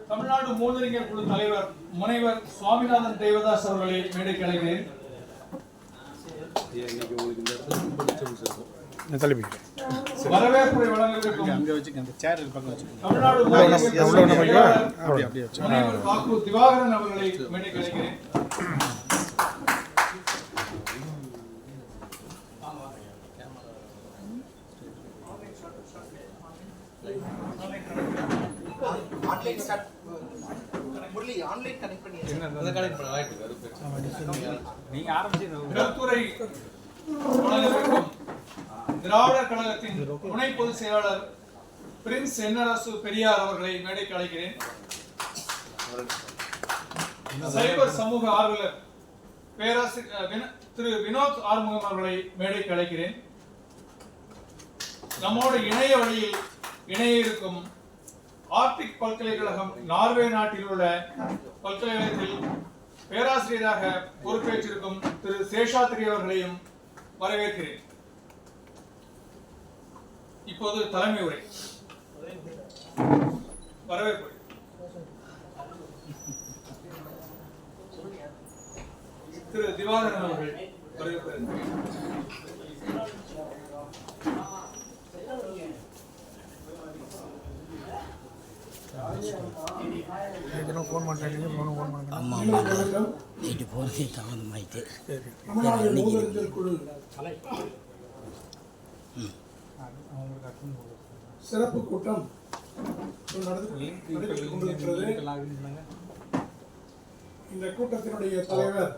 தமிழ்நாடு மூதறிஞர் குழு தலைவர் முனைவர் சுவாமிநாதன் தேவதாஸ் அவர்களை மேடைக்கு அழைக்கிறேன். வரவேற்புரை வழங்கவிருக்கும் தமிழ்நாடு முனைவர் திவாகரன் அவர்களை மேடைக்கு அழைக்கிறேன். திராவிடர் கழகத்தின் துணை பொதுச் செயலாளர் பிரின்ஸ் என்ஆர்எஸ் பெரியார் அவர்களை மேடைக்கு அழைக்கிறேன். சைபர் சமூக ஆர்வலர் பேராசிரியர் திரு வினோத் ஆறுமுகம் அவர்களை மேடைக்கு அழைக்கிறேன். நம்மோடு இணைய வழியில் இணைய இருக்கும் ஆர்டிக் பல்கலைக்கழகம் நார்வே நாட்டில் உள்ள பல்கலைக்கழகத்தில் பேராசிரியராக பொறுப்பேற்றிருக்கும் திரு சேஷாத்ரி அவர்களையும் வரவேற்கிறேன். இப்போது தலைமை உரை வரவேற்பு திரு திவாகரன் அவர்கள் வரவேற்கிறேன். சிறப்பு கூட்டம் நடைபெற்றுக் கொண்டிருக்கிறது. இந்த கூட்டத்தினுடைய தலைவர்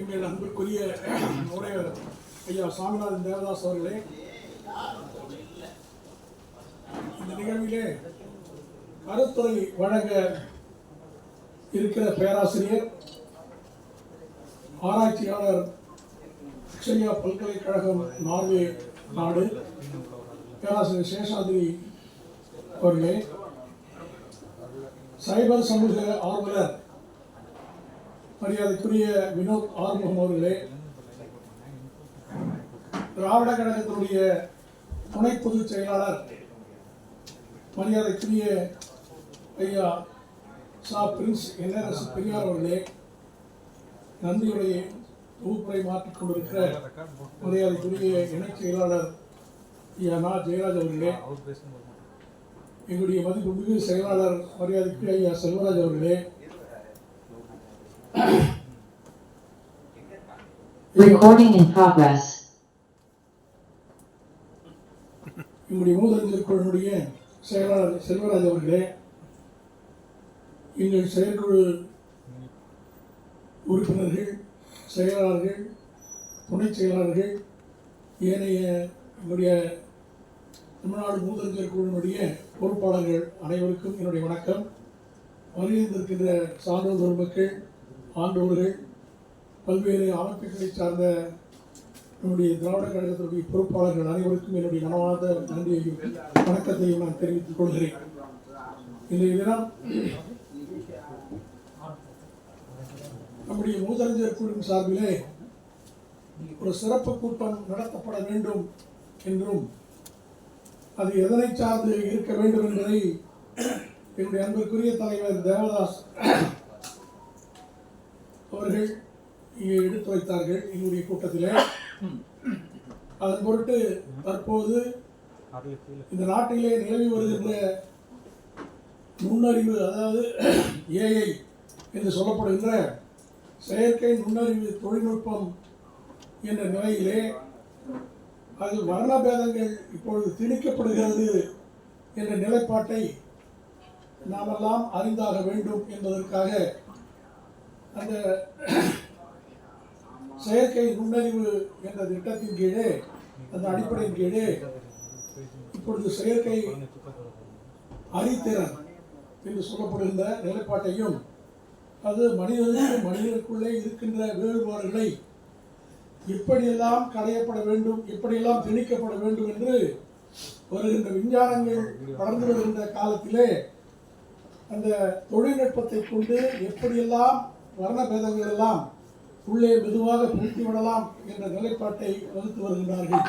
எங்கள் அன்புக்குரிய முனைவர் ஐயா சுவாமிநாதன் தேவதாஸ் அவர்களே, இந்த நிகழ்விலே கருத்துரை வழங்க இருக்கிற பேராசிரியர் ஆராய்ச்சியாளர் அக்ஷயா பல்கலைக்கழகம் நார்வே நாடு பேராசிரியர் சேஷாத்ரி அவர்களே, சைபர் சமூக ஆர்வலர் மரியாதைக்குரிய வினோத் ஆறுமுகம் அவர்களே, திராவிட கழகத்தினுடைய துணை பொதுச் செயலாளர் மரியாதைக்குரிய ஐயா சா பிரின்ஸ் என்ஆர்எஸ் பெரியார் அவர்களே, நன்றியுடைய தொகுப்புரை மாற்றிக் கொண்டிருக்கிற மரியாதைக்குரிய இணைச் செயலாளர் ஐயா நா ஜெயராஜ் அவர்களே, எங்களுடைய மதிப்புமிகு செயலாளர் மரியாதைக்குரிய ஐயா செல்வராஜ் அவர்களே, Recording in progress. எங்களுடைய மூதறிஞர் குழுவினுடைய செயலாளர் செல்வராஜ் அவர்களே, எங்கள் செயற்குழு உறுப்பினர்கள், செயலாளர்கள், துணை செயலாளர்கள், ஏனைய எங்களுடைய தமிழ்நாடு மூதறிஞர் குழுவினுடைய பொறுப்பாளர்கள் அனைவருக்கும் என்னுடைய வணக்கம். வருகின்றிருக்கின்ற சான்றோர் பெருமக்கள், ஆண்டோர்கள், பல்வேறு அமைப்புகளை சார்ந்த நம்முடைய திராவிட கழகத்தினுடைய பொறுப்பாளர்கள் அனைவருக்கும் என்னுடைய மனமார்ந்த நன்றியையும் வணக்கத்தையும் நான் தெரிவித்துக் கொள்கிறேன். இன்றைய தினம் நம்முடைய மூதறிஞர் குழுவின் சார்பிலே ஒரு சிறப்பு கூட்டம் நடத்தப்பட வேண்டும் என்றும் அது எதனை சார்ந்து இருக்க வேண்டும் என்பதை என்னுடைய அன்பிற்குரிய தலைவர் தேவதாஸ் அவர்கள் இங்கே எடுத்து வைத்தார்கள். எங்களுடைய கூட்டத்திலே அதன் பொருட்டு தற்போது இந்த நாட்டிலே நிலவி வருகின்ற நுண்ணறிவு, அதாவது ஏஐ என்று சொல்லப்படுகின்ற செயற்கை நுண்ணறிவு தொழில்நுட்பம் என்ற நிலையிலே அதில் வர்ணபேதங்கள் இப்பொழுது திணிக்கப்படுகிறது என்ற நிலைப்பாட்டை நாமெல்லாம் அறிந்தாக வேண்டும் என்பதற்காக அந்த செயற்கை நுண்ணறிவு என்ற திட்டத்தின் கீழே, அந்த அடிப்படையின் கீழே இப்பொழுது செயற்கை அறிதிறன் என்று சொல்லப்படுகின்ற நிலைப்பாட்டையும், அது மனிதனுக்குள்ளே இருக்கின்ற வேறுபாடுகளை எப்படியெல்லாம் களையப்பட வேண்டும், எப்படியெல்லாம் திணிக்கப்பட வேண்டும் என்று வருகின்ற விஞ்ஞானங்கள் வளர்ந்து வருகின்ற காலத்திலே அந்த தொழில்நுட்பத்தை கொண்டு எப்படியெல்லாம் வர்ணபேதங்கள் எல்லாம் உள்ளே மெதுவாக பூர்த்தி விடலாம் என்ற நிலைப்பாட்டை வகுத்து வருகின்றார்கள்.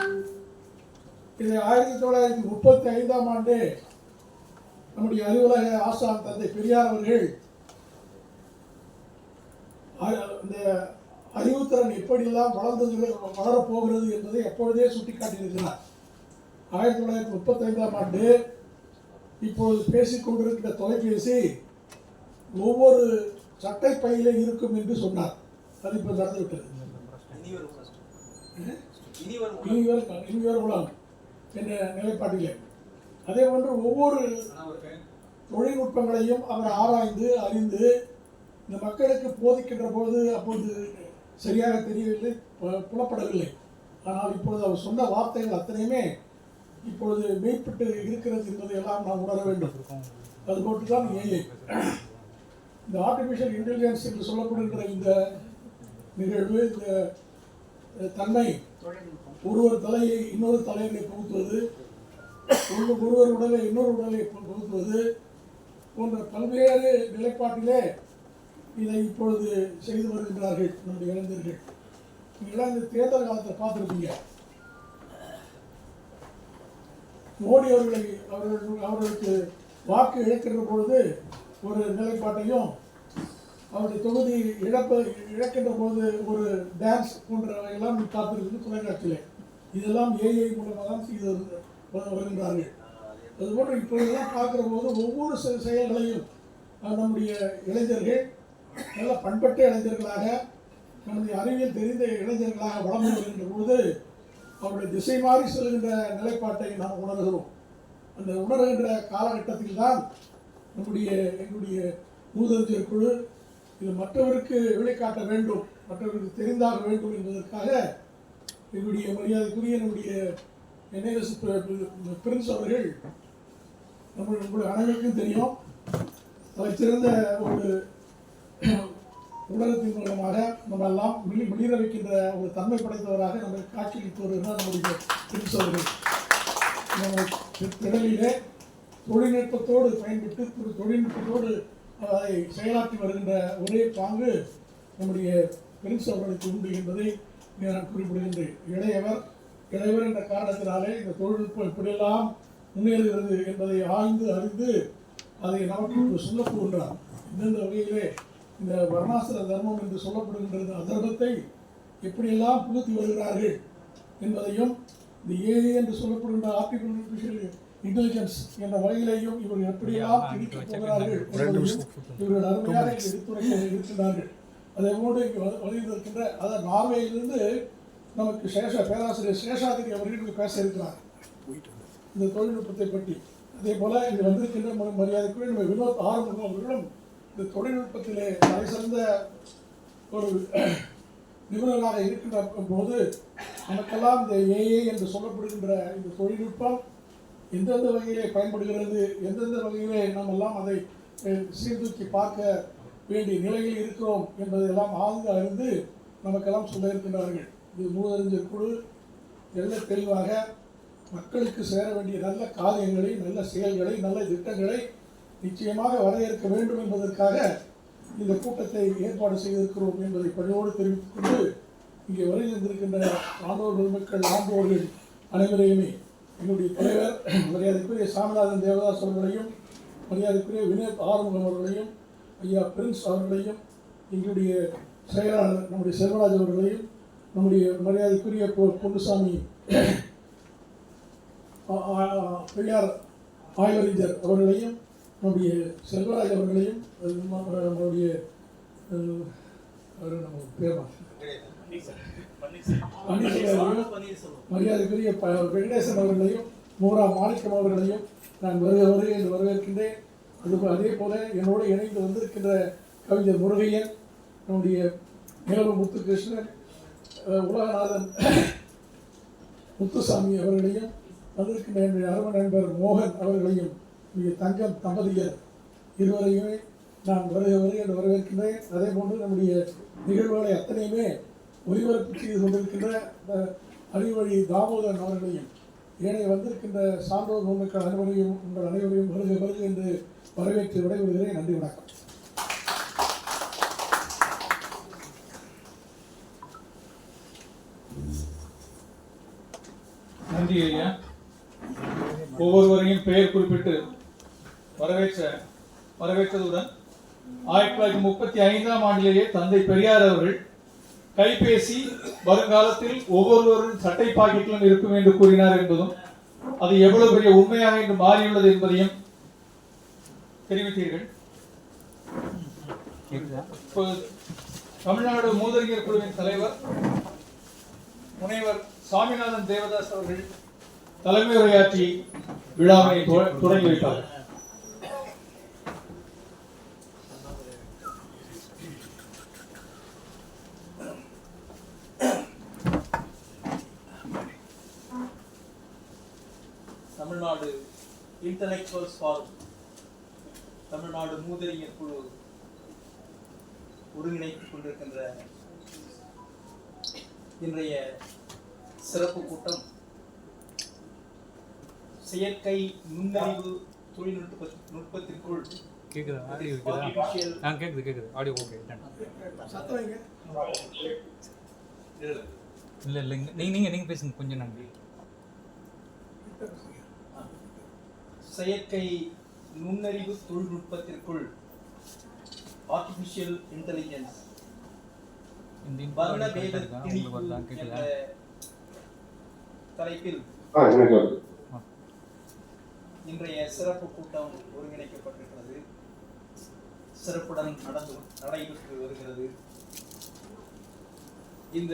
இதை 1935ஆம் ஆண்டு நம்முடைய அறிவுலக ஆசான் தந்தை பெரியார் அவர்கள் இந்த அறிவுத்திறன் எப்படியெல்லாம் வளரப்போகிறது என்பதை எப்பொழுதே சுட்டிக்காட்டியிருக்கிறார். 1935ஆம் ஆண்டு இப்பொழுது பேசிக் கொண்டிருக்கிற தொலைபேசி ஒவ்வொரு சட்டை பையில இருக்கும் என்று சொன்னார். அது இப்போ நடந்துவிட்டது. இனி வரும் என்ற நிலைப்பாட்டிலே அதே போன்று ஒவ்வொரு தொழில்நுட்பங்களையும் அவர் ஆராய்ந்து அறிந்து இந்த மக்களுக்கு போதிக்கின்ற போது அப்பொழுது சரியாக தெரியவில்லை, புலப்படவில்லை. ஆனால் இப்பொழுது அவர் சொன்ன வார்த்தைகள் அத்தனையுமே இப்பொழுது மெய்ப்பட்டு இருக்கிறது என்பதை எல்லாம் நாம் உணர வேண்டும். அதுபோன்றுதான் ஏஐ, இந்த ஆர்டிஃபிஷியல் இன்டெலிஜென்ஸ் என்று சொல்லப்படுகின்ற இந்த நிகழ்வு, இந்த தன்மை ஒருவர் தலையை இன்னொரு தலையிலே புகுத்துவது, ஒருவர் உடலை இன்னொரு உடலை புகுத்துவது போன்ற பல்வேறு நிலைப்பாட்டிலே இதை இப்பொழுது செய்து வருகின்றார்கள் நம்முடைய இளைஞர்கள். நீங்களாம் இந்த தேர்தல் காலத்தை பார்த்துருப்பீங்க. மோடி அவர்களுக்கு வாக்கு இழக்கின்ற பொழுது ஒரு நிலைப்பாட்டையும், அவருடைய தொகுதி இழக்கின்ற போது ஒரு டான்ஸ் போன்றவையெல்லாம் பார்த்துருக்கு தொலைக்காட்சியிலே. இதெல்லாம் ஏஐ மூலமாக தான் செய்து வருகின்றார்கள். அதுபோன்று இப்பொழுதெல்லாம் பார்க்குற போது ஒவ்வொரு செயல்களையும் நம்முடைய இளைஞர்கள் நல்ல பண்பட்ட இளைஞர்களாக, நம்முடைய அறிவியல் தெரிந்த இளைஞர்களாக வளர்ந்து வருகின்ற பொழுது அவருடைய திசை மாறி செல்கின்ற நிலைப்பாட்டை நாம் உணர்கிறோம். அந்த உணர்கின்ற காலகட்டத்தில் தான் எங்களுடைய மூதறிஞர் குழு இது மற்றவருக்கு வெளிக்காட்ட வேண்டும், மற்றவருக்கு தெரிந்தாக வேண்டும் என்பதற்காக எங்களுடைய மரியாதைக்குரிய நம்முடைய NIS பிரின்ஸ் அவர்கள் உங்களுக்கு அனைவருக்கும் தெரியும், சிறந்த ஒரு ஊடகத்தின் மூலமாக நம்ம எல்லாம் வெளியிட வைக்கின்ற ஒரு தன்மை படைத்தவராக நம்ம காட்சியளித்தவர் தான் நம்முடைய பிரின்ஸ் அவர்கள். திடலிலே தொழில்நுட்பத்தோடு பயன்பட்டு தொழில்நுட்பத்தோடு அதை செயலாற்றி வருகின்ற ஒரே பாங்கு நம்முடைய பிரின்ஸ் அவர்களுக்கு உண்டு என்பதை நான் குறிப்பிடுகின்றேன். இளையவர் என்ற காரணத்தினாலே இந்த தொழில்நுட்பம் இப்படியெல்லாம் முன்னேறுகிறது என்பதை ஆய்ந்து அறிந்து அதை நமக்கு சொல்ல போகின்றார். இந்தந்த வகையிலே இந்த வர்ணாசிர தர்மம் என்று சொல்லப்படுகின்ற அதர்மத்தை எப்படியெல்லாம் புகுத்தி வருகிறார்கள் என்பதையும், இந்த ஏஐ என்று சொல்லப்படுகின்ற ஆர்டிஃபிஷியல் இன்டெலிஜென்ஸ் என்ற வகையிலேயும் இவர்கள் எப்படியெல்லாம் பிடிக்கப் போகிறார்கள் என்பதையும் இவர்கள் அருமையாக எடுத்துரைக்க இருக்கின்றார்கள். அதே போன்று இங்கு வலியுறுத்திருக்கின்ற அதாவது நார்வேயிலிருந்து நமக்கு பேராசிரியர் சேஷாதிரி அவர்கள் பேச இருக்கிறார் இந்த தொழில்நுட்பத்தை பற்றி. அதே போல இங்கு வந்திருக்கின்ற மரியாதைக்குரிய நம்ம வினோத் ஆறுமுகம் அவர்களும் இந்த தொழில்நுட்பத்திலே தலை சிறந்த ஒரு நிபுணராக இருக்கின்ற போது நமக்கெல்லாம் இந்த ஏஐ என்று சொல்லப்படுகின்ற இந்த தொழில்நுட்பம் எந்தெந்த வகையிலே பயன்படுகிறது, எந்தெந்த வகையிலே நாம் எல்லாம் அதை சீர்தூக்கி பார்க்க வேண்டிய நிலையில் இருக்கிறோம் என்பதையெல்லாம் ஆழ்ந்து அறிந்து நமக்கெல்லாம் சொல்ல இருக்கின்றார்கள். இது மூதறிஞர் குழு நல்ல தெளிவாக மக்களுக்கு சேர வேண்டிய நல்ல காரியங்களை, நல்ல செயல்களை, நல்ல திட்டங்களை நிச்சயமாக வரையறுக்க வேண்டும் என்பதற்காக இந்த கூட்டத்தை ஏற்பாடு செய்திருக்கிறோம் என்பதை பணியோடு தெரிவித்துக் கொண்டு இங்கே வருகின்றிருக்கின்ற ஆண்டோர் பெருமக்கள், ஆண்டோர்கள் அனைவரையுமே எங்களுடைய தலைவர் மரியாதைக்குரிய சாமிநாதன் தேவதாஸ் அவர்களையும், மரியாதைக்குரிய வினோத் ஆறுமுகம் அவர்களையும், ஐயா பிரின்ஸ் அவர்களையும், எங்களுடைய செயலாளர் நம்முடைய செல்வராஜ் அவர்களையும், நம்முடைய மரியாதைக்குரிய பொன்னுசாமி பெரியார் ஆய்வறிஞர் அவர்களையும், நம்முடைய செல்வராஜ் அவர்களையும், நம்முடைய மரியாதைக்குரிய வெங்கடேசன் அவர்களையும், மூரா மாணிக்கம் அவர்களையும் நான் வருக என்று வரவேற்கின்றேன். அதே போல என்னோடு இணைந்து வந்திருக்கின்ற கவிஞர் முருகையன், நம்முடைய நிலவு முத்துகிருஷ்ணன், உலகநாதன் முத்துசாமி அவர்களையும், வந்திருக்கின்ற என்னுடைய அருமை நண்பர் மோகன் அவர்களையும், தங்கம் தம்பதியர் இருவரையுமே நான் வருக என்று வரவேற்கின்றேன். அதே போன்று நம்முடைய நிகழ்வுகளை அத்தனையுமே ஒளிபரப்பு செய்து கொண்டிருக்கின்ற அறிவழி தாமோதரன் அவர்களையும், ஏனைய வந்திருக்கின்ற சான்றோர் மக்கள் அனைவரையும் உங்கள் அனைவரையும் வருக என்று வரவேற்று விடைபெறுகிறேன். நன்றி, வணக்கம். நன்றி ஐயா. ஒவ்வொருவரையும் பெயர் குறிப்பிட்டு வரவேற்றதுடன் 1935ஆம் ஆண்டிலேயே தந்தை பெரியார் அவர்கள் கைபேசி வருங்காலத்தில் ஒவ்வொருவரின் சட்டை பாக்கெட்டிலும் இருக்கும் என்று கூறினார் என்பதும் அது எவ்வளவு பெரிய உண்மையாக இன்று மாறியுள்ளது என்பதையும் தெரிவித்தீர்கள். தமிழ்நாடு மூதறிஞர் குழுவின் தலைவர் முனைவர் சாமிநாதன் தேவதாஸ் அவர்கள் தலைமை உரையாற்றி விழாவினை தொடங்கி வைத்தார். தமிழ்நாடு இன்டலெக்சுவல்ஸ் ஃபாரம், தமிழ்நாடு மூதறிஞர் குழு ஒருங்கிணைத்துக் கொண்டிருக்கின்ற இன்றைய சிறப்பு கூட்டம் செயற்கை நுண்ணறிவு தொழில்நுட்பத்திற்குள் நீங்க பேசுங்க கொஞ்சம் நன்றி. செயற்கை நுண்ணறிவு தொழில்நுட்பத்திற்குள் ஆர்டிபிஷியல் இன்டெலிஜென்ஸ் தலைப்பில் இன்றைய சிறப்பு கூட்டம் ஒருங்கிணைக்கப்பட்டிருக்கிறது. சிறப்புடன் நடைபெற்று வருகிறது. இந்த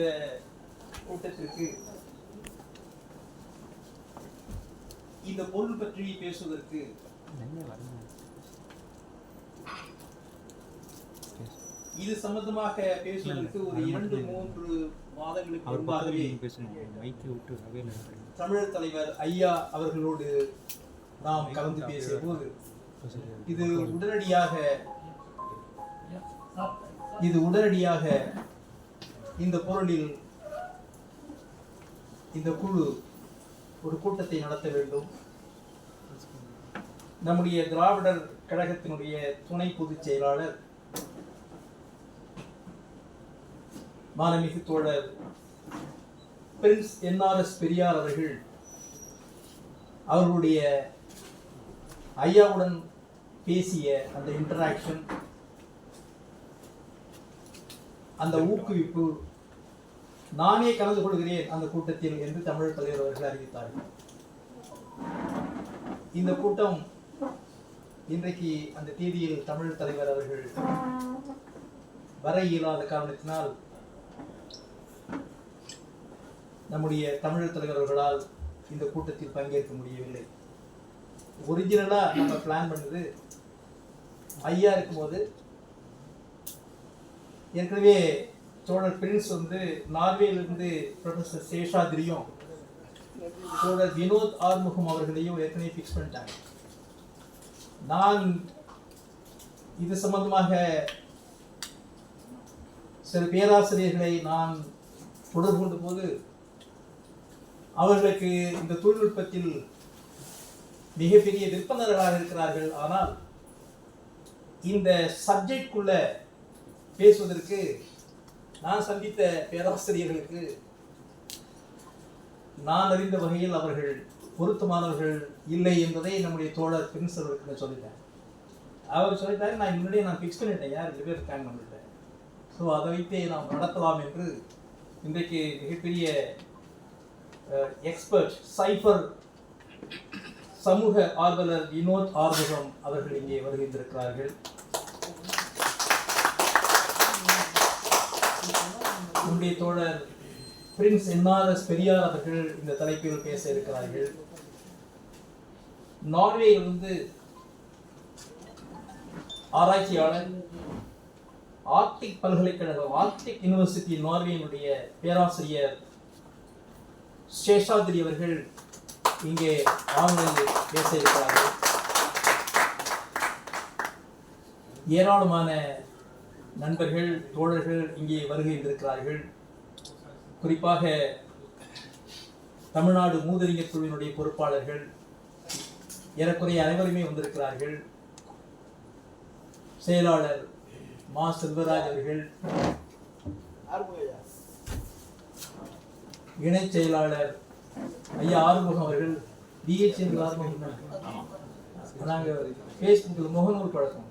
கூட்டத்திற்கு இந்த பொருள் பற்றி பேசுவதற்கு இது சம்பந்தமாக பேசுவதற்கு ஒரு 2-3 மாதங்களுக்கு முன்பாகவே தமிழர் தலைவர் ஐயா அவர்களோடு நாம் கலந்து பேசிய போது இது உடனடியாக இந்த பொருளில் இந்த குழு ஒரு கூட்டத்தை நடத்த வேண்டும். நம்முடைய திராவிடர் கழகத்தினுடைய துணை பொதுச் செயலாளர் மாண்புமிகு தோழர் பிரின்ஸ் NRS பெரியார் அவர்கள் அவர்களுடைய ஐயாவுடன் பேசிய அந்த இன்டராக்ஷன், அந்த ஊக்குவிப்பு, நானே கலந்து கொள்கிறேன் அந்த கூட்டத்தில் என்று தமிழர் தலைவர் அவர்கள் அறிவித்தார்கள். இந்த கூட்டம் இன்றைக்கு அந்த தேதியில் தமிழர் தலைவர் அவர்கள் வர இயலாத காரணத்தினால் நம்முடைய தமிழர் தலைவர் அவர்களால் இந்த கூட்டத்தில் பங்கேற்க முடியவில்லை. ஒரிஜினலா நம்ம பிளான் பண்ணது ஐயா இருக்கும்போது ஏற்கனவே தோழர் பிரின்ஸ் நார்வேலிருந்து ப்ரொஃபசர் சேஷாத்ரியும் தோழர் வினோத் ஆறுமுகம் அவர்களையும் ஏற்கனவே ஃபிக்ஸ் பண்ணிட்டாங்க. நான் இது சம்பந்தமாக சில பேராசிரியர்களை நான் தொடர்பு கொண்ட போது அவர்களுக்கு இந்த தொழில்நுட்பத்தில் மிகப்பெரிய விற்பனர்களாக இருக்கிறார்கள். ஆனால் இந்த சப்ஜெக்டுக்குள்ள பேசுவதற்கு நான் சந்தித்த பேராசிரியர்களுக்கு நான் அறிந்த வகையில் அவர்கள் பொருத்தமானவர்கள் இல்லை என்பதை நம்முடைய தோழர் பிரின்ஸ் அவர்களுக்கு சொல்லிட்டேன். அவர் சொல்லிட்டாரு, நான் முன்னாடியே நான் ஃபிக்ஸ் பண்ணிட்டேன் யார் 2 பேர் இருக்காங்க நம்மள்கிட்ட, ஸோ அதை வைத்தே நாம் நடத்தலாம் என்று இன்றைக்கு மிகப்பெரிய எக்ஸ்பர்ட் சைபர் சமூக ஆர்வலர் வினோத் ஆறுமுகம் அவர்கள் இங்கே வருகின்றிருக்கிறார்கள். நம்முடைய தோழர் பிரின்ஸ் NRS பெரியார் அவர்கள் இந்த தலைப்பில் பேச இருக்கிறார்கள். நார்வேயிலிருந்து ஆராய்ச்சியாளர், ஆர்க்டிக் பல்கலைக்கழகம், ஆர்க்டிக் யூனிவர்சிட்டி நார்வேயினுடைய பேராசிரியர் சேஷாத்ரி அவர்கள் இங்கே ஆன்லைனில் பேச இருக்கிறார்கள். ஏராளமான நண்பர்கள், தோழர்கள் இங்கே வருகை இருக்கிறார்கள். குறிப்பாக தமிழ்நாடு மூதறிஞர் குழுவினுடைய பொறுப்பாளர்கள் ஏறக்குறைய அனைவருமே வந்திருக்கிறார்கள். செயலாளர் மா செல்வராஜ் அவர்கள், இணை செயலாளர் ஐயா ஆறுமுகம் அவர்கள், டிஹெச்என் நாங்கள் ஃபேஸ்புக்கில் முகநூல் பழக்கம்.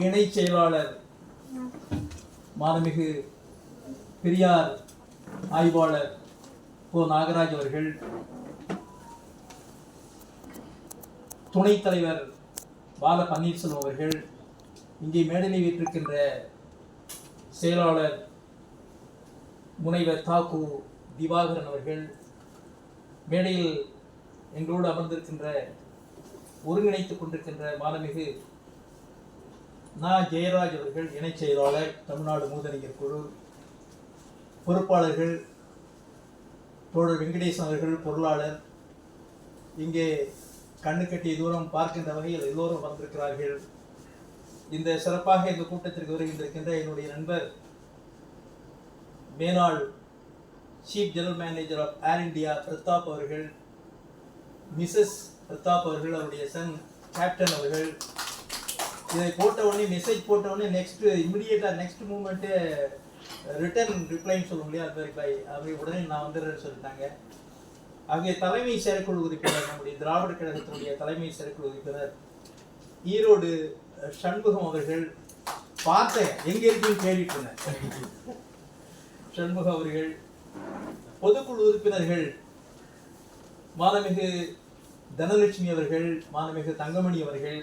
இணை செயலாளர் மாண்புமிகு பெரியார் ஆய்வாளர் கோ. நாகராஜ் அவர்கள், துணைத் தலைவர் பால பன்னீர்செல்வம் அவர்கள், இங்கே மேடையில் வீற்றிருக்கின்ற செயலாளர் முனைவர் தாக்கு திவாகரன் அவர்கள், மேடையில் எங்களோடு அமர்ந்திருக்கின்ற ஒருங்கிணைத்துக் கொண்டிருக்கின்ற மாண்புமிகு நா. ஜெயராஜ் அவர்கள், இணைச் செயலாளர் தமிழ்நாடு மூதறிஞர் குழு, பொறுப்பாளர்கள் தோழர் வெங்கடேசன் அவர்கள், பொருளாளர், இங்கே கண்ணு கட்டிய தூரம் பார்க்கின்ற வகையில் எல்லோரும் வந்திருக்கிறார்கள். இந்த சிறப்பாக இந்த கூட்டத்திற்கு வருகின்றிருக்கின்ற என்னுடைய நண்பர் மேனாள் chief general manager of Air India Pratap அவர்கள், மிஸ்ஸஸ் பிரதாப் அவர்கள், அவருடைய சன் கேப்டன் அவர்கள், இதை போட்ட உடனே மெசேஜ் போட்ட உடனே நெக்ஸ்ட் மூமெண்ட்டு ரிட்டர்ன் ரிப்ளைன்னு சொல்ல முடியாது, ரிப்ளை அவங்க உடனே நான் வந்துடுறேன்னு சொல்லிட்டாங்க. அங்கே தலைமை செயற்குழு உறுப்பினர், நம்முடைய திராவிட கழகத்தினுடைய தலைமை செயற்குழு உறுப்பினர் ஈரோடு சண்முகம் அவர்கள், பார்த்தேன் எங்கே இருக்குன்னு கேட்டுட்டு இருந்தேன். சண்முகம் அவர்கள், பொதுக்குழு உறுப்பினர்கள் மாண்புமிகு தனலட்சுமி அவர்கள், மாண்புமிகு தங்கமணி அவர்கள்,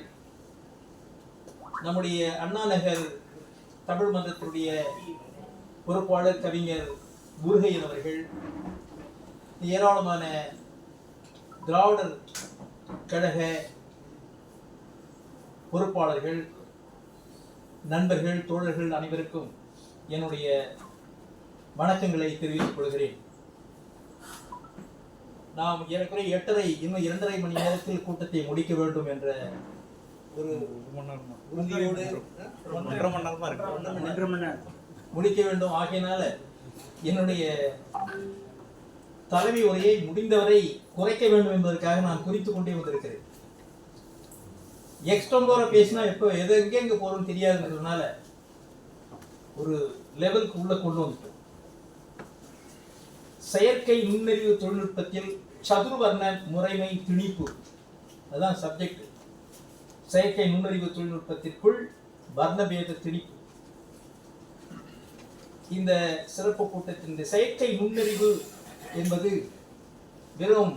நம்முடைய அண்ணா நகர் தமிழ் மன்றத்தினுடைய பொறுப்பாளர் கவிஞர் முருகையன் அவர்கள், ஏராளமான திராவிடர் கழக பொறுப்பாளர்கள், நண்பர்கள், தோழர்கள் அனைவருக்கும் என்னுடைய வணக்கங்களை தெரிவித்துக் கொள்கிறேன். நாம் ஏறக்குறைய 8:30 இன்னும் 2.5 மணி நேரத்தில் கூட்டத்தை முடிக்க வேண்டும் என்ற ஒரு உறுதியோடு முடிக்க வேண்டும். ஆகையினால என்னுடைய தலைமை உரையை முடிந்தவரை குறைக்க வேண்டும் என்பதற்காக நான் குறித்துக் கொண்டே வந்திருக்கிறேன். எக்ஸ்ட்ரோம்போர பேசினா எப்போ எங்க போறோம்னு தெரியாதுன்றதுனால ஒரு லெவலுக்கு உள்ள கொண்டு வந்துட்டோம். செயற்கை நுண்ணறிவு தொழில்நுட்பத்தில் சதுர்வர்ண முறைமை திணிப்பு, அதுதான் சப்ஜெக்ட். செயற்கை நுண்ணறிவு தொழில்நுட்பத்திற்குள் வர்ணபேத திணிப்பு. இந்த சிறப்பு கூட்டத்தின் செயற்கை நுண்ணறிவு என்பது வெறும்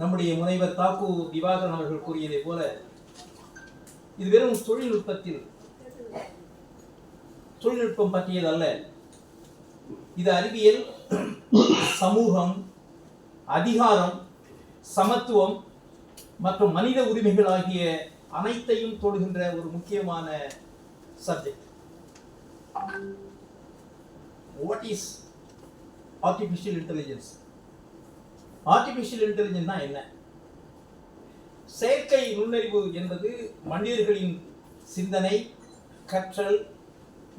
நம்முடைய முனைவர் தாக்கு திவாகரன் அவர்கள் கூறியதை போல இது வெறும் தொழில்நுட்பம் பற்றியது அல்ல. இது அறிவியல், சமூகம், அதிகாரம், சமத்துவம் மற்றும் மனித உரிமைகள் ஆகிய அனைத்தையும் தொடுகின்ற ஒரு முக்கியமான subject. What is artificial intelligence? Artificial intelligence என்ன? செயற்கை நுண்ணறிவு என்பது மனிதர்களின் சிந்தனை, கற்றல்,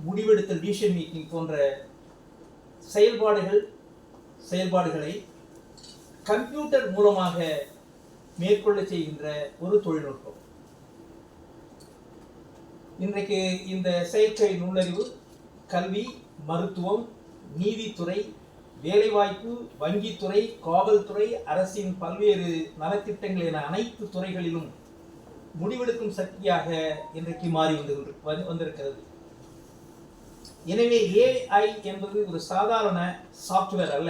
முடிவெடுத்தல், டிசிஷன் மேக்கிங் போன்ற செயல்பாடுகளை கம்ப்யூட்டர் மூலமாக மேற்கொள்ள செய்கின்ற ஒரு தொழில்நுட்பம். இன்றைக்கு இந்த செயற்கை நுண்ணறிவு கல்வி, மருத்துவம், நீதித்துறை, வேலைவாய்ப்பு, வங்கித்துறை, காவல்துறை, அரசின் பல்வேறு நலத்திட்டங்கள் என அனைத்து துறைகளிலும் முடிவெடுக்கும் சக்தியாக இன்றைக்கு மாறி வந்திருக்கிறது. எனவே AI என்பது ஒரு சாதாரண சாப்ட்வேர் அல்ல,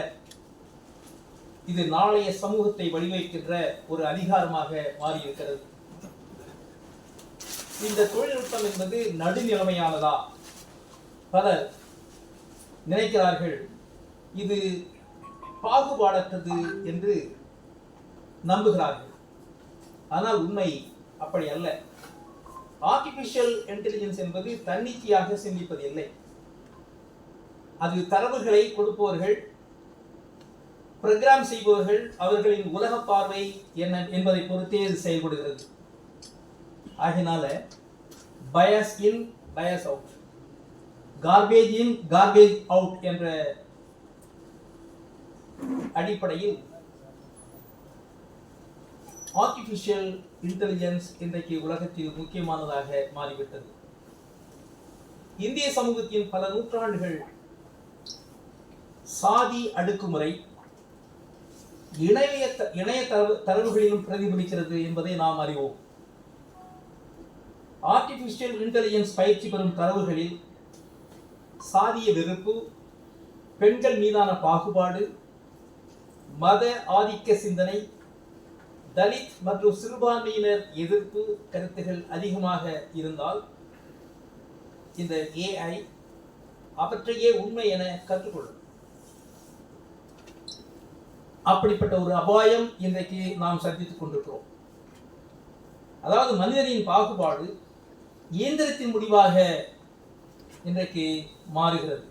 இது நாளைய சமூகத்தை வடிவமைக்கின்ற ஒரு அதிகாரமாக மாறி இருக்கிறது. இந்த தொழில்நுட்பம் என்பது நடுநிலைமையானதா? பலர் நினைக்கிறார்கள் இது பாகுபாடற்றது என்று நம்புகிறார்கள். ஆனால் உண்மை அப்படி அல்ல. ஆர்டிபிஷியல் இன்டெலிஜென்ஸ் என்பது தன்னிச்சையாக சிந்திப்பது இல்லை. அது தரவுகளை கொடுப்பவர்கள், ப்ரோக்ராம் செய்பவர்கள், அவர்களின் உலக பார்வை என்ன என்பதை பொறுத்தே இது செயல்படுகிறது. ஆகினால bias in bias out, garbage in garbage out என்ற அடிப்படையில் ஆர்டிபிஷியல் இன்டெலிஜென்ஸ் இன்றைக்கு உலகத்தில் முக்கியமானதாக மாறிவிட்டது. இந்திய சமூகத்தின் பல நூற்றாண்டுகள் சாதி அடுக்குமுறை இணைய தரவுகளிலும் பிரதிபலிக்கிறது என்பதை நாம் அறிவோம். ஆர்டிபிஷியல் இன்டெலிஜென்ஸ் பயிற்சி பெறும் தரவுகளில் சாதிய வெறுப்பு, பெண்கள் மீதான பாகுபாடு, மத ஆதிக்க சிந்தனை, தலித் மற்றும் சிறுபான்மையினர் எதிர்ப்பு கருத்துகள் அதிகமாக இருந்தால் இந்த AI அவற்றையே உண்மை என கற்றுக்கொள்ளும். அப்படிப்பட்ட ஒரு அபாயம் இன்றைக்கு நாம் சந்தித்துக் கொண்டிருக்கிறோம். அதாவது மனிதனின் பாகுபாடு இயந்திரத்தின் முடிவாக இன்றைக்கு மாறுகிறது.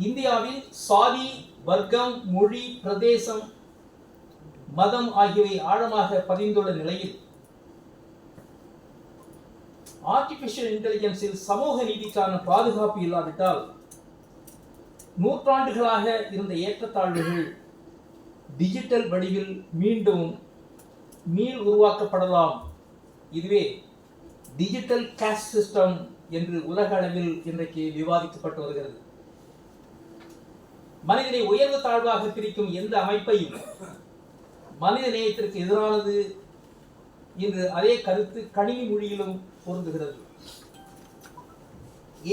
இந்தியாவில் சாதி, வர்க்கம், மொழி, பிரதேசம், மதம் ஆகியவை ஆழமாக பதிந்துள்ள நிலையில் ஆர்டிபிஷியல் இன்டெலிஜென்ஸில் சமூக நீதிக்கான பாதுகாப்பு இல்லாவிட்டால் நூற்றாண்டுகளாக இருந்த ஏற்றத்தாழ்வுகள் டிஜிட்டல் வடிவில் மீண்டும் மீள் உருவாக்கப்படலாம். இதுவே டிஜிட்டல் காஸ்ட் சிஸ்டம் என்று உலக அளவில் இன்றைக்கு விவாதிக்கப்பட்டு வருகிறது. மனிதனை உயர்வு தாழ்வாக பிரிக்கும் எந்த அமைப்பையும் மனித நேயத்திற்கு எதிரானது என்று அதே கருத்து கணினி மொழியிலும் பொருந்துகிறது.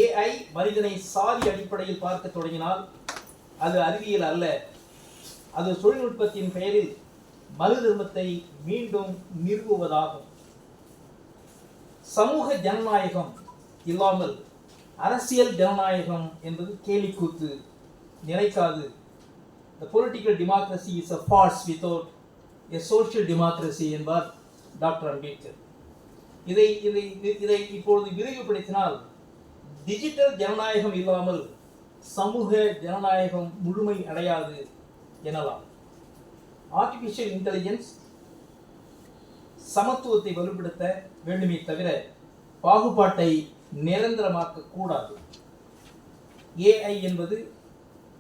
AI மனிதனை சாதி அடிப்படையில் பார்க்க தொடங்கினால் அது அறிவியல் அல்ல, அது தொழில்நுட்பத்தின் பெயரில் மனு தர்மத்தை மீண்டும் நிறுவுவதாகும். சமூக ஜனநாயகம் இல்லாமல் அரசியல் ஜனநாயகம் என்பது கேலிக்கூத்து, நிலைக்காது. The political democracy is a farce without a social democracy என்பார் டாக்டர் அம்பேத்கர். இதை இப்பொழுது விரிவுபடுத்தினால் டிஜிட்டல் ஜனநாயகம் இல்லாமல் சமூக ஜனநாயகம் முழுமை அடையாது எனலாம். ஆர்டிபிஷியல் இன்டெலிஜென்ஸ் சமத்துவத்தை வலுப்படுத்த வேண்டுமே தவிர பாகுபாட்டை நிரந்தரமாக்க கூடாது. AI என்பது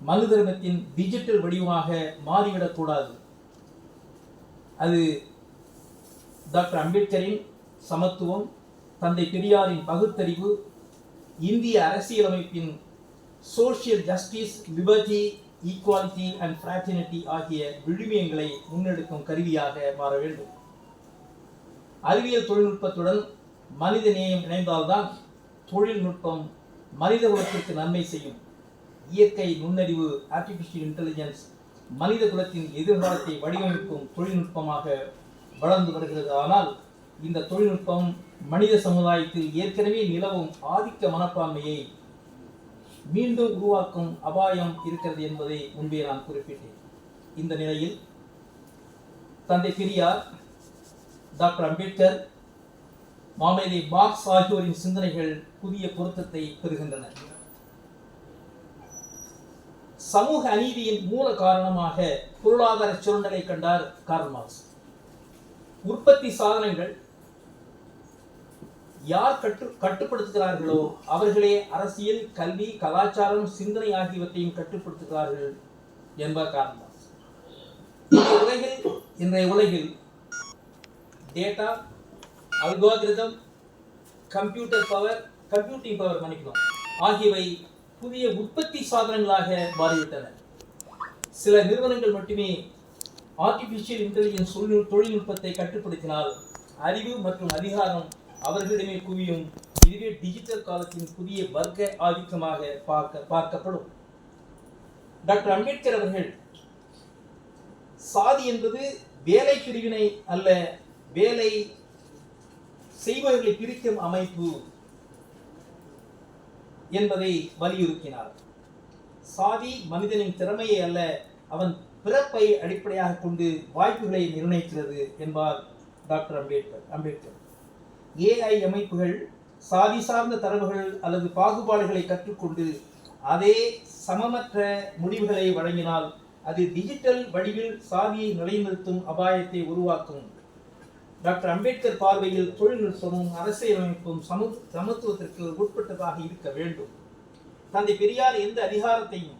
மனு தர்மத்தின் டிஜிட்டல் வடிவமாக மாறிவிடக்கூடாது. அது டாக்டர் அம்பேத்கரின் சமத்துவம், தந்தை பெரியாரின் பகுத்தறிவு, இந்திய அரசியலமைப்பின் social justice, liberty, equality and fraternity ஆகிய விழுமியங்களை முன்னெடுக்கும் கருவியாக மாற வேண்டும். அறிவியல் தொழில்நுட்பத்துடன் மனித நேயம் இணைந்தால்தான் தொழில்நுட்பம் மனித குலத்திற்கு நன்மை செய்யும். இயற்கை நுண்ணறிவு, ஆர்டிபிஷியல் இன்டெலிஜென்ஸ் மனித குலத்தின் எதிர்காலத்தை வடிவமைக்கும் தொழில்நுட்பமாக வளர்ந்து வருகிறது. ஆனால் இந்த தொழில்நுட்பம் மனித சமுதாயத்தில் ஏற்கனவே நிலவும் ஆதிக்க மனப்பான்மையை மீண்டும் உருவாக்கும் அபாயம் இருக்கிறது என்பதை முன்பே நான் குறிப்பிட்டேன். இந்த நிலையில் தந்தை பெரியார், டாக்டர் அம்பேத்கர், மாமேதை மார்க்ஸ் ஆகியோரின் சிந்தனைகள் புதிய பொருத்தத்தை பெறுகின்றன. சமூக அநீதியின் மூல காரணமாக பொருளாதார சுரண்டலை கண்டார் கார்ல் மார்க்ஸ். உற்பத்தி சாதனங்கள் யார் கட்டுப்படுத்துகிறார்களோ அவர்களே அரசியல், கல்வி, கலாச்சாரம், சிந்தனை ஆகியவற்றையும் கட்டுப்படுத்துகிறார்கள் என்பார் கார்ல் மார்க்ஸ். இன்றைய உலகில் டேட்டா, அல்காரிதம், கம்ப்யூட்டிங் பவர் ஆகியவை புதிய உற்பத்தி சாதனங்களாக மாறிவிட்டன. சில நிறுவனங்கள் மட்டுமே ஆர்டிபிஷியல் இன்டெலிஜென்ஸ் தொழில்நுட்பத்தை கட்டுப்படுத்தினால் அறிவு மற்றும் அதிகாரம் அவர்களிடமே குவியும். இதுவே டிஜிட்டல் காலத்தின் புதிய வர்க்க ஆதிக்கமாக பார்க்கப்படும். டாக்டர் அம்பேத்கர் அவர்கள் சாதி என்பது வேலை பிரிவினை அல்ல, வேலை செய்பவர்களை பிரிக்கும் அமைப்பு என்பதை வலியுறுத்தினார். சாதி மனிதனின் திறமையை அல்ல, அவன் பிறப்பை அடிப்படையாக கொண்டு வாய்ப்புகளை நிர்ணயிக்கிறது என்பார் டாக்டர் அம்பேத்கர். AI அமைப்புகள் சாதி சார்ந்த தரவுகள் அல்லது பாகுபாடுகளை கற்றுக்கொண்டு அதே சமமற்ற முடிவுகளை வழங்கினால் அது டிஜிட்டல் வடிவில் சாதியை நிலைநிறுத்தும் அபாயத்தை உருவாக்கும். டாக்டர் அம்பேத்கர் பார்வையில் தொழில்நுட்பமும் அரசியலமைப்பும் சமத்துவத்திற்கு உட்பட்டதாக இருக்க வேண்டும். தந்தை பெரியார் எந்த அதிகாரத்தையும்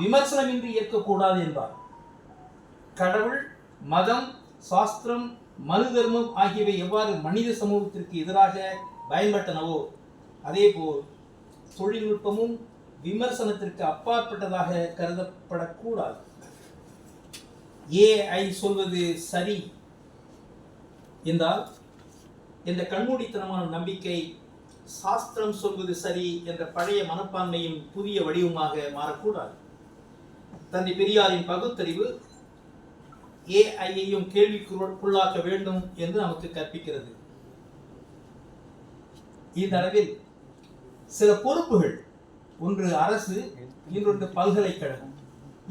விமர்சனமின்றி ஏற்கக்கூடாது என்பார். கடவுள், மதம், சாஸ்திரம், மனு தர்மம் ஆகியவை எவ்வாறு மனித சமூகத்திற்கு எதிராக பயன்பட்டனவோ அதேபோல் தொழில்நுட்பமும் விமர்சனத்திற்கு அப்பாற்பட்டதாக கருதப்படக்கூடாது. ஏஐ சொல்வது சரி என்றால் என்ற கண்மூடித்தனமான நம்பிக்கை சாஸ்திரம் சொல்வது சரி என்ற பழைய மனப்பான்மையின் புதிய வடிவமாக மாறக்கூடாது. தந்தை பெரியாரின் பகுத்தறிவு ஏஐயையும் கேள்விக்குள்ளாக்க வேண்டும் என்று நமக்கு கற்பிக்கிறது. இந்த அளவில் சில பொறுப்புகள், ஒன்று அரசு, இன்னொன்று பல்கலைக்கழகம்,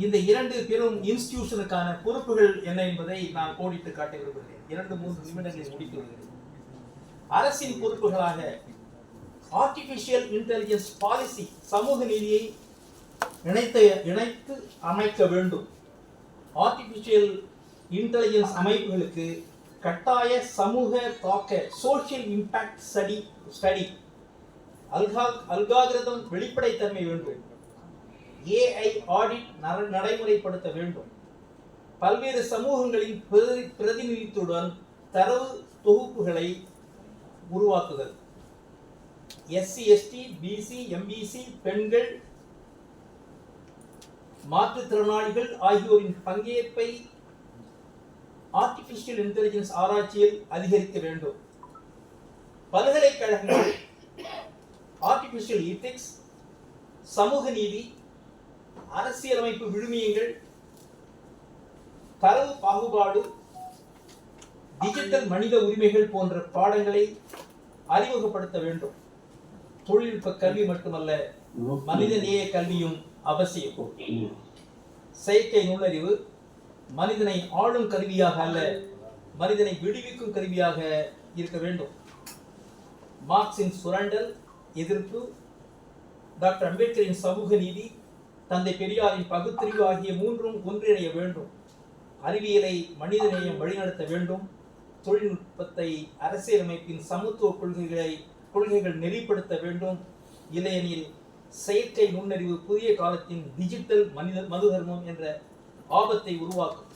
இந்த இரண்டு பெரும் இன்ஸ்டிடியூஷனுக்கான பொறுப்புகள் என்ன என்பதை நான் கோடிட்டு காட்ட விரும்புகிறேன். 2-3 நிமிடங்களில் முடித்து வருகிறேன். அரசின் பொறுப்புகளாக ஆர்டிபிஷியல் இன்டெலிஜென்ஸ் பாலிசி, சமூக நீதியை இணைத்து அமைக்க வேண்டும். ஆர்டிபிஷியல் இன்டெலிஜென்ஸ் அமைப்புகளுக்கு கட்டாய சமூக தாக்க, சோஷியல் இம்பாக்ட் ஸ்டடி, அல்காரிதம் வெளிப்படைத்தன்மை வேண்டும். ஏஐ ஆடிட் நடைமுறைப்படுத்த வேண்டும். பல்வேறு சமூகங்களின் பிரதிநிதித்துடன் தரவு தொகுப்புகளை உருவாக்குதல். எஸ்சி, எஸ்டி, பிசி, எம்பிசி, பெண்கள், மாற்றுத்திறனாளிகள் ஆகியோரின் பங்கேற்பை ஆர்டிபிஷியல் இன்டெலிஜென்ஸ் ஆராய்ச்சியில் அதிகரிக்க வேண்டும். பல்கலைக்கழகங்கள் ஆர்டிபிஷியல் எத்திக்ஸ், சமூக நீதி, அரசியலமைப்பு விழுமியங்கள், தரவு பாகுபாடு, டிஜிட்டல் மனித உரிமைகள் போன்ற பாடங்களை அறிமுகப்படுத்த வேண்டும். தொழில்நுட்ப கல்வி மட்டுமல்ல, மனித நேய கல்வியும் அவசியம். செயற்கை நுண்ணறிவு மனிதனை ஆளும் கருவியாக அல்ல, மனிதனை விடுவிக்கும் கருவியாக இருக்க வேண்டும். மார்க்சின் சுரண்டல் எதிர்ப்பு, டாக்டர் அம்பேத்கரின் சமூக நீதி, தந்தை பெரியாரின் பகுத்தறிவு ஆகிய மூன்றும் ஒன்றிணைய வேண்டும். அறிவியலை மனிதநேயம் வழிநடத்த வேண்டும். தொழில்நுட்பத்தை அரசியலமைப்பின் சமத்துவ கொள்கைகள் நெறிப்படுத்த வேண்டும். இல்லையெனில் செயற்கை நுண்ணறிவு புதிய காலத்தின் டிஜிட்டல் மதுதர்மம் என்ற ஆபத்தை உருவாக்கும்.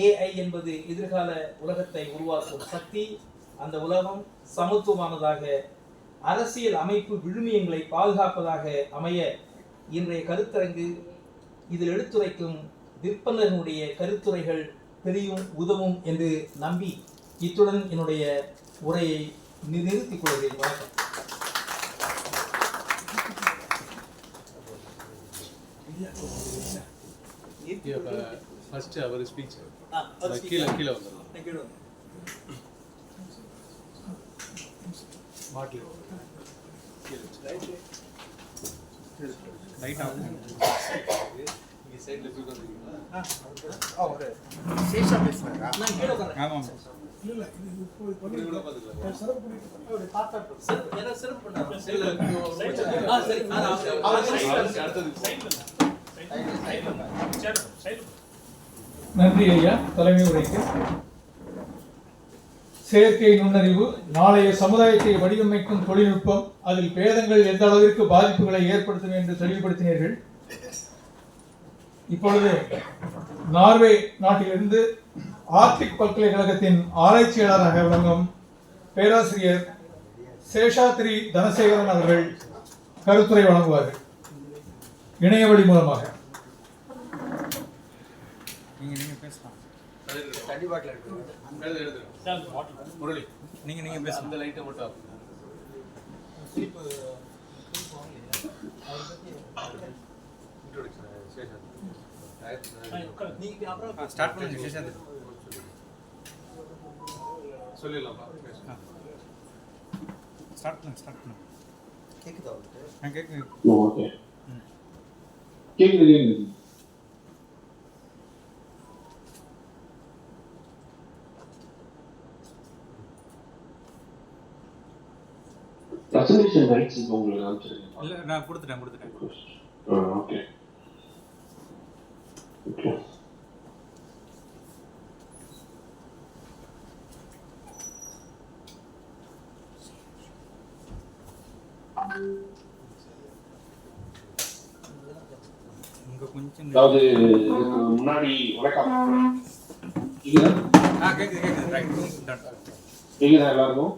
ஏஐ என்பது எதிர்கால உலகத்தை உருவாக்கும் சக்தி. அந்த உலகம் சமத்துவமானதாக, அரசியல் அமைப்பு விழுமியங்களை பாதுகாப்பதாக அமைய இன்றைய கருத்தரங்கு இதில் எடுத்துரைக்கும் விற்பனர்களுடைய கருத்துரைகள் பெரியும் உதவும் என்று நம்பி இத்துடன் என்னுடைய உரையை நிறுத்திக் கொள்கிறேன். வணக்கம். ஃபர்ஸ்ட் அவர் ஸ்பீச் கீழே வந்துடலாம். பாட்டில் ரைட் ஆகும். இங்கே சைடில் தூக்கி வந்துருக்கீங்களா? ஆமாம். இல்ல இது இப்போ இது கூட பார்த்துக்கலாம். சிறப்பு பண்ணிட்டு ஒரு தாத்தா சிறப்பு பண்ணாங்க. நன்றி ஐயா தலைமை உரைக்கு. செயற்கை நுண்ணறிவு நாளைய சமுதாயத்தை வடிவமைக்கும் தொழில்நுட்பம், அதில் பேதங்கள் எந்த அளவிற்கு பாதிப்புகளை ஏற்படுத்தும் என்று தெளிவுபடுத்தினீர்கள். இப்பொழுது நார்வே நாட்டிலிருந்து ஆர்டிக் பல்கலைக்கழகத்தின் ஆராய்ச்சியாளராக விளங்கும் பேராசிரியர் சேஷாத்ரி தனசேகரன் அவர்கள் கருத்துரை வழங்குவார்கள் இணைய வழி மூலமாக. நீங்க பேசலாம். முரளி நீங்க பேச அந்த லைட்டை மட்டும் ஸ்டார்ட் பண்ணுங்க. சேஷாந்த் சொல்லிடலாம். ஸ்டார்ட் பண்ணுங்க. கேக்குதா? நான் கேக்குது. ஓகே. கேக்குது. பிரசன்டேஷன் ரைட்ஸ் உங்களுக்கு அனுப்பிச்சிருக்கேன். இல்ல நான் கொடுத்துட்டேன். ஓகே. ஓகே. அதாவது முன்னாடி வணக்கம். கேக்குதா? கேக்குது. ரைட். கேக்குதா எல்லாருக்கும்?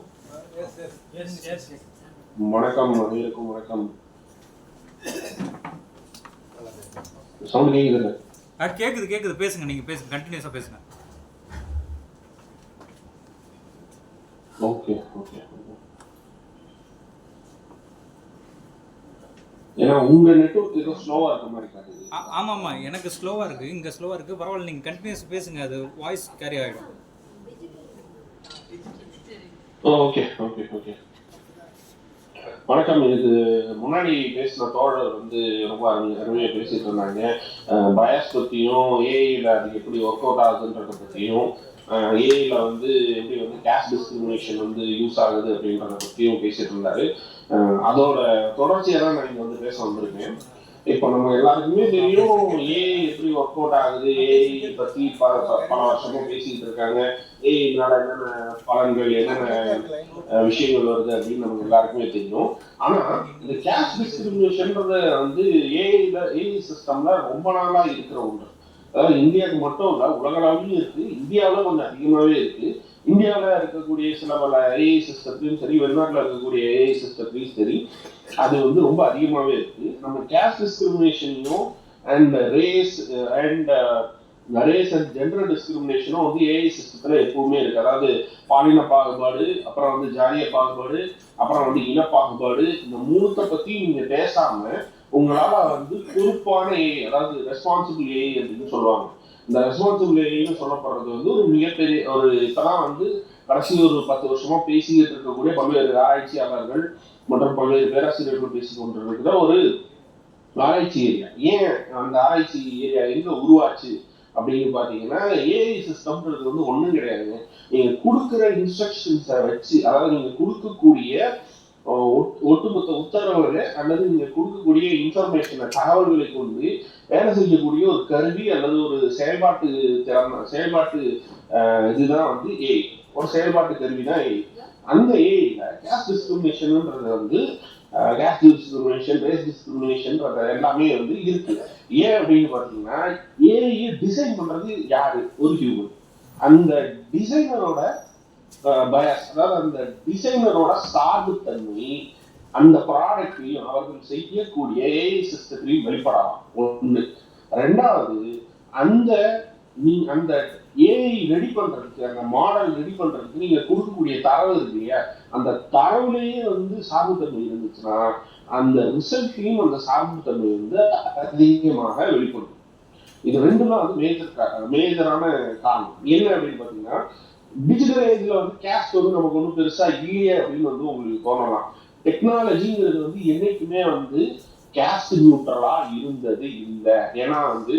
வணக்கம் அனைவருக்கும் வணக்கம். சவுண்ட் கேக்குதுல்ல? கேக்குது பேசுங்க, நீங்க பேசுங்க, கண்டினியூஸா பேசுங்க. ஓகே. ஏன்னா உங்க நெட்வொர்க் ஏதோ ஸ்லோவா இருக்க மாதிரி காட்டுது. ஆமா எனக்கு ஸ்லோவா இருக்கு, இங்க ஸ்லோவா இருக்கு. பரவாயில்ல, நீங்க கண்டினியூஸ் பேசுங்க, அது வாய்ஸ் கேரி ஆயிடும். ஓகே. வணக்கம். இதுக்கு முன்னாடி பேசின தோழர் வந்து ரொம்ப அருமையாக பேசிட்டு இருந்தாங்க. பயாஸ் பற்றியும், ஏஐல அது எப்படி ஒர்க் அவுட் ஆகுதுன்றத பற்றியும், ஏஐல வந்து எப்படி வந்து கேஸ்ட் டிஸ்கிரிமினேஷன் வந்து யூஸ் ஆகுது அப்படின்றத பற்றியும் பேசிட்டு இருந்தாரு. அதோட தொடர்ச்சியாக தான் நான் இங்கே வந்து பேச வந்திருக்கேன். இப்போ நம்ம எல்லாருக்குமே தெரியும் ஏஐ எப்படி ஒர்க் அவுட் ஆகுது. ஏஐ பற்றி பல வருஷமா பேசிட்டு இருக்காங்க. ஏஐனால என்னென்ன பலன்கள், என்னென்ன விஷயங்கள் வருது அப்படின்னு நமக்கு எல்லாருக்குமே தெரியும். ஆனா இந்த கேஸ்ட் டிஸ்கிரிமினேஷன்ன்றத வந்து ஏஐ சிஸ்டம்ல ரொம்ப நாளா இருக்கிற ஒன்று. அதாவது இந்தியாவுக்கு மட்டும் இல்ல, உலகளவிலும் இருக்கு. இந்தியாவில் கொஞ்சம் அதிகமாகவே இருக்கு. இந்தியாவில் இருக்கக்கூடிய சில பல ஏஐ சிஸ்டத்தையும் சரி, வெளிநாட்டில் இருக்கக்கூடிய ஏஐ சிஸ்டத்தையும் சரி, அது வந்து ரொம்ப அதிகமாகவே இருக்கு. நம்ம கேஸ்ட் டிஸ்கிரிமினேஷனையும் அண்ட் ரேஸ் அண்ட் ஜெண்டர் டிஸ்கிரிமினேஷனும் வந்து ஏஐ சிஸ்டத்துல எப்பவுமே இருக்கு. அதாவது பாலின பாகுபாடு, அப்புறம் வந்து ஜாதிய பாகுபாடு, அப்புறம் வந்து இன பாகுபாடு, இந்த மூணுத்தை பத்தி நீங்க பேசாம உங்களால வந்து பொறுப்பான ஏஐ, அதாவது ரெஸ்பான்சிபிள் ஏஐ அப்படின்னு சொல்லுவாங்க. இந்த ரெஸ்பான்சிபிள் ஏஐன்னு சொல்லப்படுறது வந்து ஒரு மிகப்பெரிய ஒரு இப்பதான் வந்து கடைசி ஒரு 10 வருஷமா பேசிக்கிட்டு இருக்கக்கூடிய பல்வேறு ஆராய்ச்சியாளர்கள் மற்றும் பல்வேறு பேராசிரியர்கள் பேசிக் கொண்டிருக்கிற ஒரு ஆராய்ச்சி ஏரியா. ஏன் அந்த ஆராய்ச்சி ஏரியா எங்க உருவாச்சு அப்படின்னு பாத்தீங்கன்னா, ஏஐ சிஸ்டம்ன்றது வந்து ஒண்ணும் கிடையாது. நீங்க கொடுக்குற இன்ஸ்ட்ரக்ஷன்ஸை வச்சு, அதாவது நீங்க கொடுக்கக்கூடிய ஒட்டுமொத்த உத்தரவுகளை அல்லது நீங்க கொடுக்கக்கூடிய இன்ஃபர்மேஷனை, தகவல்களை கொண்டு வேலை செய்யக்கூடிய ஒரு கருவி அல்லது ஒரு செயல்பாட்டு இதுதான் வந்து ஏஐ. ஒரு செயல்பாட்டு கருவி தான் ஏஐ. அந்த ஏஐல கேஸ்ட் டிஸ்கிரிமினேஷன்ன்றது வந்து கேஸ்ட் டிஸ்கிரிமினேஷன், ரேஸ் டிஸ்கிரிமினேஷன்ன்ற எல்லாமே வந்து இருக்கு. ஏன் அப்படின்னு பாத்தீங்கன்னா, ஏஐ டிசைன் பண்றது யாரு? ஒரு ஹியூமன். அந்த டிசைனரோட பயாஸ், அதாவது அந்த டிசைனரோட சார்புத்தன்மை அந்த ப்ராடக்ட்லையும் அவர்கள் செய்யக்கூடிய ஏஐ சிஸ்டத்திலையும் வெளிப்படலாம். ஒண்ணு. ரெண்டாவது, அந்த ஏஐ ரெடி பண்றதுக்கு, அந்த மாடல் ரெடி பண்றதுக்கு நீங்க கொடுக்கக்கூடிய தரவு இருக்கு இல்லையா, அந்த தரவுலேயே வந்து சார்புத்தன்மை இருந்துச்சுன்னா அந்த ரிசல்ட்லையும் அந்த சார்புத்தன்மை வந்து அதிகமாக வெளிப்படும். இது ரெண்டும் தான் வந்து மேஜரான காரணம். என்ன அப்படின்னு பாத்தீங்கன்னா, டிஜிட்டல் ஏஜ்ல வந்து கேஸ்ட் வந்து நமக்கு ஒன்றும் பெருசா இல்லையே அப்படின்னு வந்து உங்களுக்கு தோணலாம். டெக்னாலஜிங்கிறது வந்து என்னைக்குமே வந்து கேஸ்ட் நியூட்ரலா இருந்தது இல்லை. ஏன்னா வந்து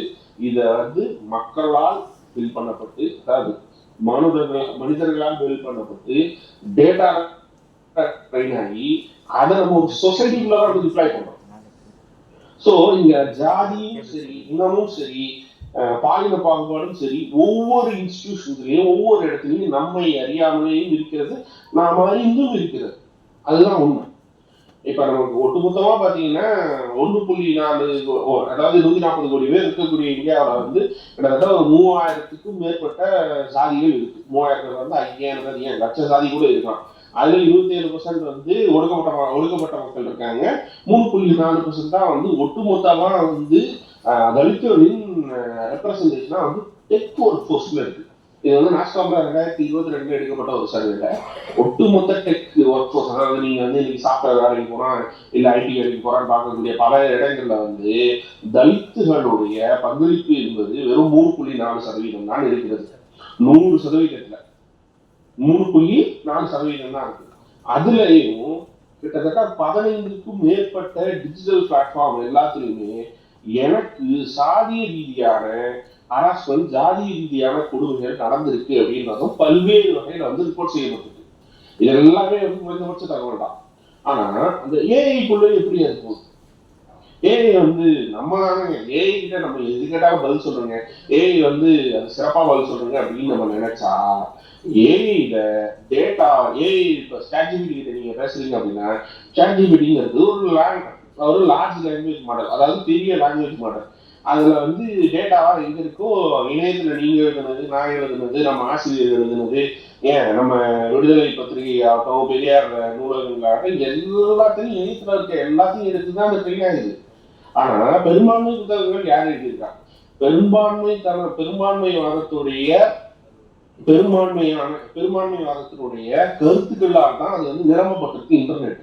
இதை வந்து மக்களால் பில் பண்ணப்பட்டு, அதாவது மனிதர்களால் பில் பண்ணப்பட்டு டேட்டா ட்ரெயின் ஆகி அதை நம்ம ஒரு சொசைட்டிக்குள்ள தான் வந்து டிப்ளாய் பண்றோம். ஸோ இங்க ஜாதியும் சரி, இனமும் சரி, பாலின பாகுபாடும் சரி, ஒவ்வொரு இன்ஸ்டிடியூஷன்ஸ்லயும் ஒவ்வொரு இடத்துலையும் நம்மை அறியாமலேயும் இருக்கிறது, நாம அறிந்தும் இருக்கிறது. அதுதான் உண்மை. இப்ப நமக்கு ஒட்டுமொத்தமா பாத்தீங்கன்னா 1.4, அதாவது 140 கோடி பேர் இருக்கக்கூடிய இந்தியாவில வந்து கிட்டத்தட்ட ஒரு 3000க்கும் மேற்பட்ட சாதிகள் இருக்கு. 3000 வந்து 5000 ஏன் லட்ச சாதி கூட இருக்கலாம். அதுல 27% வந்து ஒடுக்கப்பட்ட மக்கள் இருக்காங்க. 3.4% தான் வந்து ஒட்டுமொத்தமா வந்து தலித்துகளின் ரெப்ரசன்டேஷனா வந்து டெக் ஒர்க் ஃபோர்ஸ்ல இருக்கு. இது வந்து நாஸ்காம்ல 2022 எடுக்கப்பட்ட ஒரு சர்வேல ஒட்டுமொத்த டெக் ஒர்க் ஃபோர்ஸ், அதாவது நீங்க வந்து இன்னைக்கு சாஃப்ட்வேர் வேலைக்கு போறோம் இல்ல ஐடி வேலைக்கு போறான்னு பார்க்கக்கூடிய பல இடங்கள்ல வந்து தலித்துகளுடைய பங்களிப்பு என்பது வெறும் 3.4% தான் இருக்கிறது. 100%த்துல 3.4% தான் இருக்கு. அதுலயும் கிட்டத்தட்ட 15க்கும் மேற்பட்ட டிஜிட்டல் பிளாட்ஃபார்ம் எல்லாத்துலயுமே எனக்கு சாதிய ரீதியான ஹராஸ்மென்ட், ஜாதிய ரீதியான கொடுமைகள் நடந்திருக்கு அப்படின்றதும் பல்வேறு வகையில வந்து ரிப்போர்ட் செய்யப்பட்டிருக்கு. இது எல்லாமே வந்து குறைந்தபட்ச தகவல் தான். ஆனா அந்த ஏஐக்குள்ள எப்படி இருக்கும்? ஏஐ வந்து நம்ம தானே ஏஐ கிட்ட நம்ம எது கேட்டாலும் பதில் சொல்றோங்க, ஏஐ வந்து அது சிறப்பா பதில் சொல்றேங்க அப்படின்னு நம்ம நினைச்சா, ஏஐல டேட்டா, ஏஐ இப்போ ChatGPT கிட்ட நீங்க பேசுறீங்க அப்படின்னா, ChatGPTங்கிறது ஒரு லார்ஜ் லாங்குவேஜ் மாடல், அதாவது பெரிய லாங்குவேஜ் மாடல். அதுல வந்து டேட்டாவா எங்க இருக்கோ இணையத்துல நீங்க எழுதுனது, நான் எழுதுனது, நம்ம ஆசிரியர் எழுதுனது, ஏன் நம்ம விடுதலை பத்திரிகை ஆகட்டும், பெரியார் நூலகங்களாகட்டும், எல்லாத்தையும் இணையத்துல இருக்க எல்லாத்தையும் எடுத்துதான் அந்த ட்ரெயின் ஆகுது. ஆனா பெரும்பான்மை புத்தகங்கள் யார் எழுதியிருக்காங்க? பெரும்பான்மைவாதத்தினுடைய கருத்துக்களால் தான் அது வந்து நிரம்பப்பட்டிருக்கு இன்டர்நெட்.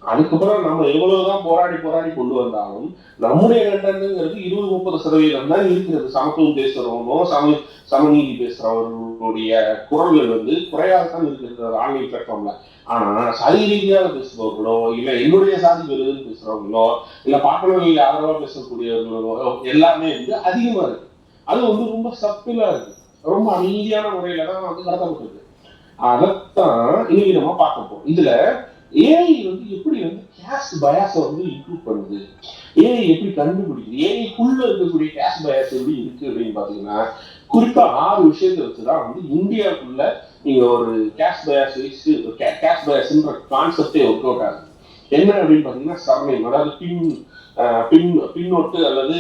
அதுக்கப்புறம் நம்ம எவ்வளவுதான் போராடி கொண்டு வந்தாலும் நம்முடைய கண்டனங்கிறது 20-30% தான் இருக்கிறது. சமத்துவம் பேசுறவனோ சமநீதி பேசுறவர்களுடைய குரல்கள் வந்து குறையாகத்தான் இருக்கிறது ஆன்லைன் பிளாட்ஃபார்ம்ல. ஆனா சாதி ரீதியாக பேசுபவர்களோ இல்ல என்னுடைய சாதி பெறுதுன்னு பேசுறவங்களோ இல்ல பார்ப்பனர்கள் ஆதரவா பேசக்கூடியவர்களோ எல்லாமே வந்து அதிகமா இருக்கு. அது வந்து ரொம்ப சப்பிலா இருக்கு, ரொம்ப அமைதியான முறையில தான் வந்து கடத்தப்பட்டிருக்கு. அதைத்தான் இன்னைக்கு நம்ம பார்க்க போறோம். இதுல ஏஐ வந்து எப்படி வந்து கேஸ்ட் பயாஸை வந்து இன்க்ளூட் பண்ணுது, ஏஐ எப்படி கண்டுபிடிக்குது, ஏஐக்குள்ள இருக்கக்கூடிய கேஸ்ட் பயாஸ் எப்படி இருக்கு அப்படின்னு பாத்தீங்கன்னா குறிப்பா 6 விஷயத்தை வச்சுதான் வந்து இந்தியாவுக்குள்ள நீங்க ஒரு கேஸ்ட் பயாஸ்ன்ற கான்செப்டே ஒர்க் அவுட் ஆகுது. என்ன அப்படின்னு பாத்தீங்கன்னா சர்நேம், அதாவது பின்னொட்டு அல்லது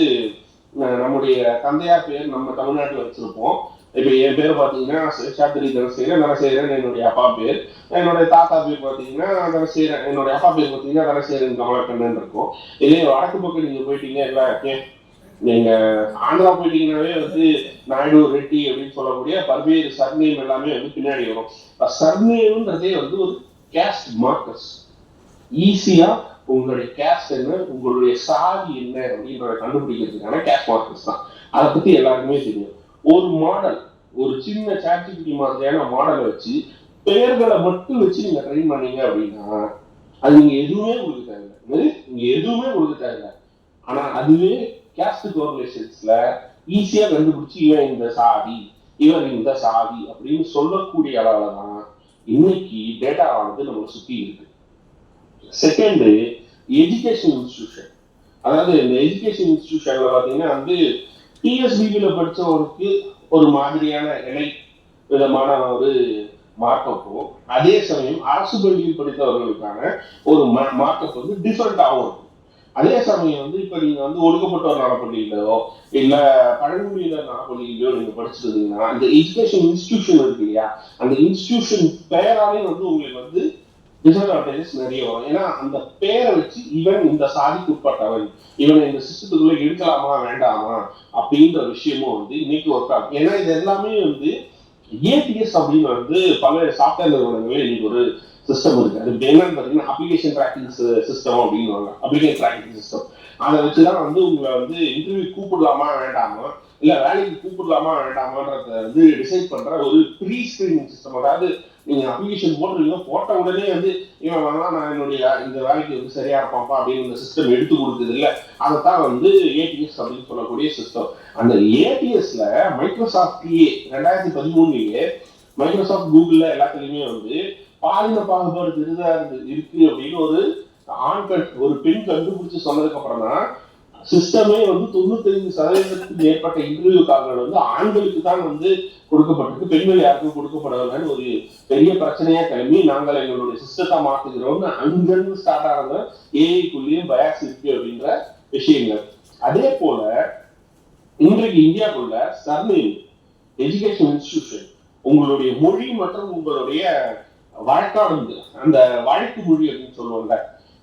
நம்முடைய தந்தையார் பேர் நம்ம தமிழ்நாட்டில் வச்சிருப்போம். இப்ப என் பேர் பாத்தீங்கன்னா சாத்திரி தனசேகரன் என்னுடைய அப்பா பேர், என்னுடைய தாத்தா பேர் பாத்தீங்கன்னா தனசேகரன், என்னுடைய அப்பா பேர் பாத்தீங்கன்னா தனசேகரன் கமலக்கண்ணன் இருக்கும். இதே வடக்கு பக்கம் நீங்க போயிட்டீங்க இல்ல, நீங்க ஆந்திரா போயிட்டீங்கன்னாவே வந்து நாயுடு ரெட்டி அப்படின்னு சொல்லக்கூடிய பல்வேறு சர்நேம் எல்லாமே வந்து பின்னாடி வரும். சர்நேம்ன்றதே வந்து ஒரு கேஸ்ட் மார்க்கர்ஸ். ஈஸியா உங்களுடைய கேஸ்ட் என்ன, உங்களுடைய சாதி என்ன அப்படின்றத கண்டுபிடிக்கிறதுக்கான கேஸ்ட் மார்க்கர்ஸ் தான். அதை பத்தி எல்லாருக்குமே தெரியும். ஒரு மாடல், ஒரு சின்ன சாட்ஜிபிடி மாதிரியான மாடலை வச்சு பெயர்களை மட்டும் வச்சு நீங்க ட்ரெயின் பண்ணீங்க அப்படின்னா அது நீங்க எதுவுமே கொடுக்க தேவையில்லை. ஆனா அதுவே கேஸ்ட் கோரிலேஷன்ஸ்ல ஈஸியா கண்டுபிடிச்சு இவன் இந்த சாதி இவர் இந்த சாதி அப்படின்னு சொல்லக்கூடிய அளவுல தான் இன்னைக்கு டேட்டா வந்து நம்மளை சுத்தி இருக்கு. Second, education institution. அதாவது இந்த எஜுகேஷன் இன்ஸ்டிடியூஷன்ல பாத்தீங்கன்னா வந்து டிஎஸ்பிபியில படிச்சவருக்கு ஒரு மாதிரியான இணை விதமான ஒரு மார்க்கப்பும், அதே சமயம் அரசு பள்ளியில் படித்தவர்களுக்கான ஒரு மார்க்கப் வந்து டிஃபரெண்டாகவும் இருக்கும். அதே சமயம் வந்து இப்ப நீங்க வந்து ஒடுக்கப்பட்டவர் நலப்பள்ளியிலோ இல்ல பழங்குடியினர் நலப்பள்ளியிலோ நீங்க படிச்சிருந்தீங்கன்னா அந்த எஜுகேஷன் இன்ஸ்டிடியூஷன் இருக்கு இல்லையா, அந்த இன்ஸ்டிடியூஷன் பெயராலே வந்து உங்களுக்கு வந்து டிஸ்அட்வான்டேஜஸ் நிறைய வரும். ஏன்னா அந்த பேரை வச்சு இவன் இந்த சாதிக்கு உட்பட்டவன், இவனை இந்த சிஸ்டத்துக்குள்ள எடுக்கலாமா வேண்டாமா அப்படின்ற விஷயமும் வந்து இன்னைக்கு ஒர்க் ஆகும். ஏன்னா இது எல்லாமே வந்து ஏடிஎஸ் அப்படின்னு வந்து பல சாஃப்ட்வேர் நிறுவனங்களே இன்னைக்கு ஒரு சிஸ்டம் இருக்கு. அது என்னன்னு பாத்தீங்கன்னா அப்ளிகேஷன் ட்ராக்கிங் சிஸ்டம் அப்படின்னு, அப்ளிகேஷன் ட்ராக்கிங் சிஸ்டம். அதை வச்சுதான் வந்து உங்களை வந்து இன்டர்வியூ கூப்பிடலாமா வேண்டாமா இல்ல வேலைக்கு கூப்பிடலாமா வேண்டாமான்றத வந்து டிசைட் பண்ற ஒரு ப்ரீ ஸ்கிரீனிங் சிஸ்டம். அதாவது நீங்க அப்ளிகேஷன் போட்டுருவீங்க, போட்ட உடனே வந்து இவன் வேணா நான் என்னுடைய இந்த வேலைக்கு வந்து சரியா இருப்பான்ப்பா அப்படின்னு இந்த சிஸ்டம் எடுத்து கொடுக்குது இல்ல, அதைத்தான் வந்து ஏடிஎஸ் அப்படின்னு சொல்லக்கூடிய சிஸ்டம். அந்த ஏடிஎஸ்ல மைக்ரோசாஃப்ட்லயே 2013 மைக்ரோசாஃப்ட் கூகுள்ல எல்லாத்துலயுமே வந்து பாலின பாகுபாடு பெரிதா இருக்கு அப்படின்னு ஒரு பெண் கண்டுபிடிச்சு சொன்னதுக்கு அப்புறம் தான் சிஸ்டமே வந்து 95% மேற்பட்ட இன்டர்வியூ கால்கள் வந்து ஆண்களுக்கு தான் வந்து கொடுக்கப்பட்டிருக்கு, பெண்கள் யாருக்கும் கொடுக்கப்படவில்லைன்னு ஒரு பெரிய பிரச்சனையா கிளம்பி நாங்கள் எங்களுடைய சிஸ்டத்தை மாத்துகிறோம்னு அங்கிருந்து ஸ்டார்ட் ஆனது ஏஐக்குள்ளேயும் பயாஸ் இருக்கு அப்படின்ற விஷயங்கள். அதே போல இன்றைக்கு இந்தியாவுக்குள்ள சர்நேம், எஜுகேஷன் இன்ஸ்டிடியூஷன், உங்களுடைய மொழி மற்றும் உங்களுடைய வழக்காடு, அந்த வழக்கு மொழி அப்படின்னு சொல்லுவாங்க.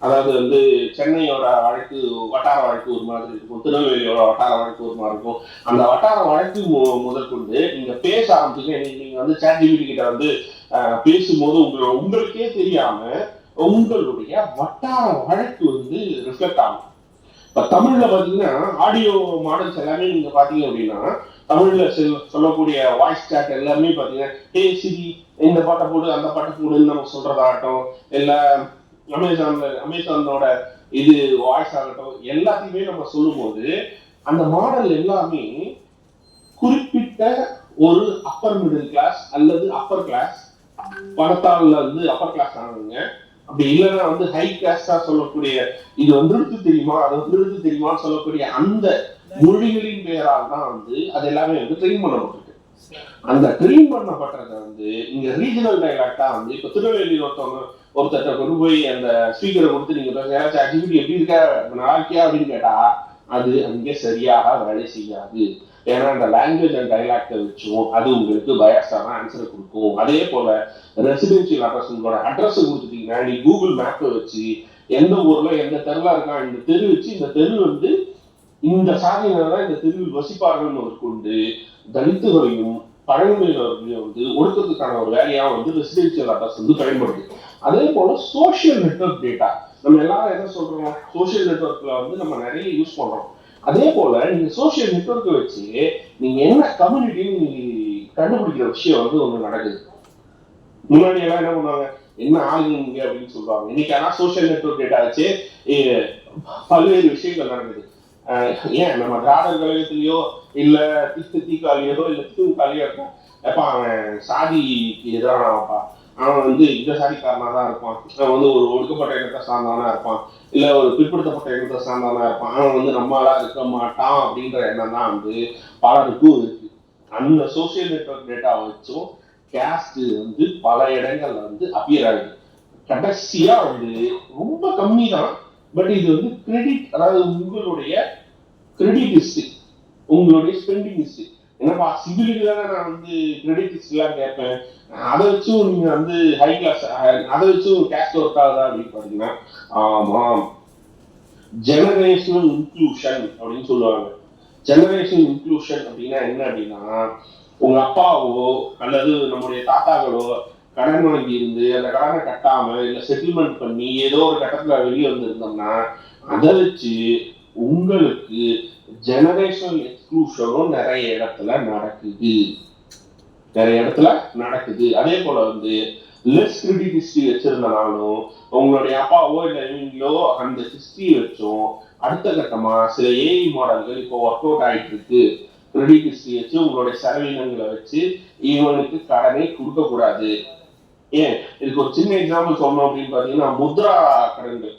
அதாவது வந்து சென்னையோட வழக்கு வட்டார வழக்கு ஒரு மாதிரி இருக்கும், திருநெல்வேலியோட வட்டார வழக்கு ஒரு மாதிரி இருக்கும். அந்த வட்டார வழக்கு முதற்கொண்டு நீங்க பேச ஆரம்பிச்சீங்க, நீங்க வந்து சாட்ஜிபிடி கிட்ட வந்து பேசும்போது உங்களுக்கே தெரியாம உங்களுடைய வட்டார வழக்கு வந்து ரிஃப்ளெக்ட் ஆகும். இப்ப தமிழ்ல பாத்தீங்கன்னா ஆடியோ மாடல்ஸ் எல்லாமே நீங்க பாத்தீங்க அப்படின்னா தமிழ்ல சொல்லக்கூடிய வாய்ஸ் சாட் எல்லாமே பாத்தீங்கன்னா ஹே சிரி இந்த பாட்டை போடு அந்த பாட்டை போடுன்னு நம்ம சொல்றதாகட்டும், இல்ல அமேசானோட இது வாய்ஸ் ஆகட்டும், எல்லாத்தையுமே நம்ம சொல்லும் போது அந்த மாடல் எல்லாமே குறிப்பிட்ட ஒரு அப்பர் மிடில் கிளாஸ் அல்லது அப்பர் கிளாஸ் பணத்தால வந்து அப்பர் கிளாஸ் ஆனவங்க, அப்படி இல்லைன்னா வந்து ஹை கிளாஸா சொல்லக்கூடிய இது வந்து தெரியுமா அது வந்து தெரியுமான்னு சொல்லக்கூடிய அந்த மொழிகளின் பெயரால் தான் வந்து அது எல்லாமே வந்து ட்ரெயின் பண்ணப்பட்டிருக்கு. அந்த ட்ரெயின் பண்ணப்பட்டதை வந்து இங்க ரீஜனல் டைலாக்டா வந்து இப்ப திருநெல்வேலி ஒருத்தர் கொண்டு போய் அந்த ஸ்பீக்கரை கொடுத்து நீங்க எப்படி இருக்க நல்லா இருக்கியா அப்படின்னு கேட்டா அது அங்கே சரியாக வேலை செய்யாது. ஏன்னா அந்த லாங்குவேஜ் அண்ட் டைலாக்டை வச்சும் அது உங்களுக்கு பயாஸான ஆன்சரை கொடுக்கும். அதே போல ரெசிடென்சியல் அட்ரஸ், உங்களோட அட்ரஸ் கொடுத்துட்டீங்கன்னா நீ கூகுள் மேப்பை வச்சு எந்த ஊர்ல எந்த தெருவா இருக்கா இந்த தெரு வச்சு இந்த தெரு வந்து இந்த சாதியினர்தான் இந்த தெருவில் வசிப்பார்கள் கொண்டு தலித்துகளையும் பழங்குடியினர்களையும் வந்து ஒடுக்கிறதுக்கான ஒரு வேலையா வந்து ரெசிடென்சியல் அட்ரஸ் வந்து பயன்படுது. அதே போல சோசியல் நெட்வொர்க் டேட்டா நம்ம எல்லாரும் என்ன சொல்றோம், சோசியல் நெட்வொர்க்ல வந்து நம்ம நிறைய யூஸ் பண்றோம். அதே போல நீங்க சோசியல் நெட்வொர்க்கை வச்சு நீங்க என்ன கம்யூனிட்டின்னு கண்டுபிடிக்கிற விஷயம் வந்து ஒண்ணு நடக்குது. முன்னாடி எல்லாம் என்ன பண்ணுவாங்க, என்ன ஆளுங்க அப்படின்னு சொல்லுவாங்க. இன்னைக்கு ஆனா சோசியல் நெட்வொர்க் டேட்டா வச்சு பல்வேறு விஷயங்கள் நடக்குது. ஏன் நம்ம திராவிடர் கழகத்திலயோ இல்ல தீக்காலியோ இல்ல திமுகலையோ இருக்கான், எப்ப அவன் சாதிக்கு எதிரானப்பா, அவன் வந்து இந்த சாதிக்காரனா தான் இருப்பான், அவன் வந்து ஒரு ஒடுக்கப்பட்ட இனத்தை சார்ந்தவனா இருப்பான், இல்ல ஒரு பிற்படுத்தப்பட்ட இனத்தை சார்ந்தவனா இருப்பான், அவன் வந்து நம்மளா இருக்க மாட்டான் அப்படின்ற எண்ணம் தான் வந்து பலருக்கும் இருக்கு. அந்த சோசியல் நெட்வொர்க் டேட்டா வச்சும் கேஸ்ட் வந்து பல இடங்கள்ல வந்து அப்பியர் ஆகுது. கடைசியா வந்து ரொம்ப கம்மி தான், பட் இது வந்து கிரெடிட், அதாவது உங்களுடைய கிரெடிட் ஹிஸ்டரி, உங்களுடைய ஸ்பெண்டிங் ஹிஸ்டரி. என்னப்பா சிபிலுக்கு தானே நான் வந்து கிரெடிட் ஹிஸ்டரிலாம் கேட்பேன், அதை வச்சும் நீங்க வந்து ஹை கிளாஸ், அதை வச்சும் கேஸ்ட் ஒர்க் ஆகுதா அப்படின்னு பாத்தீங்கன்னா ஆமாம். ஜெனரேஷனல் இன்க்ளூஷன் அப்படின்னு சொல்லுவாங்க. ஜெனரேஷனல் இன்க்ளூஷன் அப்படின்னா என்ன அப்படின்னா, உங்க அப்பாவோ அல்லது நம்முடைய தாத்தாக்களோ கடன் வாங்கி இருந்து அந்த கடனை கட்டாம இல்ல செட்டில்மெண்ட் பண்ணி ஏதோ ஒரு கட்டத்துல வெளியே வந்திருந்தோம்னா அதை வச்சு உங்களுக்கு ஜெனரேஷனல் எக்ஸ்க்ளூஷனும் நிறைய இடத்துல நடக்குது. அதே போல வந்து லெஸ் கிரெடிட் ஹிஸ்டரி வச்சிருந்தனாலும் உங்களுடைய அப்பாவோ இல்ல இவங்களோ அந்த ஹிஸ்டரி வச்சும் அடுத்த கட்டமா சில ஏஐ மாடல்கள் இப்போ ஒர்க் அவுட் ஆயிட்டு இருக்கு. கிரெடிட் ஹிஸ்டரி வச்சு உங்களுடைய செலவினங்களை வச்சு இவனுக்கு கடனை கொடுக்க கூடாது. ஏன் இதுக்கு ஒரு சின்ன எக்ஸாம்பிள் சொல்லணும் அப்படின்னு பாத்தீங்கன்னா, முத்ரா கடன்கள்,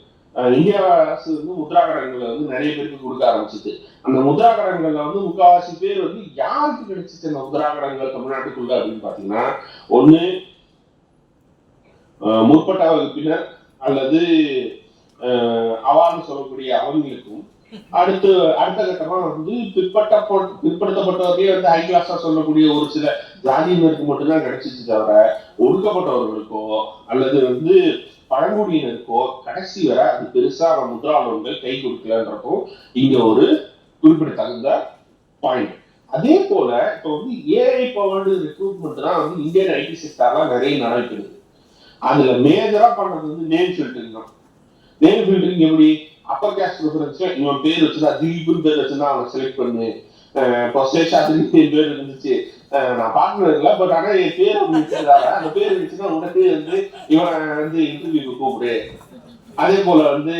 இந்தியா அரசு வந்து முத்ரா கடன்களை வந்து நிறைய பேருக்கு கொடுக்க ஆரம்பிச்சுது. அந்த முத்ரா கடன்கள்ல வந்து முக்காவாசி பேர் வந்து யாருக்கு கிடைச்சிச்சு அந்த முத்ரா கடன்கள் தமிழ்நாட்டுக்குள்ள அப்படின்னு பாத்தீங்கன்னா, ஒண்ணு முற்பட்ட வகுப்பினர் அல்லது அவார்டு சொல்லக்கூடிய அவங்களுக்கும், அடுத்த கட்டமா வந்து பிற்படுத்தப்பட்டவர்களே வந்து ஹை கிளாஸா சொல்லக்கூடிய ஒரு சில ஜாதியினருக்கு மட்டும்தான் கிடைச்சிச்சு தவிர ஒடுக்கப்பட்டவர்களுக்கோ அல்லது வந்து பழங்குடியினருக்கோ கடைசி வரை அது பெருசா முத்ரா லோன்கள் கை கொடுக்கலன்றதும் இங்க ஒரு குறிப்பிடத்தகுந்த பாயிண்ட். அதே போல இப்ப வந்து ஏஐ பவர்டு ரெக்ரூட்மெண்ட் தான் வந்து இந்தியன் ஐடி செக்டார்லாம் நிறைய நடக்குது. அதுல மேஜரா பண்றது வந்து நேம் ஃபில்டரிங் தான். நேம் ஃபில்டரிங் எப்படி, அப்பர் கேஸ்ட் ப்ரிஃபரன்ஸ்ல இவன் பேர் வச்சுதான் திலீப்னு பேர் வச்சுதான் அவனை செலக்ட் பண்ணு. இப்போ சேஷாத்ரின்னு என் பேர் இருந்துச்சு, நான் பார்ட்னர் இல்லை, பட் ஆனா என் பேர் அந்த பேர் இருந்துச்சுன்னா உனக்கு வந்து இவனை வந்து இன்டர்வியூக்கு கூப்பிடு. அதே போல வந்து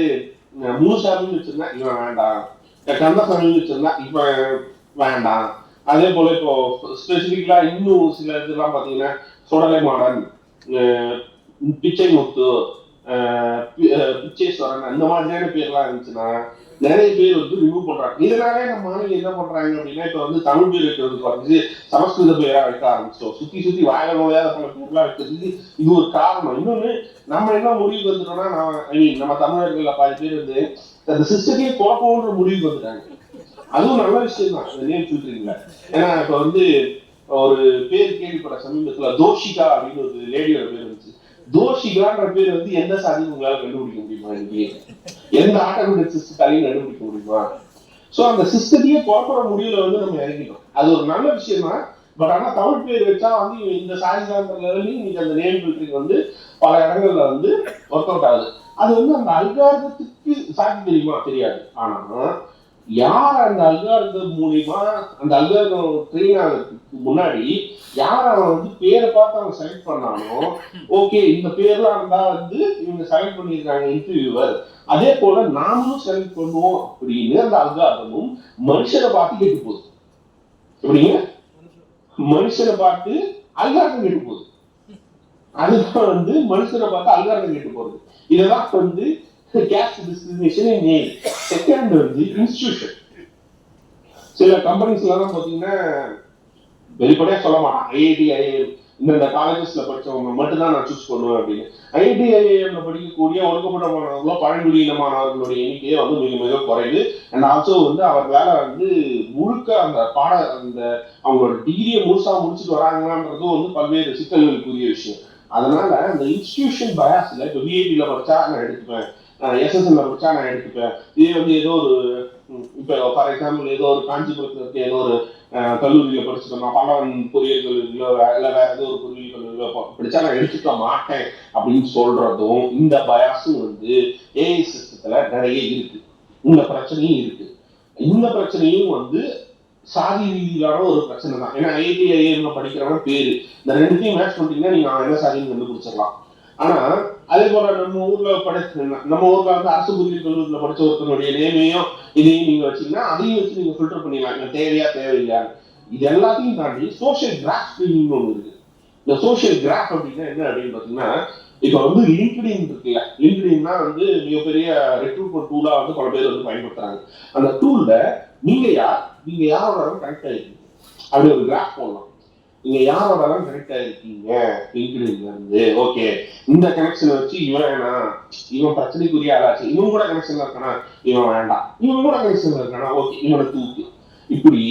மூசாமின்னு வச்சிருந்தா இவன் வேண்டாம், கந்தசாமின்னு வச்சிருந்தா இவன் வேண்டாம். அதே போல இப்போ ஸ்பெசிபிக்கலா இன்னும் சில இதெல்லாம் பாத்தீங்கன்னா சுடலை மாடன், பிச்சை முத்து, பிச்சேஸ்வரன், அந்த மாதிரியான பேர்லாம் இருந்துச்சுன்னா நிறைய பேர் வந்து ரிமூவ் பண்றாங்க. இதனாலே நம்ம மாநிலம் என்ன பண்றாங்க அப்படின்னா, இப்ப வந்து தமிழ் பேர் வைக்கிறதுக்கு வந்து சமஸ்கிருத பேரா வைக்க ஆரம்பிச்சோம். சுத்தி வாயில நோயாத பல பேர்லாம் வைக்கிறதுக்கு இது ஒரு காரணம். இன்னொன்னு நம்ம என்ன முடிவுக்கு வந்துட்டோம்னா, நம்ம தமிழர்கள்ல பாதி பேர் வந்து அந்த சிஸ்டத்தையே குழப்பம்ன்ற முடிவுக்கு வந்துட்டாங்க. அதுவும் நல்ல விஷயம் தான் இந்த நேம் ஃபில்டரிங்ல. ஏன்னா இப்ப வந்து ஒரு பேர் கேள்விப்பட சமீபத்துல தோஷிகா அப்படின்னு ஒரு லேடியோட பேர் இருந்துச்சு. தோஷிகான்ற பேர் வந்து எந்த சாதியும் உங்களால கண்டுபிடிக்க முடியுமா? இங்கே எந்த ஆட்டோமேட்டிக் சிஸ்டத்தாலையும் கண்டுபிடிக்க முடியுமா? சோ அந்த சிஸ்டத்தையே குழப்பற முடிவுல வந்து நம்ம இறங்கிட்டோம். அது ஒரு நல்ல விஷயம் தான். பட் ஆனா தமிழ் பேர் வச்சா வந்து இந்த சாதிக்கான லெவலையும் இன்னைக்கு அந்த நேம் ஃபில்டரிங் வந்து பல இடங்கள்ல வந்து ஒர்க் அவுட் ஆகுது. அது வந்து அந்த அல்காரிதத்துக்கு சாதி தெரியுமா? தெரியாது. ஆனா யார் அந்த அல்காரிதம் மூலியமா அந்த அல்காரிதம் ட்ரெயின் ஆகிறதுக்கு முன்னாடி யார் அவன் வந்து பேரை பார்த்து அவன் செலக்ட் பண்ணானோ, ஓகே இந்த பேர்லாம் இருந்தா வந்து இவங்க செலக்ட் பண்ணியிருக்காங்க இன்டர்வியூவர், அதே போல நாமளும் செலக்ட் பண்ணுவோம் அப்படின்னு அந்த அல்காரிதமும் மனுஷனை பார்த்து கேட்டு போகுது. எப்படிங்க? மனுஷனை பார்த்து அல்காரிதம் கேட்டு போகுது. அதுதான் வந்து மனுஷனை பார்த்து அல்காரிதம் கேட்டு போறது. இதெல்லாம் வந்து caste discrimination in name. Second வந்து இன்ஸ்டிடியூஷன். சில கம்பெனிஸ்லாம் பாத்தீங்கன்னா வெளிப்படையா சொல்ல மாட்டான், ஐஐடி இந்த காலேஜஸ்ல படிச்சவங்க மட்டும்தான் நான் சூஸ் பண்ணுவேன் அப்படின்னு. IITIIMல படிக்கக்கூடிய ஒடுக்கப்பட்ட மாணவர்களோ பழங்குடியின மாணவர்களுடைய எண்ணிக்கையே வந்து மிக மிக குறைவு. அண்ட் ஆல்சோ வந்து அவர்களால வந்து முழுக்க அந்த அந்த அவங்களோட டிகிரியை முழுசா முடிச்சுட்டு வராங்கன்றதும் வந்து பல்வேறு சிக்கல்களுக்குரிய விஷயம். அதனால அந்த இன்ஸ்டிடியூஷன் பயாஸ்ல இப்போ விஐடியில படிச்சா நான் எடுத்துப்பேன், SSNல படிச்சா நான் எடுத்துப்பேன், இதே வந்து ஏதோ ஒரு இப்போ ஃபார் எக்ஸாம்பிள் ஏதோ ஒரு காஞ்சிபுரத்துல இருக்க ஏதோ ஒரு கல்லூரியில படிச்சுட்டோம், பல்லவன் பொறியியல் கல்லூரியிலோ இல்லை வேற ஏதோ ஒரு பொறியியல் கல்லூரியிலோ படிச்சா நான் எடுத்துக்க மாட்டேன் அப்படின்னு சொல்றதும் இந்த பயாஸும் வந்து ஏஐ சிஸ்டத்துல நிறைய இருக்கு. இந்த பிரச்சனையும் இருக்கு. இந்த பிரச்சனையும் வந்து சாதி ரீதியிலான ஒரு பிரச்சனை தான். ஏன்னா IITIIMல படிக்கிறவங்க பேரு இந்த ரெண்டுத்தையும் மேட்ச் பண்ணிட்டீங்கன்னா நீங்க என்ன சாதின்னு கண்டுபிடிச்சிடலாம். ஆனா அதே போல நம்ம ஊர்ல வந்து அரசு பொறியியல் கல்லூரியில படிச்ச ஒருத்தனுடைய நேமையும் இதையும் நீங்க வச்சீங்கன்னா அதையும் வச்சு நீங்க ஃபில்டர் பண்ணிடலாம், தேவையா தேவையில்லையா. இது எல்லாத்தையும் தாண்டி சோசியல் கிராஃப் ஸ்கிரீனிங் ஒன்று இருக்கு. இந்த சோசியல் கிராஃப் அப்படின்னா என்ன அப்படின்னு பாத்தீங்கன்னா, இப்ப வந்து லிங்க்டின் இருக்குல்ல, லிங்க்டின்னா வந்து மிகப்பெரிய ரெக்ரூட்மெண்ட் டூலா வந்து பல பேர் வந்து பயன்படுத்துறாங்க. அந்த டூல்ல நீங்க யாரோட கனெக்ட் ஆயிருக்கீங்க அப்படி ஒரு கிராஃப் போடலாம். நீங்க யாரோட கனெக்ட் ஆயிருக்கீங்க லிங்க்டின்ல இருந்து, ஓகே இந்த கனெக்ஷனை வச்சு இவன் பிரச்சனைக்குரிய ஆளாச்சு, இவன் கூட கனெக்ஷன்ல இருக்கானா இவன் வேண்டாம், இவன் கூட கனெக்ஷன்ல இருக்கானா ஓகே இவனை தூக்கு. இப்படி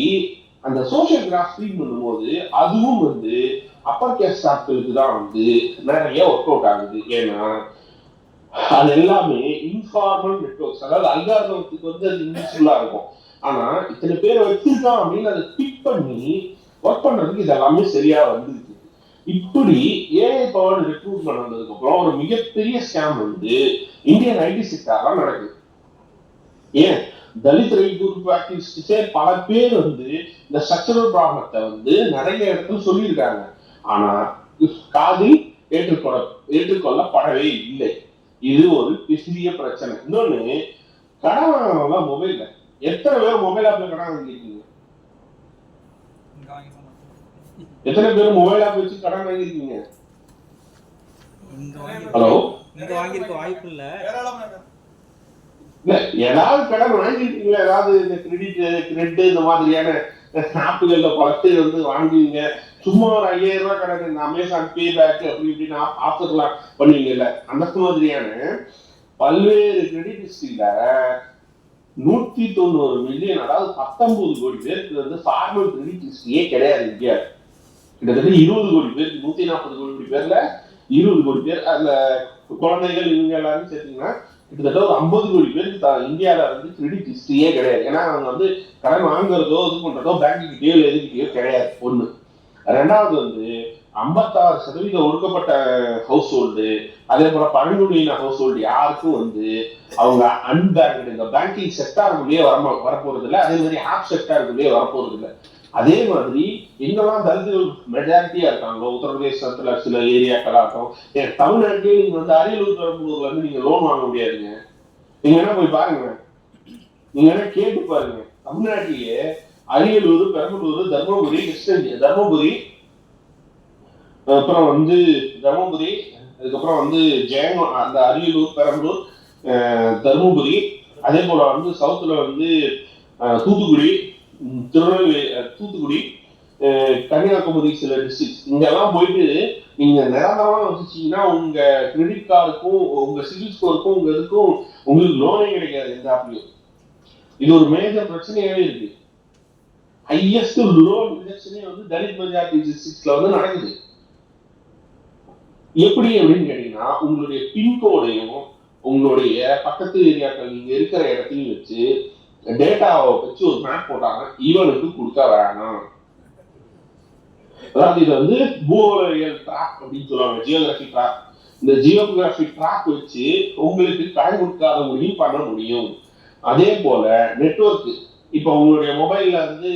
அந்த சோசியல் கிராஃப் ஸ்கிரீன் பண்ணும்போது அதுவும் வந்து அப்பர் கேஸ்ட் ஆட்களுக்கு தான் வந்து நிறைய ஒர்க் அவுட் ஆகுது. ஏன்னா அது எல்லாமே இன்ஃபார்மல் நெட்வொர்க்ஸ், அதாவது அல்காரிதம்க்கு வந்து அது யூஸ்ஃபுல்லா இருக்கும். ஆனா இத்தனை பேரை வச்சிருக்கான் அப்படின்னு அதை பிக் பண்ணி ஒர்க் பண்றதுக்கு இது எல்லாமே சரியா வந்துருக்கு. இப்படி ஏஐ பவர்டு ரெக்ரூட்மெண்ட் வந்ததுக்கு அப்புறம் ஒரு மிகப்பெரிய ஸ்கேம் வந்து இந்தியன் ஐடி செக்டார்ல நடக்குது. ஏன் தலித் ரைட் குரூப் ஆக்டிவிஸ்டே பல பேர் வந்து இந்த ஸ்ட்ரக்சரல் ப்ராப்ளத்தை வந்து நிறைய இடத்துல சொல்லியிருக்காங்க. ஆனா காதில் ஏற்றுக்கொள்ளப்படவே இல்லை. இது ஒரு பெரிய பிரச்சனை. இன்னொன்னு, கடன் வாங்கினவங்க மொபைல்ல எத்தனை பேர் மொபைல் ஆப்ல கடன் வாங்கிருக்கீங்க? எத்தனை பேர் மொபைல் ஆப் வச்சு கடன் வாங்கிருக்கீங்க? ஹலோ, இங்க வாங்கிருக்க வாய்ப்பு இல்ல. ஏதாவது கடன் வாங்கிருக்கீங்களா? ஏதாவது இந்த கிரெடிட் இந்த மாதிரியான ஆப்புகள்ல பல பேர் வந்து வாங்குவீங்க. சும்மா ஒரு 5000 ரூபாய் கடன் இந்த அமேசான் பே பேக் அப்படி இப்படின்னு ஆஃபர்லாம் பண்ணுவீங்கல்ல, அந்த மாதிரியான பல்வேறு கிரெடிட் ஹிஸ்டரியில 190 மில்லியன், அதாவது 19 கோடி பேருக்கு வந்து ஃபார்மல் கிரெடிட் ஹிஸ்டரியே கிடையாது இந்தியா. கிட்டத்தட்ட 20 கோடி பேருக்கு, 140 கோடி பேர்ல 20 கோடி பேர் அந்த குழந்தைகள் இவங்க எல்லாரும் சேர்த்தீங்கன்னா கிட்டத்தட்ட ஒரு 50 கோடி பேருக்கு இந்தியாவில வந்து கிரெடிட் ஹிஸ்டரியே கிடையாது. ஏன்னா அவங்க வந்து கடன் வாங்குறதோ இது பண்றதோ பேங்கிட்டயோ எதுக்கிட்டயோ கிடையாது. ஒண்ணு. ரெண்டாவது வந்து 56% ஒடுக்கப்பட்ட ஹவுஸ் ஹோல்டு, அதே போல பழங்குடியின ஹவுஸ் ஹோல்டு யாருக்கும் வந்து அவங்க அன்பேங்க் இந்த பேங்கிங் செக்டாருக்குள்ளேயே வரப்போறது இல்லை. அதே மாதிரி ஆப் செக்டாருக்குள்ளேயே வரப்போறது இல்லை. அதே மாதிரி எங்கெல்லாம் தலித்துகள் மெஜாரிட்டியா இருக்காங்களோ உத்தரப்பிரதேசத்துல சில ஏரியாக்களாகட்டும், தமிழ்நாட்டிலேயே நீங்க வந்து அரியலூர் பெரம்பலூர்ல இருந்து நீங்க லோன் வாங்க முடியாதுங்க. நீங்க என்ன போய் பாருங்க, நீங்க என்ன கேட்டு பாருங்க. தமிழ்நாட்டிலேயே அரியலூர், பெரம்பலூர், தர்மபுரி, கிருஷ்ணகிரி, அப்புறம் வந்து தர்மபுரி, அதுக்கப்புறம் வந்து அந்த அரியலூர், பெரம்பலூர், தர்மபுரி, அதே போல வந்து சவுத்துல வந்து தூத்துக்குடி, திருநெல்வேலி, தூத்துக்குடி, கன்னியாகுமரி சில டிஸ்ட்ரிக்ட், இங்கெல்லாம் போயிட்டு நீங்க நிரந்தரமா வச்சுச்சீங்கன்னா உங்க கிரெடிட் கார்டுக்கும் உங்க சிவில் ஸ்கோருக்கும் உங்க இதுக்கும் உங்களுக்கு லோனே கிடைக்காது எந்த ஆப்லயும். இது ஒரு மேஜர் பிரச்சனையாவே இருக்கு. ஹையஸ்ட் லோன் ரிஜெக்ஷனே வந்து தலித் மெஜாரிட்டி டிஸ்ட்ரிக்ட்ஸ்ல வந்து நடக்குது. எப்படி அப்படின்னு கேட்டீங்கன்னா, உங்களுடைய பின்கோடையும் உங்களுடைய பக்கத்து ஏரியாக்கள் நீங்க இருக்கிற இடத்தையும் வச்சு டேட்டாவை வச்சு ஒரு மேப் போட்டாங்க, இவனுக்கு கொடுக்க வேணாம். அதாவது இது வந்து பூகோளவியல் ட்ராக் அப்படின்னு சொல்லுவாங்க, ஜியோகிராபி ட்ராக். இந்த ஜியோகிராபி ட்ராக் வச்சு உங்களுக்கு கடன் கொடுக்காத முடியும் பண்ண முடியும். அதே போல நெட்வொர்க், இப்போ உங்களுடைய மொபைல்ல வந்து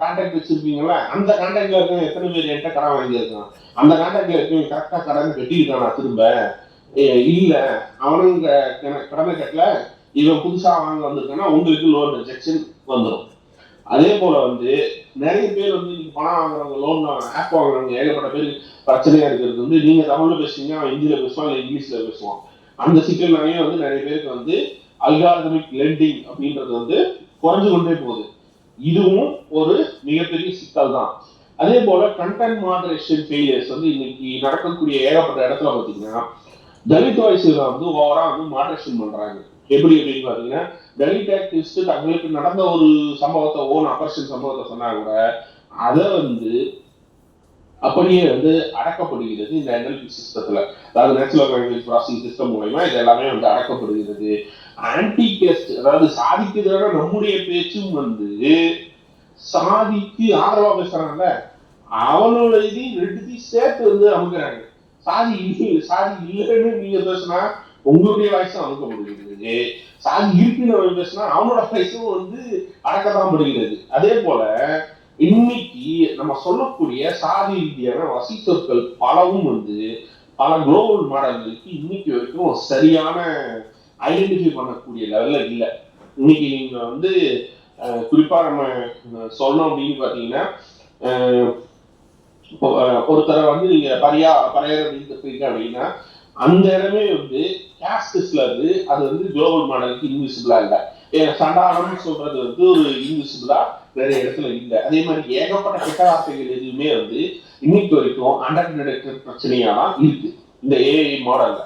கான்டாக்ட் வச்சிருப்பீங்களா, அந்த கான்டாக்ட்ல இருக்க எத்தனை பேர் என்கிட்ட கடன் வாங்கியிருக்கான், அந்த கான்டாக்ட்ல இருக்க கரெக்டா கடன் கட்டியிருக்கானா திரும்ப இல்ல, அவனுங்க கடனை கட்டல, இவன் புதுசா வாங்க வந்திருக்கானா உங்களுக்கு லோன் ரிஜெக்ஷன் வந்துடும். அதே போல வந்து நிறைய பேர் வந்து நீங்க பணம் வாங்குறவங்க, லோன் ஆப் வாங்குறவங்க ஏகப்பட்ட பேர் பிரச்சனையா இருக்கிறது வந்து நீங்க தமிழ்ல பேசுறீங்க, அவன் ஹிந்தியில பேசுவான் இல்லை இங்கிலீஷ்ல பேசுவான். அந்த சிக்கல்னாலே வந்து நிறைய பேருக்கு வந்து அல்காரிதமிக் லெண்டிங் அப்படின்றது வந்து குறைஞ்சு கொண்டே போகுது. இதுவும் ஒரு மிகப்பெரிய சிக்கல் தான். அதே போல கண்டென்ட் மாடரேஷன் ஃபெயிலியர்ஸ் வந்து இன்னைக்கு நடக்கக்கூடிய ஏகப்பட்ட இடத்துல பார்த்தீங்கன்னா தலித் வாய்ஸ்ல வந்து ஓவரா வந்து மாடரேஷன் பண்றாங்க. எப்படி அப்படின்னு பாத்தீங்கன்னா தலித் ஆக்டிவிஸ்ட் தங்களுக்கு நடந்த ஒரு சம்பவத்தை ஓன் அப்பர்ஷன் சம்பவத்தை சொன்னா கூட அதை வந்து அப்படியே வந்து அடக்கப்படுகிறது இந்த NLP சிஸ்டத்துல. அதாவது நேச்சுரல் லாங்குவேஜ் ப்ராசஸிங் சிஸ்டம் மூலமா இது எல்லாமே வந்து அடக்கப்படுகிறது. ஆன்டி கேஸ்ட், அதாவது சாதிக்கு எதிரான நம்முடைய பேச்சும் வந்து சாதிக்கு ஆதரவா பேசுறாங்கல்ல, அவனோட இதையும் ரெண்டுத்தையும் சேர்த்து வந்து அமுக்குறாங்க. சாதி இல்லைன்னு நீங்க பேசினா உங்களுடைய வாய்ஸும் அமுக்கப்படுகிறது, சாதி இருக்குன்னு பேசினா அவனோட வாய்ஸும் வந்து அடக்கத்தான் படுகிறது. அதே போல இன்னைக்கு நம்ம சொல்லக்கூடிய சாதி ரீதியான வசி சொற்கள் பலவும் வந்து பல குளோபல் மாடல்களுக்கு இன்னைக்கு வரைக்கும் சரியான ஐடென்டிஃபை பண்ணக்கூடிய லெவல்ல இல்லை. இன்னைக்கு நீங்க வந்து குறிப்பா நம்ம சொல்லணும் அப்படின்னு பாத்தீங்கன்னா ஒருத்தரை வந்து நீங்க பரையர் அப்படின்னு இருக்கீங்க அப்படின்னா அந்த இடமே வந்து கேஸ்ட்ல இருந்து அது வந்து குளோபல் மாடலுக்கு இன்விசிபிளா இல்லை. சண்டாளம்னு சொல்றது வந்து ஒரு இன்விசிபிளா நிறைய இடத்துல இல்லை. அதே மாதிரி ஏகப்பட்ட கெட்ட வார்த்தைகள் எதுவுமே வந்து இன்னைக்கு வரைக்கும் அண்டர் டிடெக்டட் பிரச்சனையா தான் இருக்கு இந்த ஏஐ மாடல்ல.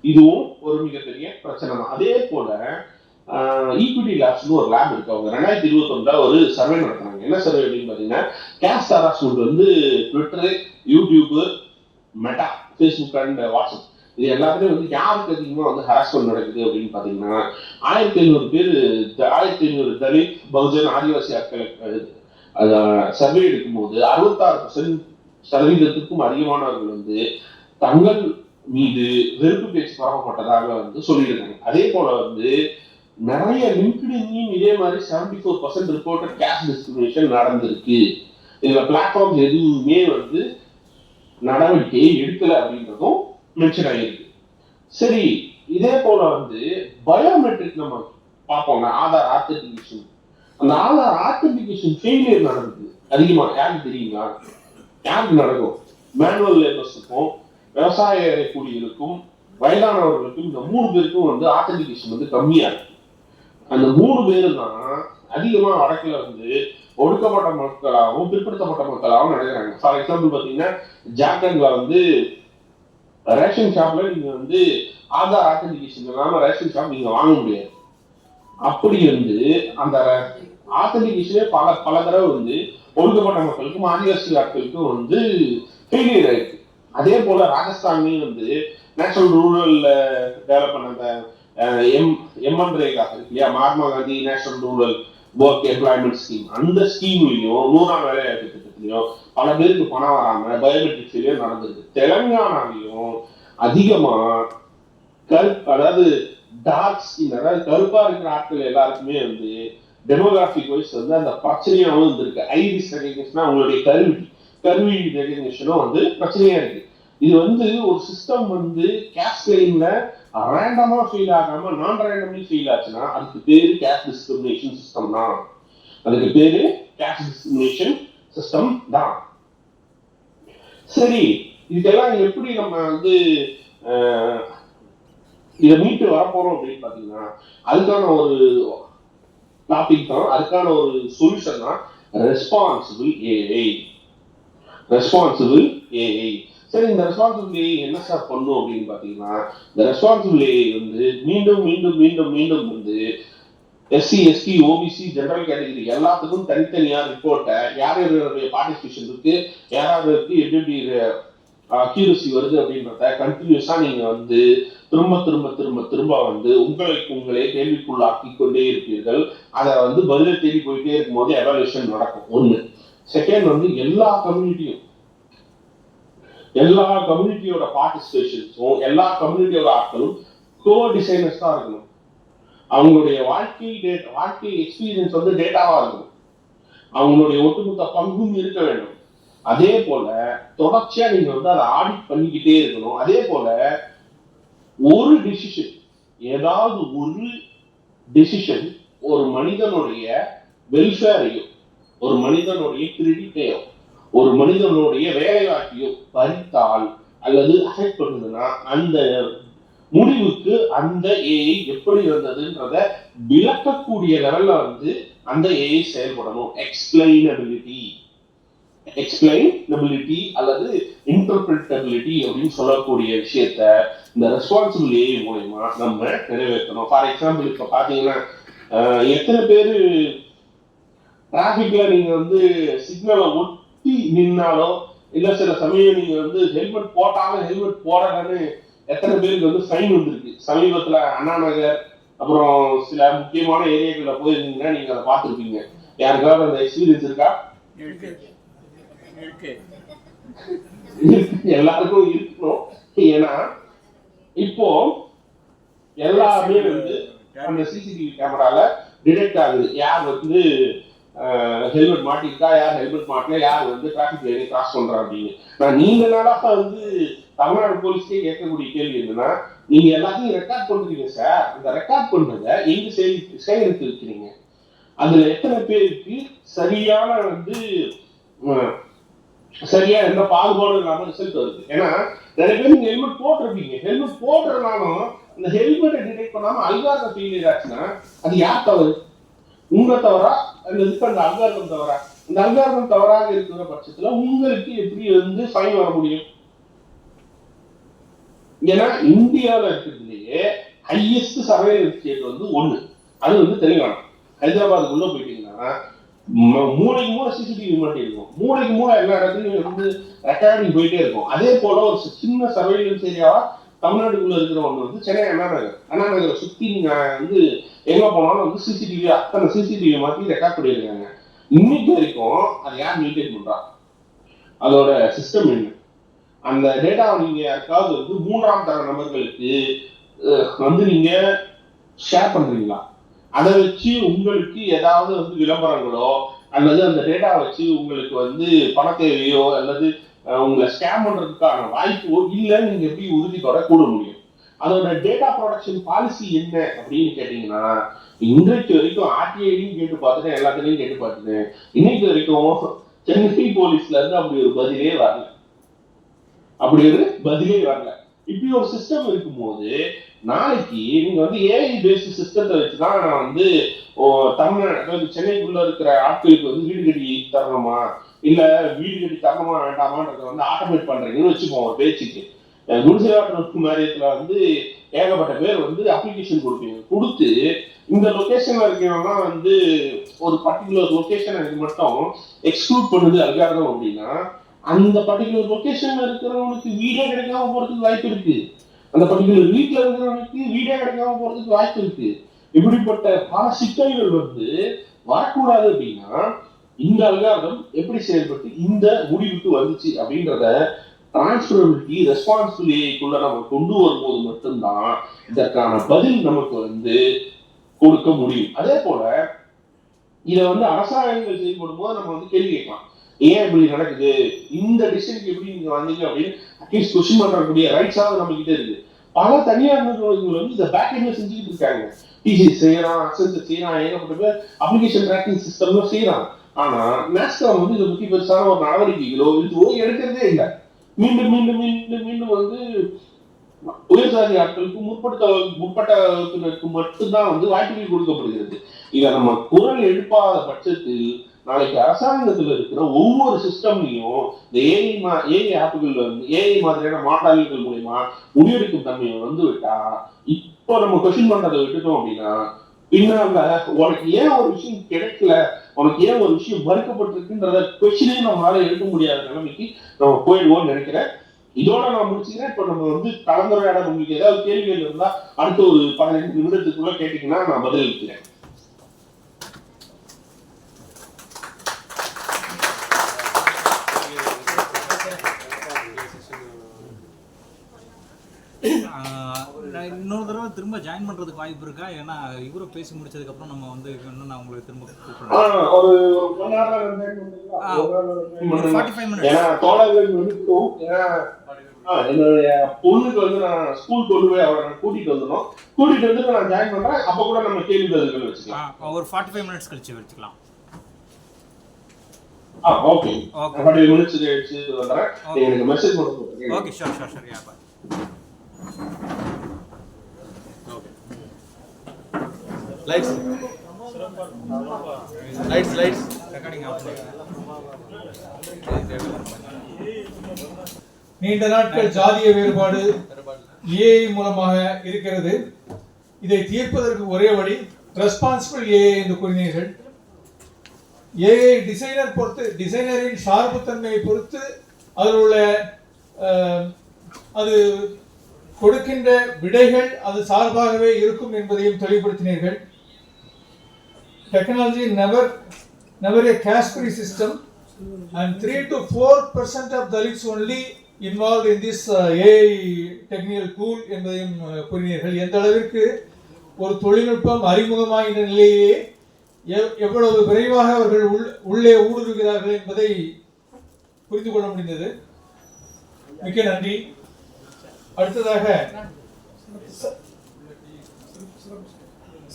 இதுவும் ஒரு மிகப்பெரிய பிரச்சனை தான். அதே போல ஈக்விட்டி லேப்ஸ்னு ஒரு லேப் இருக்கு. அவங்க 2021 ஒரு சர்வே நடத்துறாங்க. என்ன சர்வே அப்படின்னு பாத்தீங்கன்னா கேஸ்ட் ஹராஸ்மெண்ட் வந்து Twitter, YouTube, meta, Facebook and WhatsApp இது எல்லாத்துலயும் வந்து யாருக்கு அதிகமா வந்து ஹராஸ்மெண்ட் நடக்குது அப்படின்னு பாத்தீங்கன்னா 1500 தலித், பகுஜன், ஆதிவாசி ஆட்களுக்கு சர்வே எடுக்கும்போது 66% அதிகமானவர்கள் வந்து தங்கள் மீது வெறுப்பு பேச்சு பரவப்பட்டதாக வந்து சொல்லியிருக்காங்க. அதே போல வந்து நிறைய லிங்க்டின்லயும் இதே மாதிரி 74% ரிப்போர்ட்டட் கேஸ்ட் டிஸ்கிரிமினேஷன் நடந்திருக்கு. இதுல பிளாட்ஃபார்ம்ஸ் எதுவுமே வந்து நடவடிக்கையை எடுக்கல அப்படின்றதும் மென்ஷன் ஆகிருக்கு. சரி, இதே போல வந்து பயோமெட்ரிக் நம்ம பார்ப்போங்க, ஆதார் ஆத்தென்டிகேஷன். அந்த ஆதார் ஆத்தென்டிகேஷன் ஃபெயிலியர் நடந்தது அதிகமா. யாருக்கு தெரியுங்களா? யாருக்கு நடக்கும்? மேனுவல் லேபர்ஸுக்கும், விவசாய கூலிகளுக்கும், வயதானவர்களுக்கும், இந்த 3 பேருக்கும் வந்து ஆத்தென்டிகேஷன் வந்து கம்மியா இருக்கு. அந்த 3 பேரு தான் அதிகமா வடக்குல வந்து ஒடுக்கப்பட்ட மக்களாகவும் பிற்படுத்தப்பட்ட மக்களாகவும் நடக்கிறாங்க. ஃபார் எக்ஸாம்பிள் பாத்தீங்கன்னா ஜார்க்கண்ட்ல வந்து ரேஷன் ஷாப்ல நீங்க வந்து ஆதார் ஆத்தென்டிகேஷன் இல்லாம ரேஷன் ஷாப் நீங்க வாங்க முடியாது. அப்படி வந்து அந்த ஆத்தென்டிகேஷனே பல தடவை வந்து ஒடுக்கப்பட்ட மக்களுக்கும் ஆதிவாசி ஆட்களுக்கும் வந்து ஃபெயிலியர் ஆயிருக்கு. அதே போல ராஜஸ்தான்லயும் வந்து நேஷனல் ரூரல் டெவலப்மெண்ட் அந்த எம்என்ரேகா இருக்கு இல்லையா, Mahatma Gandhi national rural work employment scheme, அந்த ஸ்கீம்லயும் 100ஆம் வேலைவாய்ப்பு திட்டத்திலையும் பல பேருக்கு பணம் வராம பயோமெட்ரிக் ஃபெயிலியர் நடந்திருக்கு. தெலுங்கானாலையும் அதிகமா அதாவது டார்க் ஸ்கின், அதாவது கருப்பா இருக்கிற ஆட்கள் எல்லாருக்குமே வந்து டெமோகிராபிக் வைஸ் வந்து அந்த பிரச்சனையாகவும் இருந்திருக்கு. ஐரிஸ் ரெகக்னிஷன், அவங்களுடைய கருவி ரெகக்னிஷனும் வந்து பிரச்சனையா இருக்கு. இது வந்து ஒரு சிஸ்டம் வந்து கேஸ்ட் லைன்ல ரேண்டமா ஃபெயில் ஆகாம நான் ரேண்டம்லி ஃபெயில் ஆச்சுன்னா அதுக்கு பேரு கேஸ்ட் டிஸ்கிரிமினேஷன் சிஸ்டம் தான். அதுக்கு பேரு கேஸ்ட் டிஸ்கிரிமினேஷன் சிஸ்டம் தான். சரி, இதெல்லாம் எப்படி நம்ம வந்து இதை மீட்டு வரப்போறோம் அப்படின்னு பாத்தீங்கன்னா அதுக்கான ஒரு டாபிக் தான், அதுக்கான ஒரு சொல்யூஷன் தான் ரெஸ்பான்சிபிள் ஏஐ. Responsible AI. சரி, இந்த ரெஸ்பான்சிபிள் ஏஐ என்ன சார் பண்ணும் அப்படின்னு பாத்தீங்கன்னா இந்த ரெஸ்பான்சிபிள் ஏஐ வந்து மீண்டும் மீண்டும் மீண்டும் மீண்டும் வந்து SC, ST, OBC, general category எல்லாத்துக்கும் தனித்தனியா ரிப்போர்ட்டை யார் யாருடைய பார்ட்டிசிபேஷன் இருக்கு, யாராருக்கு எப்படி அக்யூரசி வருது அப்படின்றத கண்டினியூஸா நீங்க வந்து திரும்ப திரும்ப திரும்ப திரும்ப வந்து உங்களே கேள்விக்குள்ளாக்கி கொண்டே இருப்பீர்கள். அதை வந்து பதிலை தேடி போயிட்டே இருக்கும் போது எவாலுவேஷன் நடக்கும். ஒண்ணு. செகண்ட் வந்து எல்லா கம்யூனிட்டியோட பார்ட்டிசிபேஷன்ஸும் எல்லா கம்யூனிட்டியோட ஆட்களும் கோ டிசைனர்ஸ் தான் இருக்கணும். அவங்களுடைய வாழ்க்கை எக்ஸ்பீரியன்ஸ் வந்து டேட்டாவா இருக்கணும். அவங்களுடைய ஒட்டுமொத்த பங்கும் இருக்க வேண்டும். அதே போல தொடர்ச்சியா நீங்க வந்து அதை ஆடிட் பண்ணிக்கிட்டே இருக்கணும். அதே போல ஒரு டிசிஷன், ஏதாவது ஒரு டிசிஷன் ஒரு மனிதனுடைய வெல்ஃபேரையோ, ஒரு மனிதனுடைய கிரெடிட்டையோ, ஒரு மனிதனுடைய வேலைவாய்ப்பையோ பறித்தால் அல்லது அஃபெக்ட் பண்ணுதுன்னா அந்த முடிவுக்கு அந்த ஏஐ எப்படி வந்ததுன்றத விளக்கக்கூடிய லெவல்ல வந்து அந்த ஏஐ செயல்படணும். எக்ஸ்பிளைனபிலிட்டி. எக்ஸ்பிளைனபிலிட்டி அல்லது இன்டர்பிரிட்டபிலிட்டி அப்படின்னு சொல்லக்கூடிய விஷயத்த இந்த ரெஸ்பான்சிபிள் ஏஐ மூலமா நம்ம நிறைவேற்றணும். ஃபார் எக்ஸாம்பிள் இப்ப பாத்தீங்கன்னா எத்தனை பேரு டிராபிக்ல நீங்க வந்து சிக்னலை ஒட்டி நின்னாலோ இல்ல சில சமயம் நீங்க வந்து ஹெல்மெட் போட்டாலும் ஹெல்மெட் போடலன்னு எத்தனை பேருக்கு வந்து ஃபைன் வந்திருக்கு. சமீபத்துல அண்ணா நகர் அப்புறம் சில முக்கியமான ஏரியாக்கள்ல போயிருந்தீங்கன்னா நீங்க அதை பார்த்துருப்பீங்க. யாருக்காவது அந்த எக்ஸ்பீரியன்ஸ் இருக்கா? எல்லாருக்கும் இருக்கணும். ஏன்னா இப்போ எல்லாமே வந்து அந்த சிசிடிவி கேமரால டிடெக்ட் ஆகுது. யார் வந்து ஹெல்மெட் மாட்டிருக்கா, யார் ஹெல்மெட் மாட்டல, யார் வந்து டிராபிக் லைனை கிராஸ் பண்றா அப்படின்னு. நான் நீண்ட நாளாக வந்து தமிழ்நாடு போலீஸ்க்கே கேட்கக்கூடிய கேள்வி என்னன்னா, நீங்க எல்லாத்தையும் ரெக்கார்ட் பண்றீங்க சார், அந்த ரெக்கார்ட் பண்றத எங்க சேகரித்து இருக்கிறீங்க? அதுல எத்தனை பேருக்கு சரியான வந்து சரியா எந்த பாகுபாடும் இல்லாம ரிசல்ட் வருது? ஏன்னா நிறைய பேர் நீங்க ஹெல்மெட் போட்டிருப்பீங்க, ஹெல்மெட் போடுறதுனாலும் இந்த ஹெல்மெட்டை டிடெக்ட் பண்ணாம அல்காரிதம் ஃபெயிலியர் ஆச்சுன்னா அது யார் தவறு? உங்க தவறா அந்த அல்காரிதம் தவறா? இந்த அல்காரிதம் தவறாக இருக்கிற பட்சத்துல உங்களுக்கு எப்படி வந்து ஃபைன் வர முடியும்? ஏன்னா இந்தியாவில் இருக்கிறதுலேயே ஹையஸ்ட் சர்வேலன்ஸ் ஸ்டேட் வந்து ஒண்ணு, அது வந்து தெலுங்கானா. ஹைதராபாத்துக்குள்ள போயிட்டீங்கன்னா மூளைக்கு மூளை சிசிடிவி மாட்டி இருக்கும், மூளைக்கு மூளை எல்லா இடத்துலயும் வந்து ரெக்கார்டிங் போயிட்டே இருக்கும். அதே போல ஒரு சின்ன சர்வேலன்ஸ் ஏரியாவா தமிழ்நாட்டுக்குள்ள இருக்கிற ஒண்ணு வந்து சென்னை அண்ணா நகர். அண்ணா நகரை சுத்தி நீங்க வந்து எங்க போனாலும் வந்து சிசிடிவி அத்தனை சிசிடிவி மாத்தி ரெக்கார்ட் பண்ணியிருக்காங்க. இன்னைக்கு வரைக்கும் அது யார் மெயின்டைன் பண்றா? அதோட சிஸ்டம் என்ன? அந்த டேட்டாவை நீங்க யாருக்காவது வந்து மூன்றாம் தர நபர்களுக்கு வந்து நீங்க ஷேர் பண்றீங்களா? அதை வச்சு உங்களுக்கு ஏதாவது வந்து விளம்பரங்களோ அல்லது அந்த டேட்டா வச்சு உங்களுக்கு வந்து பண தேவையோ அல்லது உங்களை ஸ்கேம் பண்றதுக்கான வாய்ப்போ இல்லை, நீங்க எப்படி உறுதிப்பட கூட முடியும்? அதோட டேட்டா ப்ரொடக்ஷன் பாலிசி என்ன அப்படின்னு கேட்டீங்கன்னா, இன்றைக்கு வரைக்கும் ஆர்டிஐலையும் கேட்டு பார்த்துட்டேன், எல்லாத்துலையும் கேட்டு பார்த்துட்டேன், இன்னைக்கு வரைக்கும் சென்னை போலீஸ்ல இருந்து அப்படி ஒரு பதிலே வரல. இப்படி ஒரு சிஸ்டம் இருக்கும்போது நாளைக்கு நீங்க வந்து ஏஐ பேஸ்ட் சிஸ்டத்தை வச்சுதான் நான் வந்து தமிழ்நாடு சென்னைக்குள்ள இருக்கிற ஆட்களுக்கு வந்து வீடு கட்டி தரணுமா இல்ல வீடு கட்டி தரணுமா வேண்டாமான்றத வந்து ஆட்டோமேட் பண்றீங்கன்னு வச்சுப்போம் ஒரு பேச்சுக்கு. குடிசைவாட்டு மாரியத்துல வந்து ஏகப்பட்ட பேர் வந்து அப்ளிகேஷன் கொடுப்பீங்க, கொடுத்து இந்த லொகேஷன்ல இருக்கிறவங்க வந்து ஒரு பர்டிகுலர் லொகேஷன் எனக்கு மட்டும் எக்ஸ்க்ளூட் பண்ணுது அல்காரிதம் அப்படின்னா அந்த பர்டிகுலர் லொகேஷன்ல இருக்கிறவனுக்கு வீடே கிடைக்காம போறதுக்கு வாய்ப்பு இருக்கு, அந்த பர்டிகுலர் வீட்டுல இருக்கிறவனுக்கு வீடே கிடைக்காம போறதுக்கு வாய்ப்பு இருக்கு. இப்படிப்பட்ட பல சிக்கல்கள் வந்து வரக்கூடாது அப்படின்னா இந்த அல்காரிதம் எப்படி செயல்பட்டு இந்த முடிவுக்கு வந்துச்சு அப்படின்றத டிரான்ஸ்பரபிலிட்டி ரெஸ்பான்சிபிலிட்டிக்குள்ள நம்ம கொண்டு வரும்போது மட்டும்தான் இதற்கான பதில் நமக்கு வந்து கொடுக்க முடியும். அதே போல இதை வந்து அரசாங்கங்கள் செயல்படும் போது நம்ம வந்து கேள்வி கேட்கலாம், ஏன் இப்படி நடக்குது, இந்த டிசிஷனுக்கு எப்படி நீங்க வந்தீங்க அப்படின்னு அட்லீஸ்ட் கொஸ்டின் பண்றக்கூடிய ரைட்ஸாவது நம்ம கிட்ட இருக்கு. பல தனியார் நிறுவனங்கள் வந்து இந்த பேக் எண்ட்ல செஞ்சுக்கிட்டு இருக்காங்க. டிசி செய்யறான், அசன்ஸ் செய்யறான், ஏகப்பட்ட பேர் அப்ளிகேஷன் ட்ராக்கிங் சிஸ்டம்லாம் செய்யறாங்க. ஆனா நேஸ்காம் வந்து இதை பத்தி பெருசான ஒரு நடவடிக்கைகளோ இதுவோ எடுக்கிறதே இல்லை. மீண்டும் மீண்டும் மீண்டும் மீண்டும் வந்து உயர் சாதி ஆட்களுக்கு முற்பட்ட வகுப்பினருக்கு மட்டும்தான் வந்து வாய்ப்புகள் கொடுக்கப்படுகிறது. இதை நம்ம குரல் எழுப்பாத பட்சத்தில் நாளைக்கு அரசாங்கத்தில் இருக்கிற ஒவ்வொரு சிஸ்டம்லையும் இந்த ஏஐ ஆப்புகள் வந்து ஏஐ மாதிரியான மாற்றாளர்கள் மூலமா முடிவெடுக்கும் தன்மையை வந்து விட்டா இப்போ நம்ம கொஸ்டின் பண்றதை விட்டுட்டோம் அப்படின்னா பின்னால உனக்கு ஏன் ஒரு விஷயம் கிடைக்கல, உனக்கு ஏன் ஒரு விஷயம் மறுக்கப்பட்டிருக்குன்றத கொஸ்டினே நம்மளால எடுக்க முடியாத நிலைமைக்கு நம்ம போயிடுவோம்னு நினைக்கிறேன். இதோட நான் முடிச்சுக்கிறேன். இப்போ நம்ம வந்து கலந்துரையாடல் உங்களுக்கு ஏதாவது கேள்விகள் இருந்தா அடுத்த ஒரு 15 நிமிடத்துக்குள்ள கேட்டீங்கன்னா நான் பதில் அளிக்கிறேன். இன்னொரு தடவை திரும்ப ஜாயின் பண்றதுக்கு வாய்ப்பு இருக்கா? ஏன்னா இவரும் பேசி முடிச்சதுக்கு அப்புறம் நம்ம வந்து இன்னும் நான் உங்களுக்கு திரும்ப கூப்பிடுறேன். ஒரு 45 மினிட்ஸ். ஏன்னா தோழர்கள் இருக்கும். என்னுடைய பொண்ணுக்கு வந்து நான் ஸ்கூல் கொண்டு போய் அவரை கூட்டிட்டு வந்துடும், கூட்டிட்டு வந்து நான் ஜாயின் பண்றேன். அப்ப கூட நம்ம கேள்வி பதில்கள் வச்சுக்கலாம். ஒரு 45 மினிட்ஸ் கழிச்சு வச்சுக்கலாம். ஓகே 45 மினிட்ஸ் கழிச்சு வந்துறேன். எனக்கு மெசேஜ் பண்ணுங்க. Okay sure yeah bye. Lights. Recording off. நீண்ட நாட்கள் ஜாதிய வேறுபாடு ஏஐ மூலமாக இருக்கிறது. இதை தீர்ப்பதற்கு ஒரே வழி ரெஸ்பான்சிபிள் ஏஐ என்று கூறினீர்கள். ஏஐ டிசைனர் பொறுத்து, டிசைனரின் சார்புத்தன்மையை பொறுத்து அதில் உள்ள அது கொடுக்கின்ற விடைகள் அது சார்பாகவே இருக்கும் என்பதையும் தெளிவுபடுத்தினீர்கள். Technology never a cash-free system, and 3 to 4% of Dalits only involved in this AI technical tool என்பதையும் கூறினீர்கள். எந்த அளவிற்கு ஒரு தொழில்நுட்பம் அறிமுகமாகின்ற நிலையே எவ்வளவு விரைவாக அவர்கள் உள்ளே ஊடுருகிறார்கள் என்பதை புரிந்து கொள்ள முடிந்தது. மிக்க நன்றி. அடுத்ததாக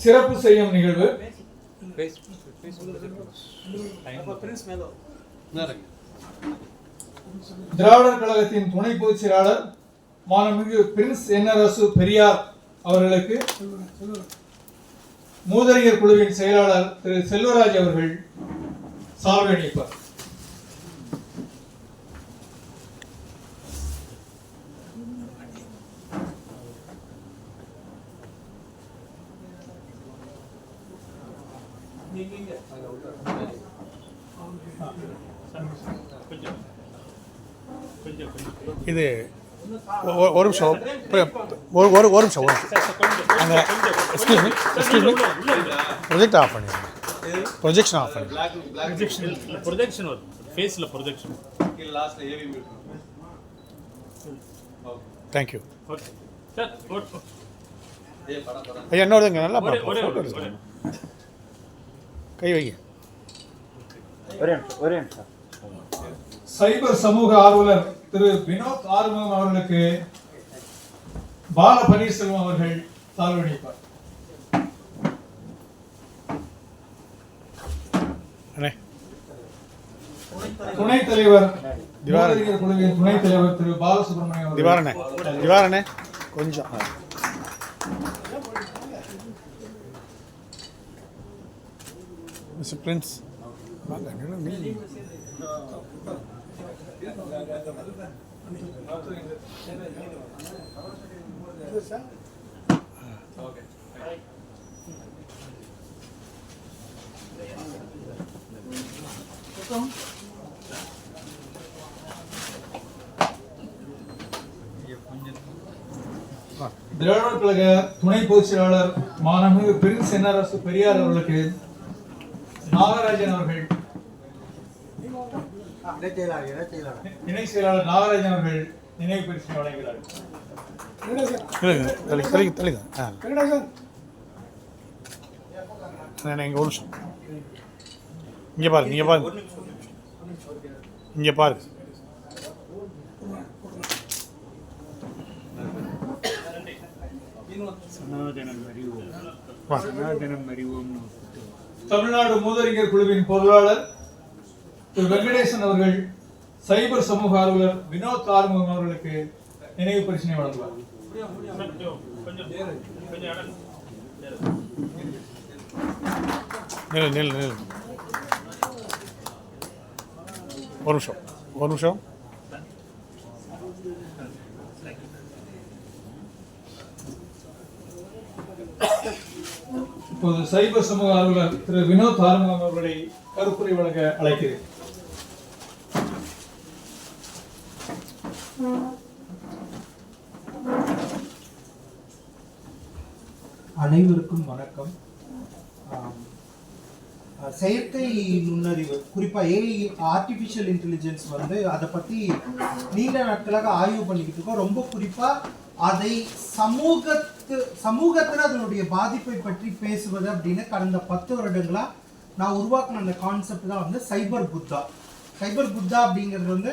சிறப்பு செய்யும் நிகழ்வு. திராவிடர் கழகத்தின் துணை பொதுச் செயலாளர் மாண்புமிகு பிரின்ஸ் என்ஆர்எஸ் பெரியார் அவர்களுக்கு மூதறிஞர் குழுவின் செயலாளர் திரு செல்வராஜ் அவர்கள் சால்வை அணிவிப்பார். இது ஒரு நிமிஷம் ஒரு நிமிஷம் அந்த எக்ஸ்கியூஸ் மீ ப்ரொஜெக்ட் ஆஃப் பண்ணிடுங்க. ப்ரொஜெக்ஷன் ஆஃப் பண்ணி ப்ரொஜெக்ஷன் வரும் ஃபேஸில் ப்ரொஜெக்ஷன் தேங்க்யூ. ஓகே சார் ஐயா என்னோடதுங்க நல்லா ஃபோட்டோ கை வைங்க. ஒரே நிமிஷம். சைபர் சமூக ஆர்வலர் திரு வினோத் ஆறுமுகம் அவர்களுக்கு பால பன்னீர்செல்வம் அவர்கள் சால்வை அணிவிப்பார். துணைத் தலைவர் மூதறிஞர் குழுவின் துணைத் தலைவர் திரு பாலசுப்ரமணியம் அவர்கள். திவாரணே கொஞ்சம் மிஸ்டர் பிரின்ஸ் வாங்க. திராவிடர் கழக துணை பொதுச் செயலாளர் மாண்புமிகு பிரின்ஸ் என்ஆர்எஸ் பெரியார் அவர்களுக்கு நாகராஜன் அவர்கள், இணை செயலாளர் நாகராஜன் அவர்கள் நினைவு பரிசு வழங்குகிறார்கள். இங்கே ஒரு நிமிஷம் இங்கே பாருங்க, இங்கே பாருங்க, இங்கே பாருங்க. தமிழ்நாடு மூதறிஞர் குழுவின் பொருளாளர் திரு வெங்கடேசன் அவர்கள் சைபர் சமூக ஆர்வலர் வினோத் ஆறுமுகம் அவர்களுக்கு நினைவு பரிசினை வழங்குவார். ஒரு நிமிஷம் இப்போது சைபர் சமூக ஆர்வலர் திரு வினோத் ஆறுமுகம் அவர்களை கருத்துரை வழங்க அழைக்கிறேன். அனைவருக்கும் வணக்கம். செயற்கை நுண்ணறிவு, குறிப்பாக ஏஐ ஆர்டிஃபிஷியல் இன்டெலிஜென்ஸ் வந்து அதை பற்றி நீண்ட நாட்களாக ஆய்வு பண்ணிக்கிட்டு இருக்கோம். ரொம்ப குறிப்பாக அதை சமூகத்தில் அதனுடைய பாதிப்பை பற்றி பேசுவது அப்படின்னு கடந்த 10 வருடங்களாக நான் உருவாக்கின அந்த கான்செப்ட் தான் வந்து சைபர் புத்தா. சைபர் புத்தா அப்படிங்கிறது வந்து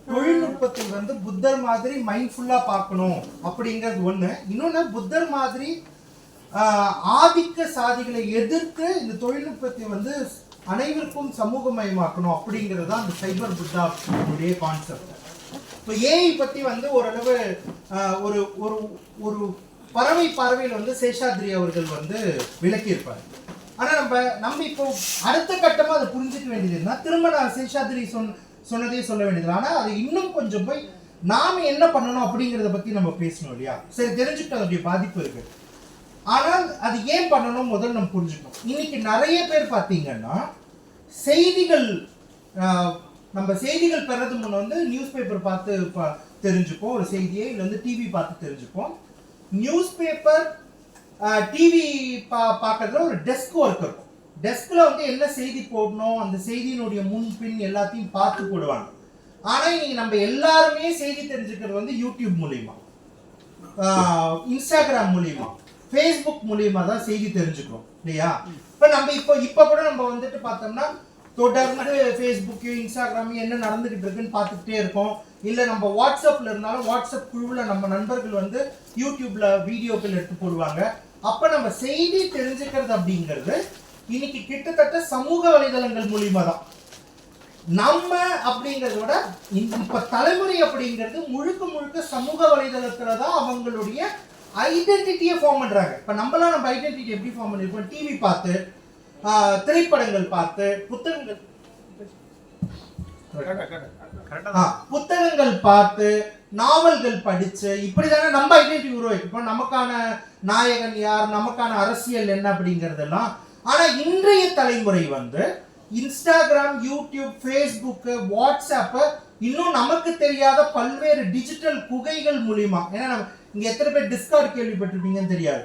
தொழில்நுட்பத்தை வந்து புத்தர் மாதிரி மைண்ட்ஃபுல்லாக பார்க்கணும் அப்படிங்கிறது ஒன்று. இன்னொன்று, புத்தர் மாதிரி ஆதிக்க சாதிகளை எதிர்த்து இந்த தொழில்நுட்பத்தை வந்து அனைவருக்கும் சமூகமயமாக்கணும் அப்படிங்கிறது தான் அந்த சைபர் புத்தாவுடைய கான்செப்ட். இப்போ ஏஐ பற்றி வந்து ஓரளவு ஒரு ஒரு ஒரு பறவையில் வந்து சேஷாத்ரி அவர்கள் வந்து விளக்கியிருப்பார். ஆனா நம்ம இப்போ அடுத்த கட்டமா அதை புரிஞ்சுக்க வேண்டியது என்ன, திரும்ப நான் சேஷாத்ரி சொன்னதே சொல்ல வேண்டியது. ஆனா அது இன்னும் கொஞ்சம் போய் நாம என்ன பண்ணணும் அப்படிங்கிறத பத்தி நம்ம பேசணும் இல்லையா. சரி, தெரிஞ்சுக்கிட்டு அதோடைய பாதிப்பு இருக்கு, ஆனால் அது ஏன் பண்ணணும் முதல்ல நம்ம புரிஞ்சுக்கணும். இன்னைக்கு நிறைய பேர் பார்த்தீங்கன்னா செய்திகள், நம்ம செய்திகள் பெறது முன்ன வந்து நியூஸ் பேப்பர் பார்த்து தெரிஞ்சுப்போம் ஒரு செய்தியை, இல்லை வந்து டிவி பார்த்து தெரிஞ்சுப்போம். நியூஸ் பேப்பர் டிவி பார்க்கறதுல ஒரு டெஸ்க் ஒர்க் இருக்கும். டெஸ்க்ல வந்து என்ன செய்தி போடணும், அந்த செய்தியினுடைய முன்பின் எல்லாத்தையும் பார்த்து போடுவாங்க. ஆனா இன்னைக்கு நம்ம எல்லாருமே செய்தி தெரிஞ்சுக்கிறது வந்து யூடியூப் மூலியமா, இன்ஸ்டாகிராம் மூலியமா, ஃபேஸ்புக் மூலியமா தான் செய்தி தெரிஞ்சுக்கிறோம் இல்லையா. இப்போ கூட நம்ம வந்துட்டு பார்த்தோம்னா தொடர்ந்து ஃபேஸ்புக்கையும் இன்ஸ்டாகிராமையும் என்ன நடந்துகிட்டு இருக்குன்னு பார்த்துக்கிட்டே இருக்கோம். இல்லை நம்ம வாட்ஸ்அப்ல இருந்தாலும் வாட்ஸ்அப் குழுவில் நம்ம நண்பர்கள் வந்து யூடியூப்ல வீடியோக்கள் எடுத்து போடுவாங்க. அப்போ நம்ம செய்தி தெரிஞ்சுக்கிறது அப்படிங்கிறது இன்னைக்கு கிட்டத்தட்ட சமூக வலைதளங்கள் மூலியமா தான். நம்ம அப்படிங்கிறத விட இப்ப தலைமுறை அப்படிங்கிறது முழுக்க முழுக்க சமூக வலைதளத்துல தான் அவங்களுடைய ஐடென்டிட்டியை ஃபார்ம் பண்றாங்க. இப்ப நம்ம ஐடென்டிட்டி எப்படி ஃபார்ம் பண்ணிருப்போம், டிவி பார்த்து, திரைப்படங்கள் பார்த்து, புத்தகங்கள் பார்த்து, நாவல்கள் படிச்சு, இப்படிதானே நம்ம ஐடென்டிட்டி உருவாக்கிப்போம். நமக்கான நாயகன் யார், நமக்கான அரசியல் என்ன அப்படிங்கறதெல்லாம். ஆனா இன்றைய தலைமுறை வந்து இன்ஸ்டாகிராம், யூடியூப், ஃபேஸ்புக், வாட்ஸ்அப், இன்னும் நமக்கு தெரியாத பல்வேறு டிஜிட்டல் குகைகள் மூலியமா, ஏன்னா இங்க எத்தனை பேர் டிஸ்கார்ட் கேள்விப்பட்டிருப்பீங்கன்னு தெரியாது,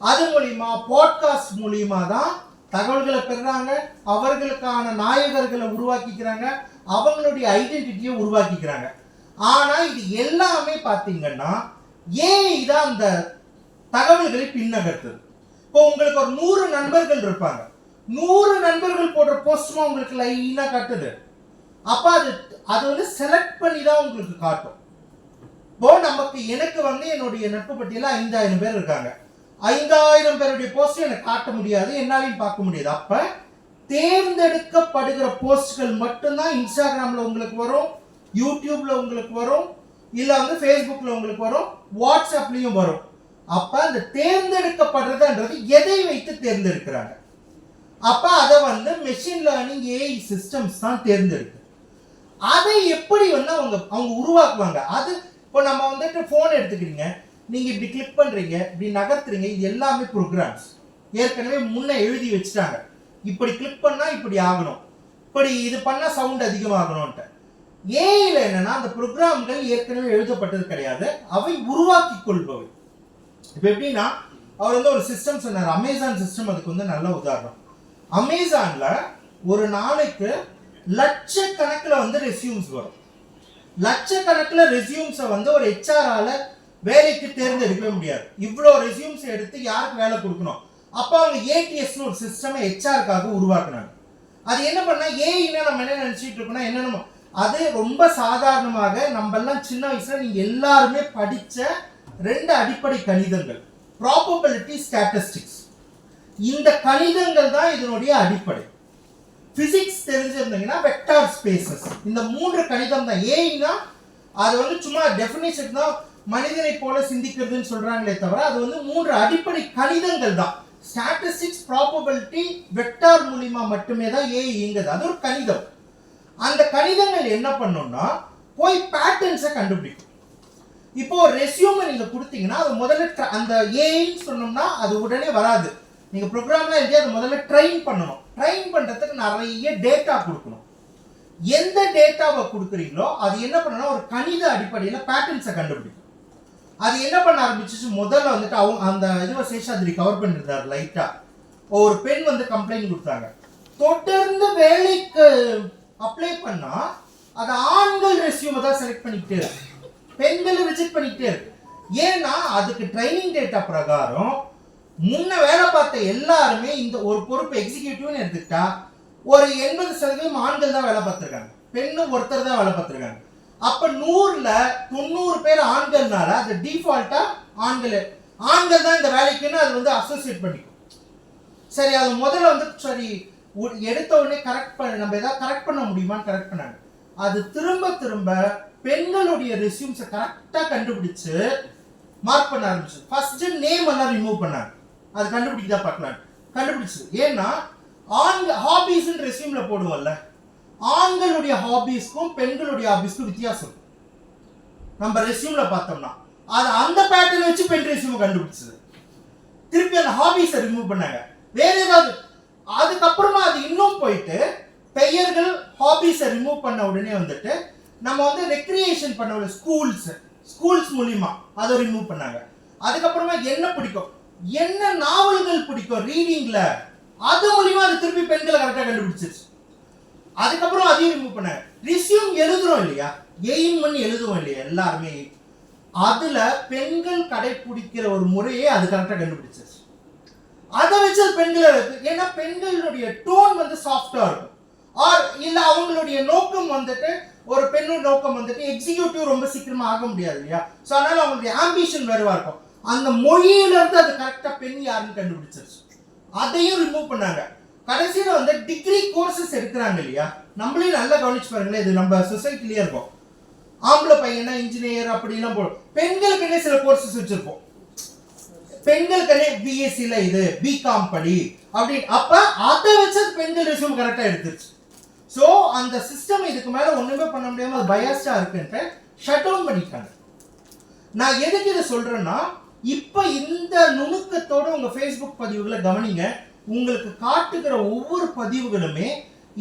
அது மூலியமா, பாட்காஸ்ட் மூலியமா தான் தகவல்களை பெறுறாங்க, அவர்களுக்கான நாயகர்களை உருவாக்கிக்கிறாங்க, அவங்களுடைய ஐடென்டிட்டியை உருவாக்கிக்கிறாங்க. ஆனா இது எல்லாமே பாத்தீங்கன்னா ஏஐ தான் அந்த தகவல்களை பின்னகர்த்துது. இப்போ உங்களுக்கு ஒரு 100 நண்பர்கள் இருப்பாங்க, 100 நண்பர்கள் போடுற போஸ்ட்மா உங்களுக்கு லைனா காட்டுது. அப்ப அது வந்து செலக்ட் பண்ணி தான் உங்களுக்கு காட்டும். இப்போ எனக்கு வந்து என்னுடைய நட்பு பட்டியல 5000 பேர் இருக்காங்க, 5000 பேருடைய போஸ்ட் எனக்கு காட்ட முடியாது, என்னாலையும் பார்க்க முடியாது. அப்ப தேர்ந்தெடுக்கப்படுகிற போஸ்ட்கள் மட்டும்தான் இன்ஸ்டாகிராம்ல உங்களுக்கு வரும், யூடியூப்ல உங்களுக்கு வரும், இல்ல வந்து ஃபேஸ்புக்ல உங்களுக்கு வரும், வாட்ஸ்அப்லயும் வரும். அப்ப அந்த தேர்ந்தெடுக்கப்படுறதுன்றது எதை வைத்து தேர்ந்தெடுக்கிறாங்க? அப்ப அதை வந்து மெஷின் லேர்னிங் ஏஐ சிஸ்டம்ஸ் தான் தேர்ந்தெடுக்கு. அதை எப்படி வந்து அவங்க உருவாக்குவாங்க? அது இப்போ நம்ம வந்துட்டு போன் எடுத்துக்கிறீங்க, நீங்க இப்படி கிளிக் பண்றீங்க, இப்படி நகர்த்துறீங்க, இது எல்லாமே ப்ரோக்ராம்ஸ் ஏற்கனவே முன்ன எழுதி வச்சுட்டாங்க. இப்படி கிளிக் பண்ணா இப்படி ஆகணும், இப்படி இது பண்ணா சவுண்ட் அதிகமாகணும்ட்டு. ஏஐல என்னன்னா அந்த ப்ரோக்ராம்கள் ஏற்கனவே எழுதப்பட்டது கிடையாது, அவை உருவாக்கி கொள்பவை. இப்போ எப்படின்னா அவர் வந்து ஒரு சிஸ்டம் சொன்னார், அமேசான் சிஸ்டம், அதுக்கு வந்து நல்ல உதாரணம். அமேசான்ல ஒரு நாளைக்கு லட்சக்கணக்கில் வந்து ரெஸ்யூம்ஸ் வரும். லட்சக்கணக்கில் ரெஸ்யூம்ஸை வந்து ஒரு ஹெச்ஆரால வேலைக்கு தேர்ந்தெடுக்கவே முடியாது. இவ்வளோ ரெஸ்யூம்ஸ் எடுத்து யாருக்கு வேலை கொடுக்கணும்? அப்போ அவங்க ஏடிஎஸ்னு ஒரு சிஸ்டமை ஹெச்ஆருக்காக உருவாக்குனாங்க. அது என்ன பண்ணா ஏஐன்னா நம்ம என்ன நினைச்சிட்டு இருக்கோம்னா என்னென்ன, அது ரொம்ப சாதாரணமாக நம்ம எல்லாம் சின்ன வயசுல நீங்க எல்லாருமே படிச்ச 2 அடிப்படை கணிதங்கள், ப்ராபபிலிட்டி, ஸ்டாட்டிஸ்டிக்ஸ். இந்த கணிதங்கள் தான் இதனுடைய அடிப்படை. பிசிக்ஸ் தெரிஞ்சிருந்தீங்கன்னா வெக்டார் ஸ்பேசஸ், இந்த 3 கணிதம் தான். ஏஐனா அது வந்து சும்மா டெஃபினேஷன் தான், மனிதனை போல சிந்திக்கிறதுன்னு சொல்றாங்களே தவிர அது வந்து 3 அடிப்படை கணிதங்கள் தான். ஸ்டாட்டிஸ்டிக்ஸ், ப்ராபபிலிட்டி, வெக்டார் மூலியமா மட்டுமே தான் ஏஐ இயங்குது. அது ஒரு கணிதம். அந்த கணிதங்கள் என்ன பண்ணும்னா போய் பேட்டர்ன்ஸை கண்டுபிடிக்கும். இப்போ ரெஸ்யூமை நீங்க கொடுத்தீங்கன்னா அது முதல்ல அந்த ஏஐன்னு சொன்னோம்னா அது உடனே வராது. நீங்க ப்ரோக்ராம்ல எழுதி அதை முதல்ல ட்ரெயின் பண்ணணும். ட்ரெயின் பண்றதுக்கு நிறைய டேட்டா கொடுக்கணும். எந்த டேட்டாவை கொடுக்குறீங்களோ அது என்ன பண்ணணும், ஒரு கணித அடிப்படையில் பேட்டர்ன்ஸை கண்டுபிடிக்கும். அது என்ன பண்ண ஆரம்பிச்சிச்சு, முதல்ல வந்துட்டு அவங்க அந்த இதுவை சேஷாத்ரி கவர் பண்ணிருந்தார் லைட்டா. ஒரு பெண் வந்து கம்ப்ளைண்ட் கொடுத்தாங்க, தொடர்ந்து வேலைக்கு அப்ளை பண்ணா அது ஆண்கள் ரெஸ்யூமை தான் செலக்ட் பண்ணிக்கிட்டே இருக்கு, பெண்களை ரிஜெக்ட் பண்ணிக்கிட்டே இருக்கு. ஏன்னா அதுக்கு ட்ரைனிங் டேட்டா பிரகாரம் முன்ன வேலை பார்த்த எல்லாருமே இந்த ஒரு பொறுப்பு எக்ஸிக்யூட்டிவ்னு எடுத்துக்கிட்டா ஒரு 80% ஆண்கள் தான் வேலை பார்த்துருக்காங்க, பெண்ணும் ஒருத்தர் தான் வேலை பார்த்துருக்காங்க. அப்ப 100ல் 90 பேர் ஆண்கள்னால அது டிஃபால்ட்டா ஆண்கள் தான் இந்த வேலைக்குன்னு அது வந்து அசோசியேட் பண்ணிக்கும். சரி, அது முதல்ல வந்து சரி எடுத்த உடனே கரெக்ட் பண்ண, நம்ம ஏதாவது கரெக்ட் பண்ண முடியுமான்னு கரெக்ட் பண்ணாங்க. அது திரும்ப திரும்ப பெண்களுடைய ரெஸ்யூம்ஸை கரெக்டாக கண்டுபிடிச்சு மார்க் பண்ண ஆரம்பிச்சு. ஃபர்ஸ்ட் நேம் எல்லாம் ரிமூவ் பண்ணாங்க, அது கண்டுபிடிக்கதா பார்க்கலாம். கண்டுபிடிச்சது. ஏன்னா ஹாபீஸ்ன்னு ரெஸ்யூம்ல போடுவோம்ல, ஆண்களுடைய ஹாபீஸ்க்கும் பெண்களுடைய ஹாபீஸ்க்கும் வித்தியாசம். நம்ம ரெஸ்யூம்ல பார்த்தோம்னா அது அந்த பேட்டர்ன் வச்சு பெண் ரெஸ்யூம் கண்டுபிடிச்சது. திருப்பி அந்த ஹாபீஸை ரிமூவ் பண்ணாங்க. வேற ஏதாவது அதுக்கப்புறமா அது இன்னும் போயிட்டு பெயர்கள் ஹாபீஸை ரிமூவ் பண்ண உடனே வந்துட்டு நம்ம வந்து ரெக்ரியேஷன் பண்ண ஸ்கூல்ஸ் மூலியமா அதை ரிமூவ் பண்ணாங்க. அதுக்கப்புறமா என்ன பிடிக்கும், என்ன நாவல்கள் பிடிக்கும் ரீடிங்ல, அது மூலியமா அது திருப்பி பெண்களை கரெக்டாக கண்டுபிடிச்சிருச்சு. அதுக்கப்புறம் அதையும் ரிமூவ் பண்ணாங்க. ரிஸ்யூம் எழுதுறோம் இல்லையா, எய்ம் பண்ணி எழுதுவோம் இல்லையா எல்லாருமே, அதுல பெண்கள் கடைபிடிக்கிற ஒரு முறையே அது கரெக்டாக கண்டுபிடிச்சிருச்சு. அதை வச்சு அது பெண்களை, ஏன்னா பெண்களுடைய டோன் வந்து சாஃப்டா இருக்கும். ஆர் இல்ல அவங்களுடைய நோக்கம் வந்துட்டு ஒரு பெண்ணோட நோக்கம் வந்துட்டு எக்ஸிக்யூட்டிவ் ரொம்ப சீக்கிரமா ஆக முடியாது இல்லையா, ஸோ அதனால அவங்களுடைய ஆம்பிஷன் வேறுவா இருக்கும். அந்த மொழியில இருந்து அது கரெக்டா பெண் யாருன்னு கண்டுபிடிச்சிருச்சு. அதையும் ரிமூவ் பண்ணாங்க. கடைசியில வந்து டிகிரி கோர்சஸ் எடுக்கிறாங்க இல்லையா, நம்மளையும் நல்லா கவனிச்சு பாருங்களேன், இது நம்ம சொசைட்டிலேயே இருக்கும். ஆம்பளை பையனா இன்ஜினியர் அப்படிலாம் போடும், பெண்களுக்குன்னே சில கோர்சஸ் வச்சிருப்போம். பெண்களுக்குன்னே பிஎஸ்சில இது பிகாம் படி அப்படின்னு. அப்ப அதை வச்சு பெண்கள் ரெஸ்யூம் கரெக்டா எடுத்துருச்சு. ஸோ அந்த சிஸ்டம் இதுக்கு மேல ஒண்ணுமே பண்ண முடியாம அது பயாஸ்டா இருக்குன்ட்டு ஷட் டவுன் பண்ணிட்டாங்க. நான் எதுக்கு இதை சொல்றேன்னா, இப்ப இந்த நுணுக்கத்தோட உங்க ஃபேஸ்புக் பதிவுகளை கவனிங்க. உங்களுக்கு காட்டுகிற ஒவ்வொரு பதிவுகளுமே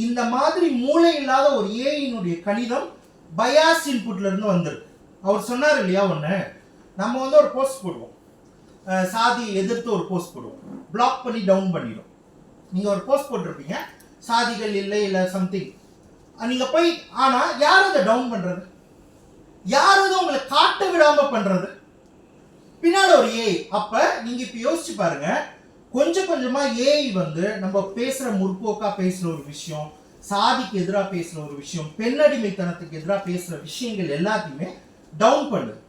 இந்த மாதிரி மூளை இல்லாத ஒரு ஏஐனுடைய கணிதம் பயாஸ் இன்புட்ல இருந்து வந்திருக்கு. அவர் சொன்னார் இல்லையா, ஒன்று நம்ம வந்து ஒரு போஸ்ட் போடுவோம், சாதியை எதிர்த்து ஒரு போஸ்ட் போடுவோம், பிளாக் பண்ணி டவுன் பண்ணிடும். நீங்க ஒரு போஸ்ட் போட்டிருப்பீங்க, சாதிகள் இல்லை இல்லை சம்திங், நீங்க போய், ஆனா யார் அதை டவுன் பண்றது, யார் அதை உங்களை காட்ட விடாம பண்றது, பின்னால ஒரு ஏஐ. அப்ப நீங்க இப்ப யோசிச்சு பாருங்க, கொஞ்சம் கொஞ்சமா ஏஐ வந்து நம்ம பேசுற முற்போக்கா பேசுற ஒரு விஷயம், சாதிக்கு எதிராக பேசுற ஒரு விஷயம், பெண்ணடிமைத்தனத்துக்கு எதிராக பேசுற விஷயங்கள் எல்லாத்தையுமே டவுன் பண்ணுது.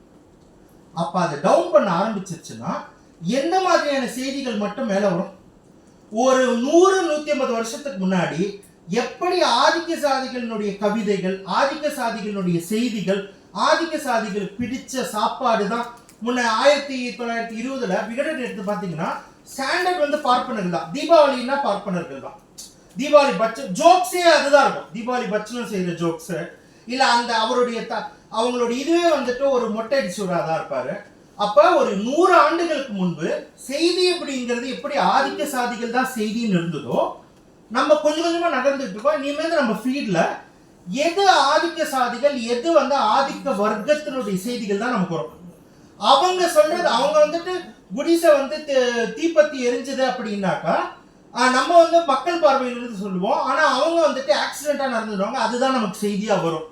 அப்ப அதை டவுன் பண்ண ஆரம்பிச்சிருச்சுன்னா எந்த மாதிரியான செய்திகள் மட்டும் மேல வரும்? ஒரு 100-150 வருஷத்துக்கு முன்னாடி எப்படி ஆதிக்க சாதிகளினுடைய கவிதைகள், ஆதிக்க சாதிகளினுடைய செய்திகள், ஆதிக்க சாதிகள் பிடிச்ச சாப்பாடு தான். முன்ன 1920 விகடன் எடுத்து பார்த்தீங்கன்னா ஸ்டாண்டர்ட் வந்து பார்ப்பனர்கள் தான், தீபாவளின்னா பார்ப்பனர்கள் தான். தீபாவளி பட்ச ஜோக்ஸே அதுதான் இருக்கும், தீபாவளி பட்சணம் செய்யற ஜோக்ஸ் இல்ல அந்த அவருடைய அவங்களுடைய இதுவே வந்துட்டு ஒரு மொட்டை அடிச்சுடாதான் இருப்பாரு. அப்ப ஒரு 100 ஆண்டுகளுக்கு முன்பு செய்தி அப்படிங்கிறது எப்படி ஆதிக்க சாதிகள் தான் செய்தின்னு இருந்ததோ, நம்ம கொஞ்சம் கொஞ்சமா நகர்ந்துட்டு இருக்கோம். இனிமேல் நம்ம ஃபீல்ட்ல எது ஆதிக்க சாதிகள், எது வந்து ஆதிக்க வர்க்கத்தினுடைய செய்திகள் தான் நமக்கு வரும். அவங்க சொல்றது, அவங்க வந்துட்டு குடிசை வந்து தீப்பத்தி எரிஞ்சது அப்படின்னாக்கா நம்ம வந்து மக்கள் பார்வையிலிருந்து சொல்லுவோம், ஆனா அவங்க வந்துட்டு ஆக்சிடென்டா நடந்துடுவாங்க, அதுதான் நமக்கு செய்தியா வரும்.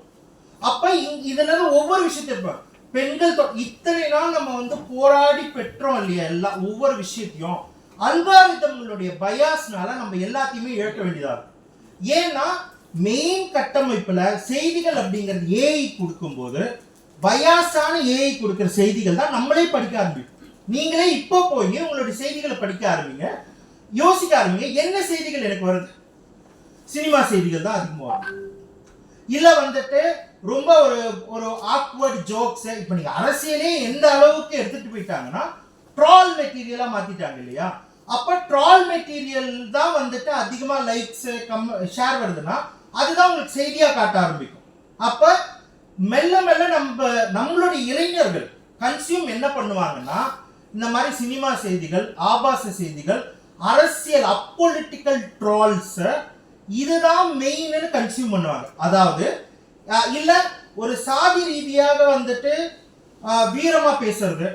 அப்ப இதுல ஒவ்வொரு விஷயத்தையும் பெண்கள் இத்தனை நாள் நம்ம வந்து போராடி பெற்றோம் இல்லையா, எல்லாம் ஒவ்வொரு விஷயத்தையும் அல்காரிதம்களுடைய பயாஸ்னால நம்ம எல்லாத்தையுமே இழக்க வேண்டியதா இருக்கும். ஏன்னா மெயின் கட்டமைப்புல செய்திகள் அப்படிங்கிறது ஏஐ கொடுக்கும்போது பயாஸான ஏஐ கொடுக்கிற செய்திகள் தான் நம்மளே படிக்க ஆரம்பிக்கும். நீங்களே இப்போ போய் உங்களுடைய செய்திகளை படிக்க ஆரம்பிங்க, யோசிக்க ஆரம்பிங்க, என்ன செய்திகள் எனக்கு வருது, சினிமா செய்திகள் தான் அதிகமாக வரும். இல்ல வந்துட்டு ரொம்ப ஒரு ஆக்வர்ட் ஜோக்ஸ். இப்ப நீங்க அரசியலே எந்த அளவுக்கு எடுத்துட்டு போயிட்டாங்கன்னா ட்ரால் மெட்டீரியலா மாத்திட்டாங்க இல்லையா. அப்ப ட்ரால் மெட்டீரியல் தான் வந்துட்டு அதிகமா லைக்ஸ் ஷேர் வருதுன்னா அதுதான் உங்களுக்கு செய்தியா காட்ட ஆரம்பிக்கும். அப்ப மெல்ல மெல்ல நம்மளுடைய இளைஞர்கள் கன்சியூம் என்ன பண்ணுவாங்கன்னா இந்த மாதிரி சினிமா செய்திகள், ஆபாச செய்திகள், அரசியல் அப்பொலிட்டிக்கல் ட்ரால்ஸ், இதுதான் மெயின்னு கன்சியூம் பண்ணுவாங்க. அதாவது இல்ல ஒரு சாதி ரீதியாக வந்துட்டு வீரமா பேசுறது,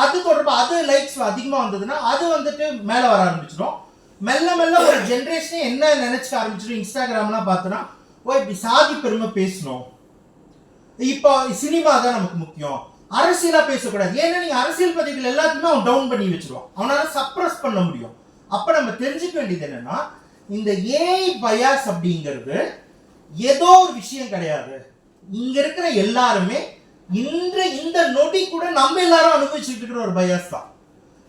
அது தொடர்பா அது லைக்ஸ் அதிகமா வந்ததுன்னா அது வந்துட்டு மேல வர ஆரம்பிச்சிடும். மெல்ல மெல்ல ஒரு ஜென்ரேஷனே என்ன நினைச்சுக்க ஆரம்பிச்சிடும், இன்ஸ்டாகிராம்லாம் பார்த்தோன்னா ஓ இப்படி சாதி பெருமை பேசணும், இப்போ சினிமா தான் நமக்கு முக்கியம், அரசியலா பேசக்கூடாது. ஏன்னா நீங்க அரசியல் பதிவுகள் எல்லாத்தையுமே அவன் டவுன் பண்ணி வச்சிருவான், அவனால சப்ரஸ் பண்ண முடியும். அப்ப நம்ம தெரிஞ்சுக்க வேண்டியது என்னன்னா, இந்த ஏஐ பயாஸ் அப்படிங்கிறது ஏதோ ஒரு விஷயம் கிடையாது. இங்க இருக்கிற எல்லாருமே இந்த நொடி கூட நம்ம எல்லாரும் அனுபவிச்சுட்டு இருக்கிற ஒரு பயாஸ் தான்.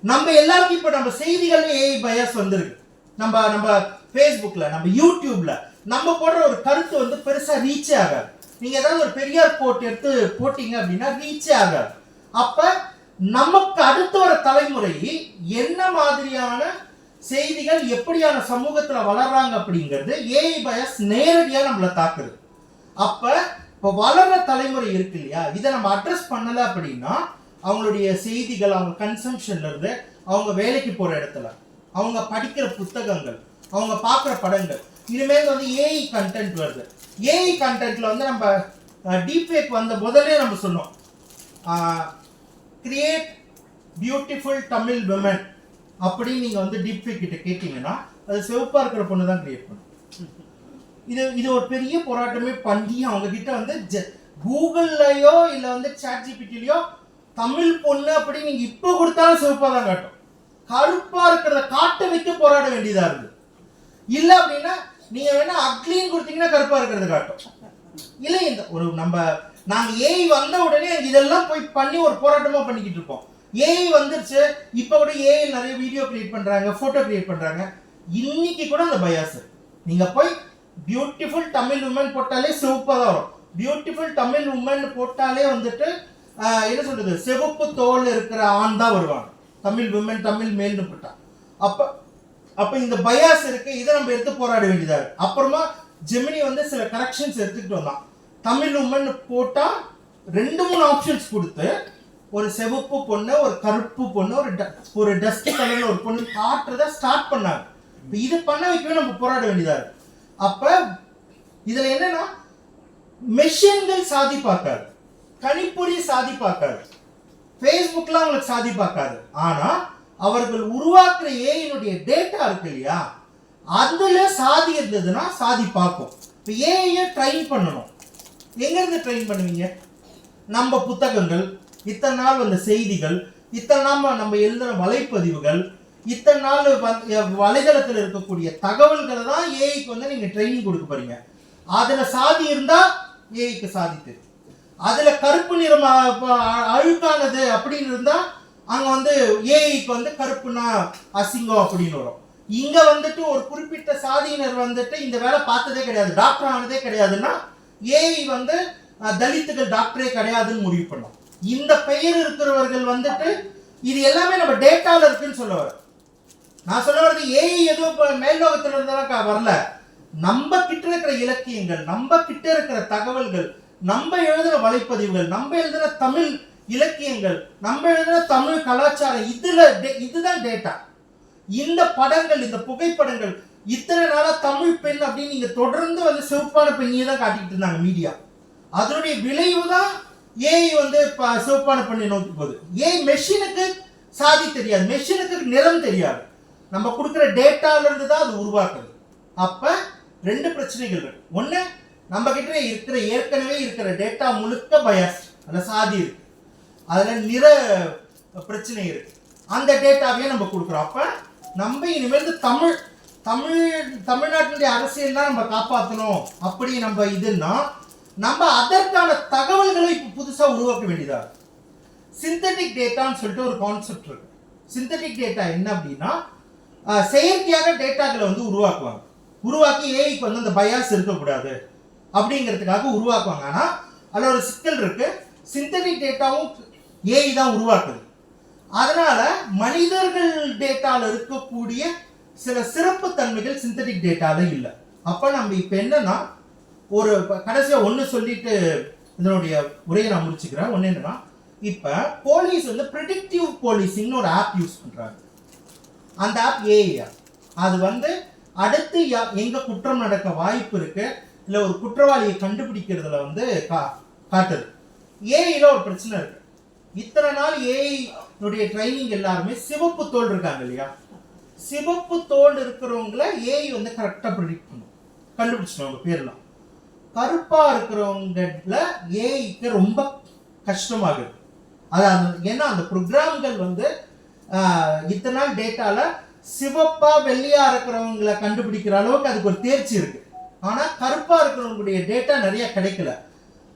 நம்ம எல்லாருக்கும் இப்ப நம்ம செய்திகள்ல ஏஐ பயாஸ் வந்திருக்கு. நம்ம ஃபேஸ்புக்ல, நம்ம யூடியூப்ல நம்ம போடுற ஒரு கருத்து வந்து பெருசா ரீச்சே ஆகாது. நீங்க ஏதாவது ஒரு பெரியார் கோட் எடுத்து போட்டீங்க அப்படின்னா ரீச்சே ஆகாது. அப்ப நமக்கு அடுத்த வர தலைமுறை என்ன மாதிரியான செய்திகள் எப்படியான சமூகத்துல வளர்றாங்க அப்படிங்கிறது ஏஐ பயாஸ் நேரடியா நம்மளை தாக்குது. அப்ப இப்போ வளர்ற தலைமுறை இருக்கு இல்லையா, இதை நம்ம அட்ரஸ் பண்ணல அப்படின்னா அவங்களுடைய செய்திகள், அவங்க கன்சம்ஷன்ல இருந்து, அவங்க வேலைக்கு போற இடத்துல, அவங்க படிக்கிற புத்தகங்கள், அவங்க பார்க்குற படங்கள், இனிமேல் வந்து ஏஐ கண்டென்ட் வருது. ஏஐ கண்டென்ட்ல வந்து நம்ம டீப்ஃபேக் வந்த முதலே நம்ம சொன்னோம், கிரியேட் பியூட்டிஃபுல் தமிழ் விமன் அப்படின்னு நீங்கள் வந்து டீப்ஃபேக் கிட்ட கேட்டிங்கன்னா அது சிவப்பாக இருக்கிற பொண்ணு தான் கிரியேட் பண்ணும். இது ஒரு பெரிய போராட்டமே பண்ணி அவங்க கிட்ட வந்து கூகுள்லையோ இல்லை வந்து சாட் ஜிபிடிலையோ தமிழ் பொண்ணு அப்படி நீங்கள் இப்போ கொடுத்தாலும் சிவப்பாக தான் காட்டும். கருப்பாக இருக்கிறத காட்ட வைக்க போராட வேண்டியதாக இருக்குது. இல்லை அப்படின்னா நீங்கள் வேணா அக்லின்னு கொடுத்தீங்கன்னா கருப்பாக இருக்கிறத காட்டும். இல்லை இந்த ஒரு நாங்கள் ஏஐ வந்த உடனே இதெல்லாம் போய் பண்ணி ஒரு போராட்டமாக பண்ணிக்கிட்டு இருப்போம். ஏஐ வந்துருச்சு, இப்போ கூட ஏஐ நிறைய வீடியோ கிரியேட் பண்ணுறாங்க, ஃபோட்டோ கிரியேட் பண்ணுறாங்க. இன்னைக்கு கூட அந்த பயாஸ் நீங்கள் போய் பியூட்டிஃபுல் தமிழ் உமன் போட்டாலே சிவப்பாக தான் வரும். பியூட்டிஃபுல் தமிழ் உமன் போட்டாலே வந்துட்டு என்ன சொல்றது, சிவப்பு தோல் இருக்கிற ஆண் தான் வருவாங்க. தமிழ் விமன், தமிழ் மேல்னு போட்டா அப்போ இந்த பயாஸ் இருக்கு. இதை நம்ம எடுத்து போராட வேண்டியதாக இருக்கு. அப்புறமா ஜெமினி வந்து சில கரெக்ஷன்ஸ் எடுத்துக்கிட்டு வந்தான். தமிழ் உமன் போட்டா 2-3 ஆப்ஷன்ஸ் கொடுத்து ஒரு சிவப்பு பொண்ணு, ஒரு கருப்பு பொண்ணு, ஒரு டஸ்ட் கலர்ல ஒரு பொண்ணு காட்டுறத ஸ்டார்ட் பண்ணாங்க. இது பண்ண வைக்கவே நம்ம போராட வேண்டியதா இருக்கு. அப்ப இதுல என்னன்னா மெஷின்கள் சாதி பார்க்காது, கணிப்பொறி சாதி பார்க்காது, ஃபேஸ்புக்லாம் அவங்களுக்கு சாதி பார்க்காது. ஆனா அவர்கள் உருவாக்குற ஏஐனுடைய டேட்டா இருக்கு இல்லையா, அதுல சாதி இருந்ததுன்னா சாதி பார்க்கும். இப்போ ஏஐயை ட்ரெயின் பண்ணணும். எங்க இருந்து ட்ரெயின் பண்ணுவீங்க? நம்ம புத்தகங்கள், இத்தனை நாள் வந்த செய்திகள், இத்தனை நாள் நம்ம எழுதுன வலைப்பதிவுகள், இத்தனை நாள் வலைதளத்தில் இருக்கக்கூடிய தகவல்களை தான் ஏஐக்கு வந்து நீங்க ட்ரைனிங் கொடுக்க போறீங்க. அதுல சாதி இருந்தா ஏஐக்கு சாதி தெரியும். அதுல கருப்பு நிறம் அழுக்கானது அப்படின்னு இருந்தா அங்க வந்து ஏஐக்கு வந்து கருப்புனா அசிங்கம் அப்படின்னு வரும். இங்க வந்துட்டு ஒரு குறிப்பிட்ட சாதியினர் வந்துட்டு இந்த வேலை பார்த்ததே கிடையாது, டாக்டர் ஆனதே கிடையாதுன்னா ஏஐ வந்து தலித்துகள் டாக்டரே கிடையாதுன்னு முடிவு பண்ணும். இந்த பெயர் இருக்கிறவர்கள் வந்துட்டு இது எல்லாமே நம்ம டேட்டால இருக்குன்னு சொல்ல வர. நான் சொல்ல வர்றது ஏஐ எதுவும் மேல் லோகத்துல இருந்தா வரல. நம்ம கிட்ட இருக்கிற இலக்கியங்கள், நம்ம கிட்ட இருக்கிற தகவல்கள், நம்ம எழுதுன வலைப்பதிவுகள், நம்ம எழுதுன தமிழ் இலக்கியங்கள், நம்ம எழுதுன தமிழ் கலாச்சாரம், இதுதான் டேட்டா. இந்த படங்கள், இந்த புகைப்படங்கள், இத்தனை நாளா தமிழ் பெண் அப்படின்னு நீங்க தொடர்ந்து வந்து சிவப்பான பெண்ணியை தான் காட்டிட்டு இருந்தாங்க மீடியா. அதனுடைய விளைவு தான் ஏஐ வந்து சிவப்பான பெண்ணை நோக்கி போகுது. ஏஐ மெஷினுக்கு சாதி தெரியாது, மெஷினுக்கு நிறம் தெரியாது. நம்ம கொடுக்குற டேட்டால இருந்து தான் அது உருவாக்குது. அப்ப 2 பிரச்சனைகள் இருக்கு. ஒண்ணு, நம்ம கிட்ட இருக்கிற ஏற்கனவே இருக்கிற டேட்டா முழுக்க பயாஸ், அதுல சாதி இருக்கு, அதுல நிற பிரச்சனை இருக்கு. அந்த டேட்டாவையே நம்ம கொடுக்குறோம். அப்ப நம்ம இனிமேல் தமிழ்நாட்டினுடைய அரசியல் தான் நம்ம காப்பாற்றணும் அப்படி நம்ம இதுன்னா நம்ம அதற்கான தகவல்களை இப்போ புதுசா உருவாக்க வேண்டியதா. சிந்தட்டிக் டேட்டான்னு சொல்லிட்டு ஒரு கான்செப்ட் இருக்கு. சிந்தட்டிக் டேட்டா என்ன அப்படின்னா, செயற்கையாக டேட்டாக்களை வந்து உருவாக்கி ஏஐக்கு வந்து அந்த பயாஸ் இருக்கக்கூடாது அப்படிங்கிறதுக்காக உருவாக்குவாங்க. ஆனா அதில் ஒரு சிக்கல் இருக்கு. சிந்தட்டிக் டேட்டாவும் ஏஐ தான் உருவாக்குது. அதனால மனிதர்கள் டேட்டால இருக்கக்கூடிய சில சிறப்பு தன்மைகள் சிந்தட்டிக் டேட்டால இல்லை. அப்ப நம்ம இப்ப என்னன்னா, ஒரு கடைசியா ஒண்ணு சொல்லிட்டு இதனுடைய உரையை நான் முடிச்சுக்கிறேன். ஒண்ணு என்னன்னா, இப்ப போலீஸ் வந்து ப்ரெடிக்டிவ் போலீசிங்னு ஒரு ஆப் யூஸ் பண்றாங்க. அந்த ஆப் ஏஐ. அது வந்து அடுத்து எங்க குற்றம் நடக்க வாய்ப்பு இருக்கு, இல்ல ஒரு குற்றவாளியை கண்டுபிடிக்கிறதுல வந்து காட்டுது. ஏஐல ஒரு பிரச்சனை இருக்கு. இத்தனை நாள் ஏஐ ட்ரைனிங் எல்லாருமே சிவப்பு தோல் இருக்காங்க இல்லையா, சிவப்பு தோல் இருக்கிறவங்கள ஏஐ வந்து கரெக்டா ப்ரெடிக்ட் பண்ணும், கண்டுபிடிச்சிடும் பேர்லாம். கருப்பா இருக்கிறவங்கல ஏஐக்கு ரொம்ப கஷ்டமாகுது. அதாவது ஏன்னா அந்த ப்ரோக்ராம்கள் வந்து இத்தனை நாள் டேட்டால சிவப்பா வெள்ளையா இருக்கிறவங்களை கண்டுபிடிக்கிற அளவுக்கு அதுக்கு ஒரு தேர்ச்சி இருக்கு. ஆனா கருப்பா இருக்கிறவங்களுடைய டேட்டா நிறைய கிடைக்கல.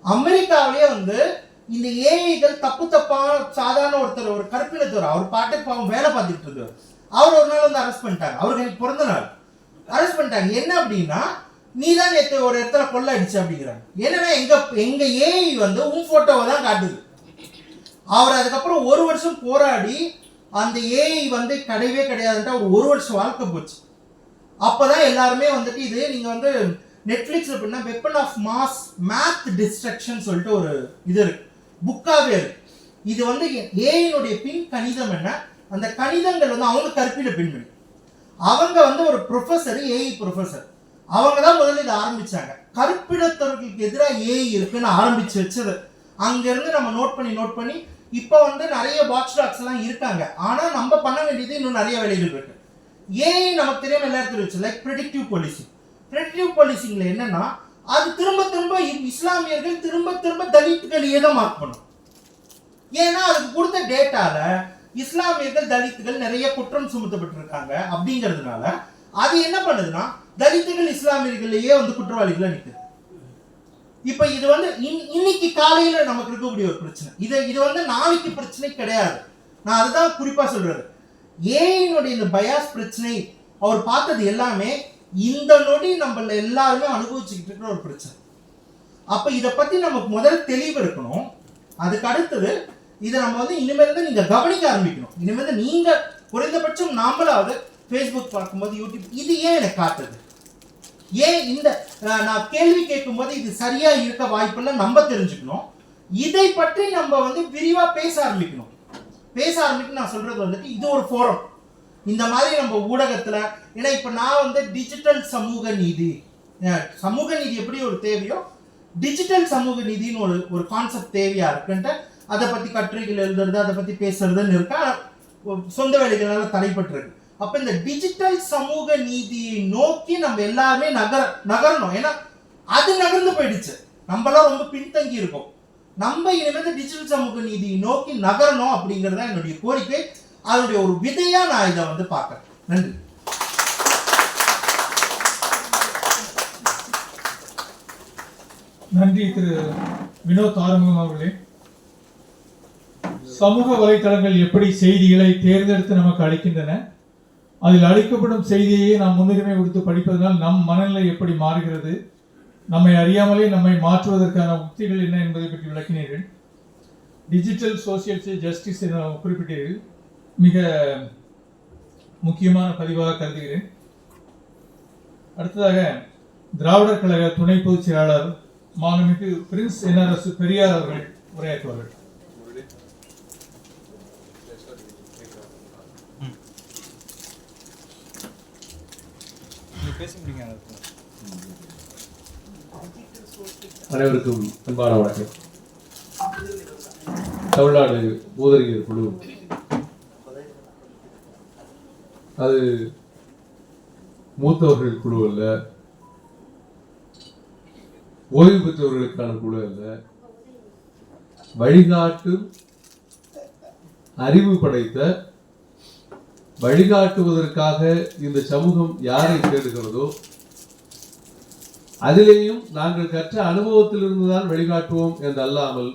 அமெரிக்காவிலேயே வந்து இந்த ஏஐகள் தப்பா சாதாரண ஒருத்தர், ஒரு கருப்பினத்தவர், அவர் பாட்டுக்கு பாவம் வேலை பார்த்துட்டு இருக்காரு. அவர் ஒரு நாள் வந்து அரெஸ்ட் பண்ணிட்டாங்க. அவருக்கு எனக்கு பிறந்த நாள் அரெஸ்ட் பண்ணிட்டாங்க. என்ன அப்படின்னா, நீ தான் நேற்று ஒரு இடத்துல கொள்ள அடிச்சு அப்படிங்கிறாங்க. என்னன்னா எங்க ஏஐ வந்து உன் போட்டோவை தான் காட்டுது. அவர் அதுக்கப்புறம் 1 வருஷம் போராடி அந்த ஏஐ வந்து கிடையவே கிடையாதுன்ட்டு ஒரு வருஷம் வாழ்க்கை போச்சு. அப்பதான் எல்லாருமே வந்துட்டு இது நீங்க வந்து நெட்ஃபிளிக்ஸ்ல பண்ணா weapon of mass math destruction சொல்லிட்டு ஒரு இது இருக்கு, புக்காவே இருக்கு. இது வந்து ஏஐனுடைய பின் கணிதம் என்ன, அந்த கணிதங்கள் வந்து அவங்க கற்பிட பின்மணி. அவங்க வந்து ஒரு ப்ரொஃபஸர், ஏஐ ப்ரொஃபஸர், அவங்க தான் முதல்ல இதை ஆரம்பிச்சாங்க. கற்பிடத்தவர்களுக்கு எதிராக ஏஐ இருக்குன்னு ஆரம்பிச்சு வச்சது. அங்கிருந்து நம்ம நோட் பண்ணி இப்போ வந்து நிறைய வாட்ச் டாக்ஸ் எல்லாம் இருக்காங்க. ஆனா நம்ம பண்ண வேண்டியது இன்னும் நிறைய வேலைகள் இருக்கு. ஏஐ நமக்கு தெரியாம எல்லா இடத்துல வச்சு லைக் ப்ரெடிக்டிவ் பாலிசிங். ப்ரெடிக்டிவ் பாலிசிங்ல என்னன்னா அது திரும்ப இஸ்லாமியர்கள் திரும்ப தலித்துகளையே தான் மார்க் பண்ணும். ஏன்னா அதுக்கு கொடுத்த டேட்டால இஸ்லாமியர்கள் தலித்துகள் நிறைய குற்றம் சுமத்தப்பட்டிருக்காங்க அப்படிங்கிறதுனால அது என்ன பண்ணுதுன்னா தலித்துகள் இஸ்லாமியர்களையே வந்து குற்றவாளிகளை நிற்குது. இப்ப இது வந்து இன்னைக்கு காலையில நமக்கு இருக்கக்கூடிய ஒரு பிரச்சனை. இது வந்து நாளைக்கு பிரச்சனை கிடையாது. நான் அதுதான் குறிப்பா சொல்றது. ஏஐனுடைய இந்த பயாஸ் பிரச்சனை அவர் பார்த்தது எல்லாமே இந்த நொடி நம்மள எல்லாருமே அனுபவிச்சுக்கிட்டு இருக்கிற ஒரு பிரச்சனை. அப்ப இதை பத்தி நமக்கு முதல் தெளிவு இருக்கணும். அதுக்கு அடுத்தது இதை நம்ம வந்து இனிமேல் தான் நீங்க கவனிக்க ஆரம்பிக்கணும். இனிமேல் தான் நீங்க குறைந்தபட்சம் நாமளாவது ஃபேஸ்புக் பார்க்கும்போது யூடியூப் இது ஏன் எனக்கு காட்டுது, ஏன் இந்த நான் கேள்வி கேட்கும் போது இது சரியா இருக்க வாய்ப்புல நம்ம தெரிஞ்சுக்கணும். இதை பற்றி நம்ம வந்து விரிவா பேச ஆரம்பிக்கணும். நான் சொல்றது வந்துட்டு இது ஒரு ஃபோரம். இந்த மாதிரி நம்ம ஊடகத்துல, ஏன்னா இப்ப நான் வந்து டிஜிட்டல் சமூக நீதி எப்படி ஒரு தேவையோ டிஜிட்டல் சமூக நீதினு ஒரு கான்செப்ட் தேவையா இருக்குன்ட்டு அதை பத்தி கட்டுரைகள் எழுதுறது, அதை பத்தி பேசுறதுன்னு இருக்கா, சொந்த வேலைகளால தடைப்பட்டிருக்கு. அப்ப இந்த டிஜிட்டல் சமூக நீதியை நோக்கி நம்ம எல்லாருமே நகரணும். ஏன்னா அது நகர்ந்து போயிடுச்சு, நம்மளாம் ரொம்ப பின்தங்கி இருக்கோம். நம்ம இனிமேல் டிஜிட்டல் சமூக நீதியை நோக்கி நகரணும் அப்படிங்கறத என்னுடைய கோரிக்கை. அதனுடைய ஒரு விதையா நான் இதை வந்து பார்க்கிறேன். நன்றி. நன்றி திரு வினோத் ஆறுமுகம் அவர்களே. சமூக வலைத்தளங்கள் எப்படி செய்திகளை தேர்ந்தெடுத்து நமக்கு அளிக்கின்றன, அதில் அளிக்கப்படும் செய்தியை நாம் முன்னுரிமை கொடுத்து படிப்பதனால் நம் மனநிலை எப்படி மாறுகிறது, நம்மை அறியாமலே நம்மை மாற்றுவதற்கான உத்திகள் என்ன என்பதை பற்றி விளக்கினீர்கள். டிஜிட்டல் சோசியல் ஜஸ்டிஸ் என குறிப்பிட்டீர்கள். மிக முக்கியமான பதிவாக கருதுகிறேன். அடுத்ததாக திராவிடர் கழக துணை பொதுச் செயலாளர் மாண்புமிகு பிரின்ஸ் NRS பெரியார் அவர்கள் உரையாற்றுவார்கள். அனைவருக்கும் அன்பான வணக்கம். தமிழ்நாடு பூதறிஞர் குழு அது மூத்தவர்கள் குழு அல்ல, ஓய்வு பெற்றவர்களுக்கான குழு அல்ல, வழிகாட்டும் அறிவு படைத்த வழிகாட்டுவதற்காக இந்த சமூகம் யாரை தேடுகிறதோ அதிலேயும் நாங்கள் கற்ற அனுபவத்திலிருந்துதான் வழிகாட்டுவோம் என்று அல்லாமல்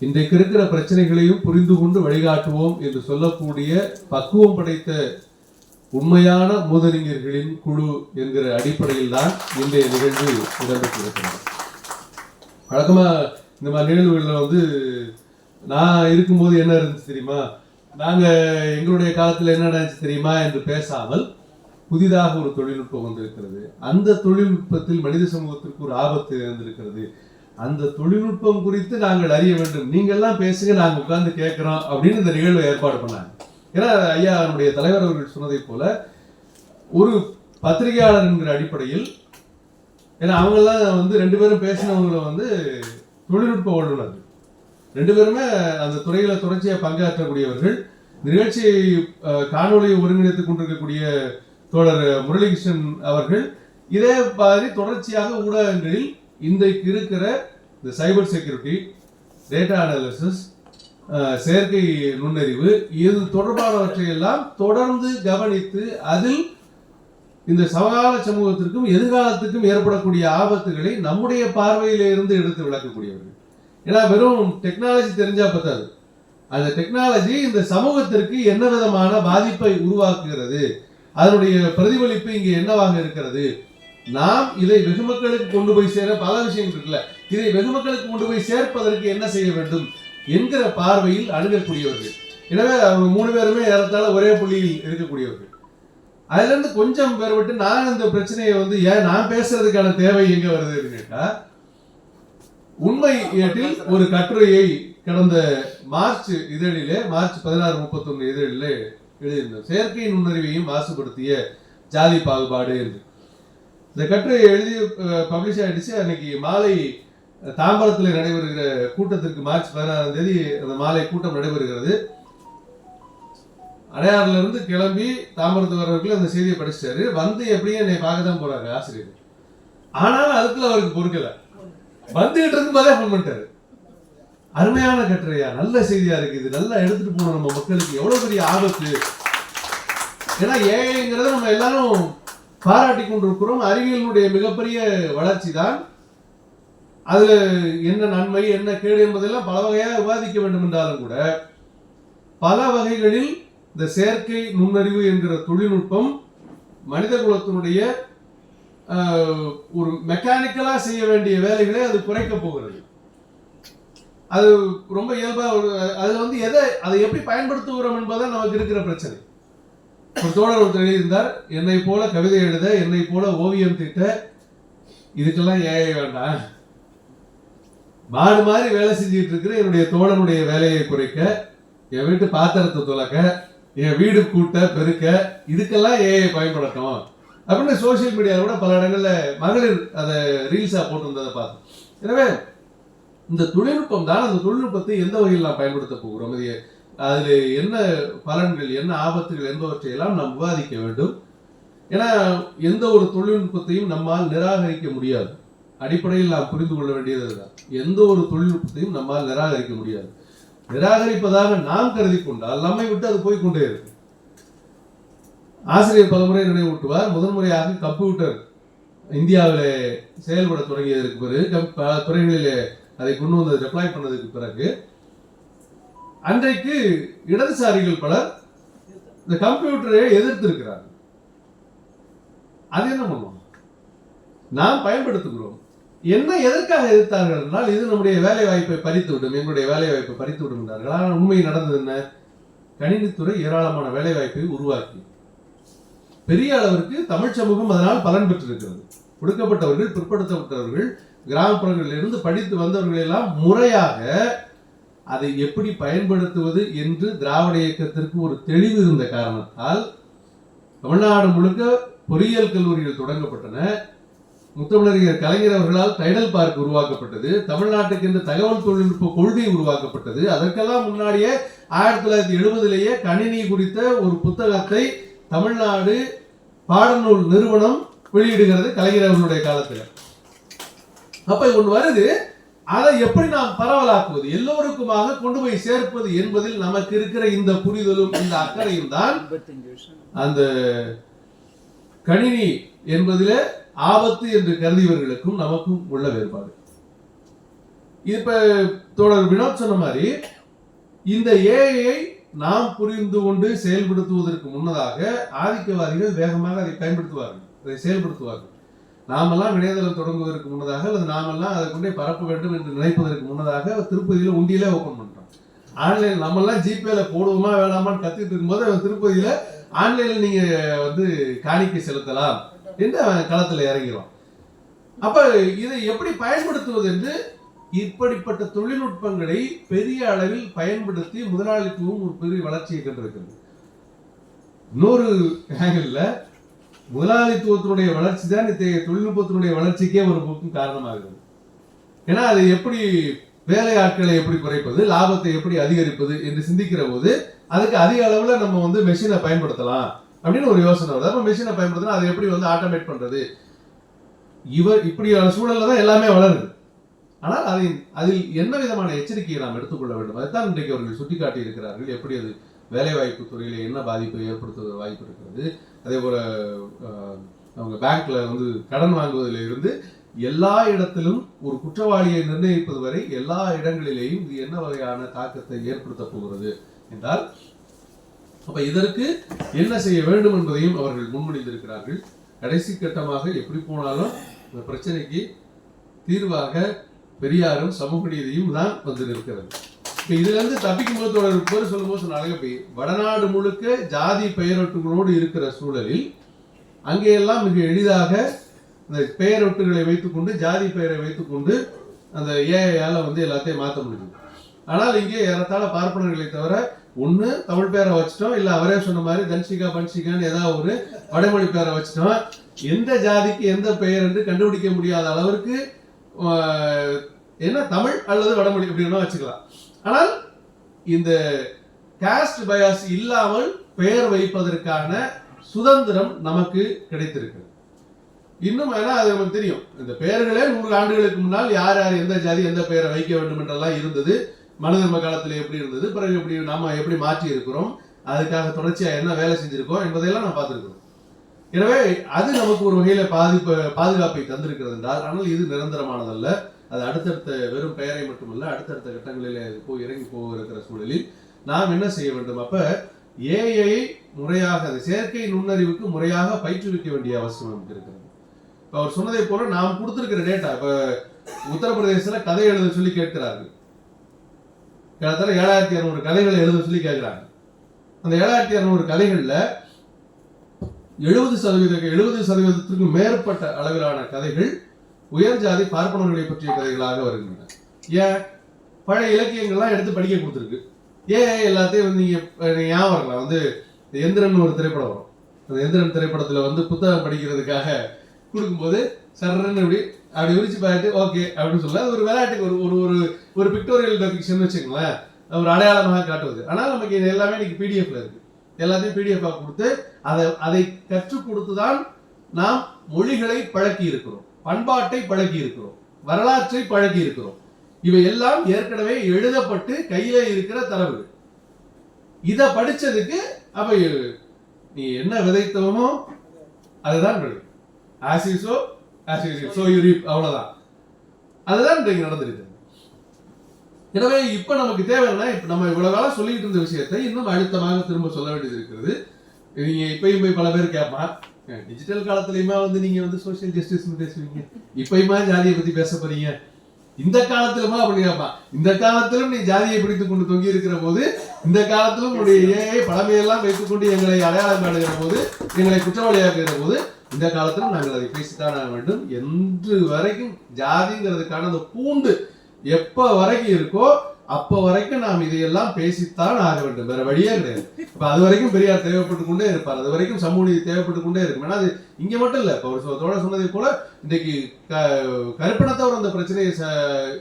இன்றைக்கு இருக்கிற பிரச்சனைகளையும் புரிந்து கொண்டு வழிகாட்டுவோம் என்று சொல்லக்கூடிய பக்குவம் படைத்த உண்மையான மூதறிஞர்களின் குழு என்கிற அடிப்படையில் தான் இன்றைய நிகழ்வு இடம்பெற்றிருக்கிறது. வழக்கமா இந்த மாதிரி நிகழ்வுகளில் வந்து நான் இருக்கும்போது என்ன இருந்துச்சு தெரியுமா, நாங்க எங்களுடைய காலத்தில் என்ன நடந்துச்சு தெரியுமா என்று பேசாமல் புதிதாக ஒரு தொழில்நுட்பம் வந்திருக்கிறது. அந்த தொழில்நுட்பத்தில் மனித சமூகத்திற்கு ஒரு ஆபத்து இருந்திருக்கிறது. அந்த தொழில்நுட்பம் குறித்து நாங்கள் அறிய வேண்டும், நீங்க எல்லாம் பேசுங்க, நாங்கள் உட்கார்ந்து கேட்கிறோம் அப்படின்னு இந்த நிகழ்வை ஏற்பாடு பண்ணாங்க. ஏன்னா ஐயா நம்முடைய தலைவர் அவர்கள் சொன்னதை போல ஒரு பத்திரிகையாளர் என்கிற அடிப்படையில், ஏன்னா அவங்கெல்லாம் வந்து ரெண்டு பேரும் பேசினவங்களை வந்து தொழில்நுட்ப வல்லுநர்கள், ரெண்டு பேருமே அந்த துறையில தொடர்ச்சியாக பங்காற்றக்கூடியவர்கள். நிகழ்ச்சியை காணொலியை ஒருங்கிணைத்துக் கொண்டிருக்கக்கூடிய தோழர் முரளிகிருஷ்ணன் அவர்கள் இதே மாதிரி தொடர்ச்சியாக ஊடகங்களில் இன்றைக்கு இருக்கிற இந்த சைபர் செக்யூரிட்டி, டேட்டா அனாலிசிஸ், செயற்கை நுண்ணறிவு இது தொடர்பானவற்றை எல்லாம் தொடர்ந்து கவனித்து அதில் இந்த சமகால சமூகத்திற்கும் எதிர்காலத்துக்கும் ஏற்படக்கூடிய ஆபத்துகளை நம்முடைய பார்வையில இருந்து எடுத்து விளக்கக்கூடியவர்கள். ஏன்னா வெறும் டெக்னாலஜி தெரிஞ்சா பத்தாது, அந்த டெக்னாலஜி இந்த சமூகத்திற்கு என்ன விதமான பாதிப்பை உருவாக்குகிறது, அதனுடைய பிரதிபலிப்பு இங்கே என்னவாக இருக்கிறது, நாம் இதை வெகுமக்களுக்கு கொண்டு போய் சேர பல விஷயங்கள் இருக்குல்ல, இதை வெகுமக்களுக்கு கொண்டு போய் சேர்ப்பதற்கு என்ன செய்ய வேண்டும் என்கிற பார்வையில் அணுகக்கூடியவர்கள். எனவே அவங்க 3 பேருமே ஏறத்தாழ ஒரே புள்ளியில் இருக்கக்கூடியவர்கள். அதுல இருந்து கொஞ்சம் பேர்பட்டு நான் இந்த பிரச்சனையை வந்து ஏன் நான் பேசுறதுக்கான தேவை எங்க வருதுன்னு கேட்டா, உண்மை ஏட்டில் ஒரு கட்டுரையை கடந்த மார்ச் 16-31 இதழிலே எழுதியிருந்தோம். செயற்கை நுண்ணறிவையும் மாசுபடுத்திய ஜாதி பாகுபாடு என்று. இந்த கட்டுரை எழுதி பப்ளிஷ் ஆயிடுச்சு. அன்னைக்கு மாலை தாம்பரத்தில் நடைபெறுகிற கூட்டத்திற்கு மார்ச் 16ஆம் தேதி அந்த மாலை கூட்டம் நடைபெறுகிறது. அடையாறுல இருந்து கிளம்பி தாம்பரத்துக்கு வர்றவர்கள் அந்த செய்தியை படிச்சிட்டாரு. வந்து எப்படியும் என்னை பார்க்க தான் போறாரு ஆசிரியர். ஆனாலும் அதுக்குள்ள அவருக்கு பொறுக்கல. வந்துகிட்டு இருக்கும்போதே ஃபோன் பண்ணிட்டாரு. அருமையான கட்டுரையா, நல்ல செய்தியா இருக்கு, இது நல்லா எடுத்துட்டு போகணும் நம்ம மக்களுக்கு, எவ்வளவு பெரிய ஆபத்து. ஏன்னா ஏஐங்கிறத நம்ம எல்லாரும் பாராட்டி கொண்டிருக்கிறோம். அறிவியலுடைய மிகப்பெரிய வளர்ச்சி தான். அதுல என்ன நன்மை என்ன கேடு என்பதெல்லாம் பல வகையாக விவாதிக்க வேண்டும் என்றாலும் கூட பல வகைகளில் இந்த செயற்கை நுண்ணறிவு என்கிற தொழில்நுட்பம் மனித குலத்தினுடைய ஒரு மெக்கானிக்கலா செய்ய வேண்டிய வேலைகளை அது குறைக்க போகிறது. அது ரொம்ப இயல்பா அதுல வந்து அதை எப்படி பயன்படுத்துகிறோம் என்பதுதான் நமக்கு இருக்கிற பிரச்சனை. ஒரு தோழர் ஒருத்தர் எழுதியிருந்தார், என்னை போல கவிதை எழுத, என்னை போல ஓவியம் தீட்ட, இதுக்கெல்லாம் ஏஐ வேண்டாம். மாடு மாதிரி வேலை செஞ்சுட்டு இருக்கிற என்னுடைய தோழனுடைய வேலையை குறைக்க, என் வீட்டு பாத்திரத்தை துலக்க, என் வீடு கூட்ட பெருக்க, இதுக்கெல்லாம் ஏஐ பயன்படுத்தும் அப்படின்னு சோசியல் மீடியாவில் கூட பல இடங்கள்ல மகளிர் அதை ரீல்ஸா போட்டிருந்ததை பார்த்தோம். எனவே இந்த தொழில்நுட்பம் தான், அந்த தொழில்நுட்பத்தை எந்த வகையில் நாம் பயன்படுத்த போகிறோம், அதுல என்ன பலன்கள் என்ன ஆபத்துகள் என்பவற்றை எல்லாம் நாம் விவாதிக்க வேண்டும். ஏன்னா எந்த ஒரு தொழில்நுட்பத்தையும் நம்மால் நிராகரிக்க முடியாது. அடிப்படையில் நாம் புரிந்து கொள்ள வேண்டியது அதுதான். எந்த ஒரு தொழில்நுட்பத்தையும் நம்மால் நிராகரிக்க முடியாது. நிராகரிப்பதாக நாம் கருதி கொண்டால் நம்மை விட்டு அது போய்கொண்டே இருக்கு. ஆசிரியர் பலமுறை நினைவூட்டுவார், முதன்முறையாக கம்ப்யூட்டர் இந்தியாவிலே செயல்பட தொடங்கியதற்கு பிறகு பல துறைகளிலே அதை கொண்டு வந்து டெப்ளாய் பண்ணதுக்கு பிறகு அன்றைக்கு இடதுசாரிகள் பலர் இந்த கம்ப்யூட்டரை எதிர்த்து இருக்கிறார்கள். அது என்ன பண்ணுவோம், நாம் பயன்படுத்துகிறோம். என்ன எதற்காக எதிர்த்தார்கள் என்றால், இது நம்முடைய வேலை வாய்ப்பை பறித்துவிடும், எங்களுடைய வேலை வாய்ப்பை பறித்துவிடும் என்றார்கள். ஆனால் உண்மை நடந்தது என்ன? கணினித்துறை ஏராளமான வேலை வாய்ப்பை உருவாக்கி பெரிய அளவிற்கு தமிழ் சமூகம் அதனால் பலன் பெற்றிருக்கிறது. ஒடுக்கப்பட்டவர்கள், பிற்படுத்தப்பட்டவர்கள், கிராமப்புறங்களில் இருந்து படித்து வந்தவர்கள் எல்லாம் முறையாக அதை எப்படி பயன்படுத்துவது என்று திராவிட இயக்கத்திற்கு ஒரு தெளிவு இருந்த காரணத்தால் தமிழ்நாடு முழுக்க பொறியியல் கல்லூரிகள் தொடங்கப்பட்டன. முத்தமிழறிஞர் கலைஞர் அவர்களால் டைடல் பார்க் உருவாக்கப்பட்டது. தமிழ்நாட்டுக்கு என்று தகவல் தொழில்நுட்ப கொள்கை உருவாக்கப்பட்டது. அதற்கெல்லாம் முன்னாடியே 1970 கணினி குறித்த ஒரு புத்தகத்தை தமிழ்நாடு பாடநூல் நிறுவனம் வெளியிடுகிறது கலைஞர் அவர்களுடைய காலத்தில். அப்ப ஒன்று வருது, அதை எப்படி நாம் பரவலாக்குவது, எல்லோருக்குமாக கொண்டு போய் சேர்ப்பது என்பதில் நமக்கு இருக்கிற இந்த புரிதலும் இந்த அக்கறையும் தான் அந்த கணினி என்பதில ஆபத்து என்று கருதியவர்களுக்கும் நமக்கும் உள்ள வேறுபாடு. இப்ப தோழர் வினோத் சொன்ன மாதிரி இந்த ஏஐயை நாம் புரிந்து கொண்டு செயல்படுத்துவதற்கு முன்னதாக ஆதிக்கவாதிகள் வேகமாக அதை பயன்படுத்துவார்கள், அதை செயல்படுத்துவார்கள். நாமெல்லாம் இணையதளம் தொடங்குவதற்கு முன்னதாக அல்லது நாமெல்லாம் அதை கொண்டே பரப்ப வேண்டும் என்று நினைப்பதற்கு முன்னதாக திருப்பதியில உண்டியில ஓபன் பண்றோம். ஆன்லைன் நம்மெல்லாம் ஜிபேல போடுவோமா வேணாமான்னு கத்திட்டு இருக்கும்போது திருப்பதியில ஆன்லைன்ல நீங்க வந்து காணிக்கை செலுத்தலாம் என்று அவன் களத்துல இறங்கிறோம். அப்ப இதை எப்படி பயன்படுத்துவது என்று இப்படிப்பட்ட தொழில்நுட்பங்களை பெரிய அளவில் பயன்படுத்தி முதலாளித்துவம் ஒரு பெரிய வளர்ச்சியை கண்டிருக்கிறது. இன்னொரு ஆங்கிள் முதலாளித்துவத்தினுடைய வளர்ச்சி தான் இத்தகைய தொழில்நுட்பத்தினுடைய வளர்ச்சிக்கே ஒரு முக்கிய காரணமாகிறது. ஏன்னா அதை எப்படி வேலை ஆட்களை எப்படி குறைப்பது, லாபத்தை எப்படி அதிகரிப்பது என்று சிந்திக்கிற போது அதுக்கு அதிக அளவுல நம்ம வந்து மெஷினை பயன்படுத்தலாம் அப்படின்னு ஒரு யோசனை வருது. அப்ப மெஷினை பயன்படுத்தினா அதை எப்படி வந்து ஆட்டோமேட் பண்றது, இப்படியான சூழல்ல தான் எல்லாமே வளருது. ஆனால் அதில் என்ன விதமான எச்சரிக்கையை நாம் எடுத்துக்கொள்ள வேண்டும், அதுதான் இன்றைக்கு அவர்கள் சுட்டிக்காட்டி இருக்கிறார்கள். எப்படி அது வேலைவாய்ப்பு துறையில என்ன பாதிப்பை ஏற்படுத்துவது வாய்ப்பு இருக்கிறது. அதே போல அவங்க பேங்க்ல வந்து கடன் வாங்குவதில் இருந்து எல்லா இடத்திலும் ஒரு குற்றவாளியை நிர்ணயிப்பது வரை எல்லா இடங்களிலேயும் இது என்ன வகையான தாக்கத்தை ஏற்படுத்த போகிறது என்றால், அப்ப இதற்கு என்ன செய்ய வேண்டும் என்பதையும் அவர்கள் முன்மொழிந்திருக்கிறார்கள். கடைசி கட்டமாக எப்படி போனாலும் இந்த பிரச்சனைக்கு தீர்வாக பெரியாரும் சமூக நீதியும் தான் வந்து நிற்கிறது. இப்ப இதுல இருந்து தப்பிக்கும் போது ஒரு பேர் சொல்லும்போது சொன்னாங்க, இப்ப வடநாடு முழுக்க ஜாதி பெயரொட்டுகளோடு இருக்கிற சூழலில் அங்கேயெல்லாம் மிக எளிதாக இந்த பெயரொட்டுகளை வைத்துக்கொண்டு ஜாதி பெயரை வைத்துக்கொண்டு அந்த ஏஐயால வந்து எல்லாத்தையும் மாற்ற முடியும். ஆனால் இங்கே ஏறத்தாழ பார்ப்பனர்களை தவிர ஒண்ணு தமிழ் பேரை வச்சுட்டோம், இல்ல அவரே சொன்ன மாதிரி தன்சிகா பன்சிகான்னு ஏதாவது ஒரு வடமொழி பேரை வச்சுட்டோம். எந்த ஜாதிக்கு எந்த பெயர் என்று கண்டுபிடிக்க முடியாத அளவிற்கு என்ன தமிழ் அல்லது வடமொழி அப்படின்னு வச்சுக்கலாம். ஆனால் இந்த காஸ்ட் பயாஸ் இல்லாமல் பெயர் வைப்பதற்கான சுதந்திரம் நமக்கு கிடைத்திருக்கு. இன்னும் ஏன்னா அது நமக்கு தெரியும், இந்த பெயர்களே 100 ஆண்டுகளுக்கு முன்னால் யார் யார் எந்த ஜாதி எந்த பெயரை வைக்க வேண்டும் என்றெல்லாம் இருந்தது. மனுதர்ம காலத்தில் எப்படி இருந்தது, பிறகு எப்படி நாம எப்படி மாற்றி இருக்கிறோம், அதுக்காக தொடர்ச்சியா என்ன வேலை செஞ்சிருக்கோம் என்பதையெல்லாம் நம்ம பார்த்துருக்கிறோம். எனவே அது நமக்கு ஒரு வகையில பாதுகாப்பை தந்திருக்கிறது என்றால், ஆனால் இது நிரந்தரமானதல்ல. அது அடுத்தடுத்த வெறும் பெயரை மட்டுமல்ல, அடுத்தடுத்த கட்டங்களிலே போய் இறங்கி போக இருக்கிற சூழலில் நாம் என்ன செய்ய வேண்டும்? அப்ப ஏஐ முறையாக அந்த செயற்கை நுண்ணறிவுக்கு முறையாக பயிற்றுவிக்க வேண்டிய அவசியம் நமக்கு இருக்கிறது. இப்ப அவர் சொன்னதை போல நாம் கொடுத்திருக்கிற டேட்டா, இப்ப உத்தரப்பிரதேசத்துல கதை எழுத சொல்லி கேட்கிறார்கள். கிட்டத்தட்ட 7200 கதைகளை எழுத சொல்லி கேட்கிறாங்க. அந்த 7200 கதைகள்ல 70% மேற்பட்ட அளவிலான கதைகள் உயர் ஜாதி பார்ப்பனர்களை பற்றிய கதைகளாக வருகின்றன. ஏன்? பழைய இலக்கியங்கள்லாம் எடுத்து படிக்க கொடுத்துருக்கு. ஏன் எல்லாத்தையும் வந்து நீங்க ஞாபகம் இருக்கலாம், வந்து எந்திரன் ஒரு திரைப்படம் வரும். அந்த எந்திரன் திரைப்படத்துல வந்து புத்தகம் படிக்கிறதுக்காக கொடுக்கும்போது சர்ன்னு அப்படி விரிச்சு பார்த்துட்டு ஓகே அப்படின்னு சொல்ல, அது ஒரு விளையாட்டுக்கு ஒரு பிக்டோரியல் டெபிக்ஷன் வச்சுக்கோங்களேன், ஒரு அடையாளமாக காட்டுவது. ஆனால் நமக்கு இது எல்லாமே இன்னைக்கு பிடிஎஃப்ல இருக்கு. எல்லாத்தையும் பிடிஎஃப் கொடுத்து அதை கற்றுக் கொடுத்துதான் நாம் மொழிகளை பழக்கி இருக்கிறோம், பண்பாட்டை பழக்கி இருக்கிறோம், வரலாற்றை பழக்கி இருக்கிறோம். இவை எல்லாம் ஏற்கனவே எழுதப்பட்டு கையில இருக்கிற தரவு. இத படிச்சதுக்கு அப்ப நீ என்ன விதைத்தவமோ அதுதான் விளையும். as you sow, as you reap, so you reap. அவ்வளவுதான். அதுதான் இன்றைக்கு நடந்திருக்கு. எனவே இப்ப நமக்கு தேவைன்னா, இப்ப நம்ம இவ்வளவு காலம் சொல்லிட்டு இருந்த விஷயத்தை இன்னும் அழுத்தமாக திரும்ப சொல்ல வேண்டியது இருக்கிறது. நீங்க இப்பயும் போய் பல பேர் கேட்பான், டிஜிட்டல் காலத்திலயுமா வந்து நீங்க வந்து சோசியல் ஜஸ்டிஸ் பேசுவீங்க, இப்பயுமா ஜாதியை பத்தி பேச போறீங்க, இந்த காலத்திலுமா அப்படி கேட்பான். இந்த காலத்திலும் நீ ஜாதியை பிடித்துக் கொண்டு தொங்கி இருக்கிற போது, இந்த காலத்திலும் உடைய ஏஐ பழமையெல்லாம் வைத்துக் கொண்டு எங்களை அடையாளம் காணுகிற போது, எங்களை குற்றவாளியாக்குகிற போது, இந்த காலத்திலும் நாங்கள் அதை பேசித்தான் ஆக வேண்டும். என்று வரைக்கும் ஜாதிங்கிறதுக்கான அந்த பூண்டு எப்ப வரைக்கும் இருக்கோ அப்ப வரைக்கும் நாம் இதையெல்லாம் பேசித்தான் ஆக வேண்டும், வேற வழியே கிடையாது. இப்ப அது வரைக்கும் பெரியார் தேவைப்பட்டு கொண்டே இருப்பார், அது வரைக்கும் சமூக நீதி தேவைப்பட்டு கொண்டே இருக்கும். ஏன்னா அது இங்க மட்டும் இல்ல, இப்ப ஒரு தோழர் சொன்னதை போல இன்னைக்கு கருப்பினத்தவர் அந்த பிரச்சனையை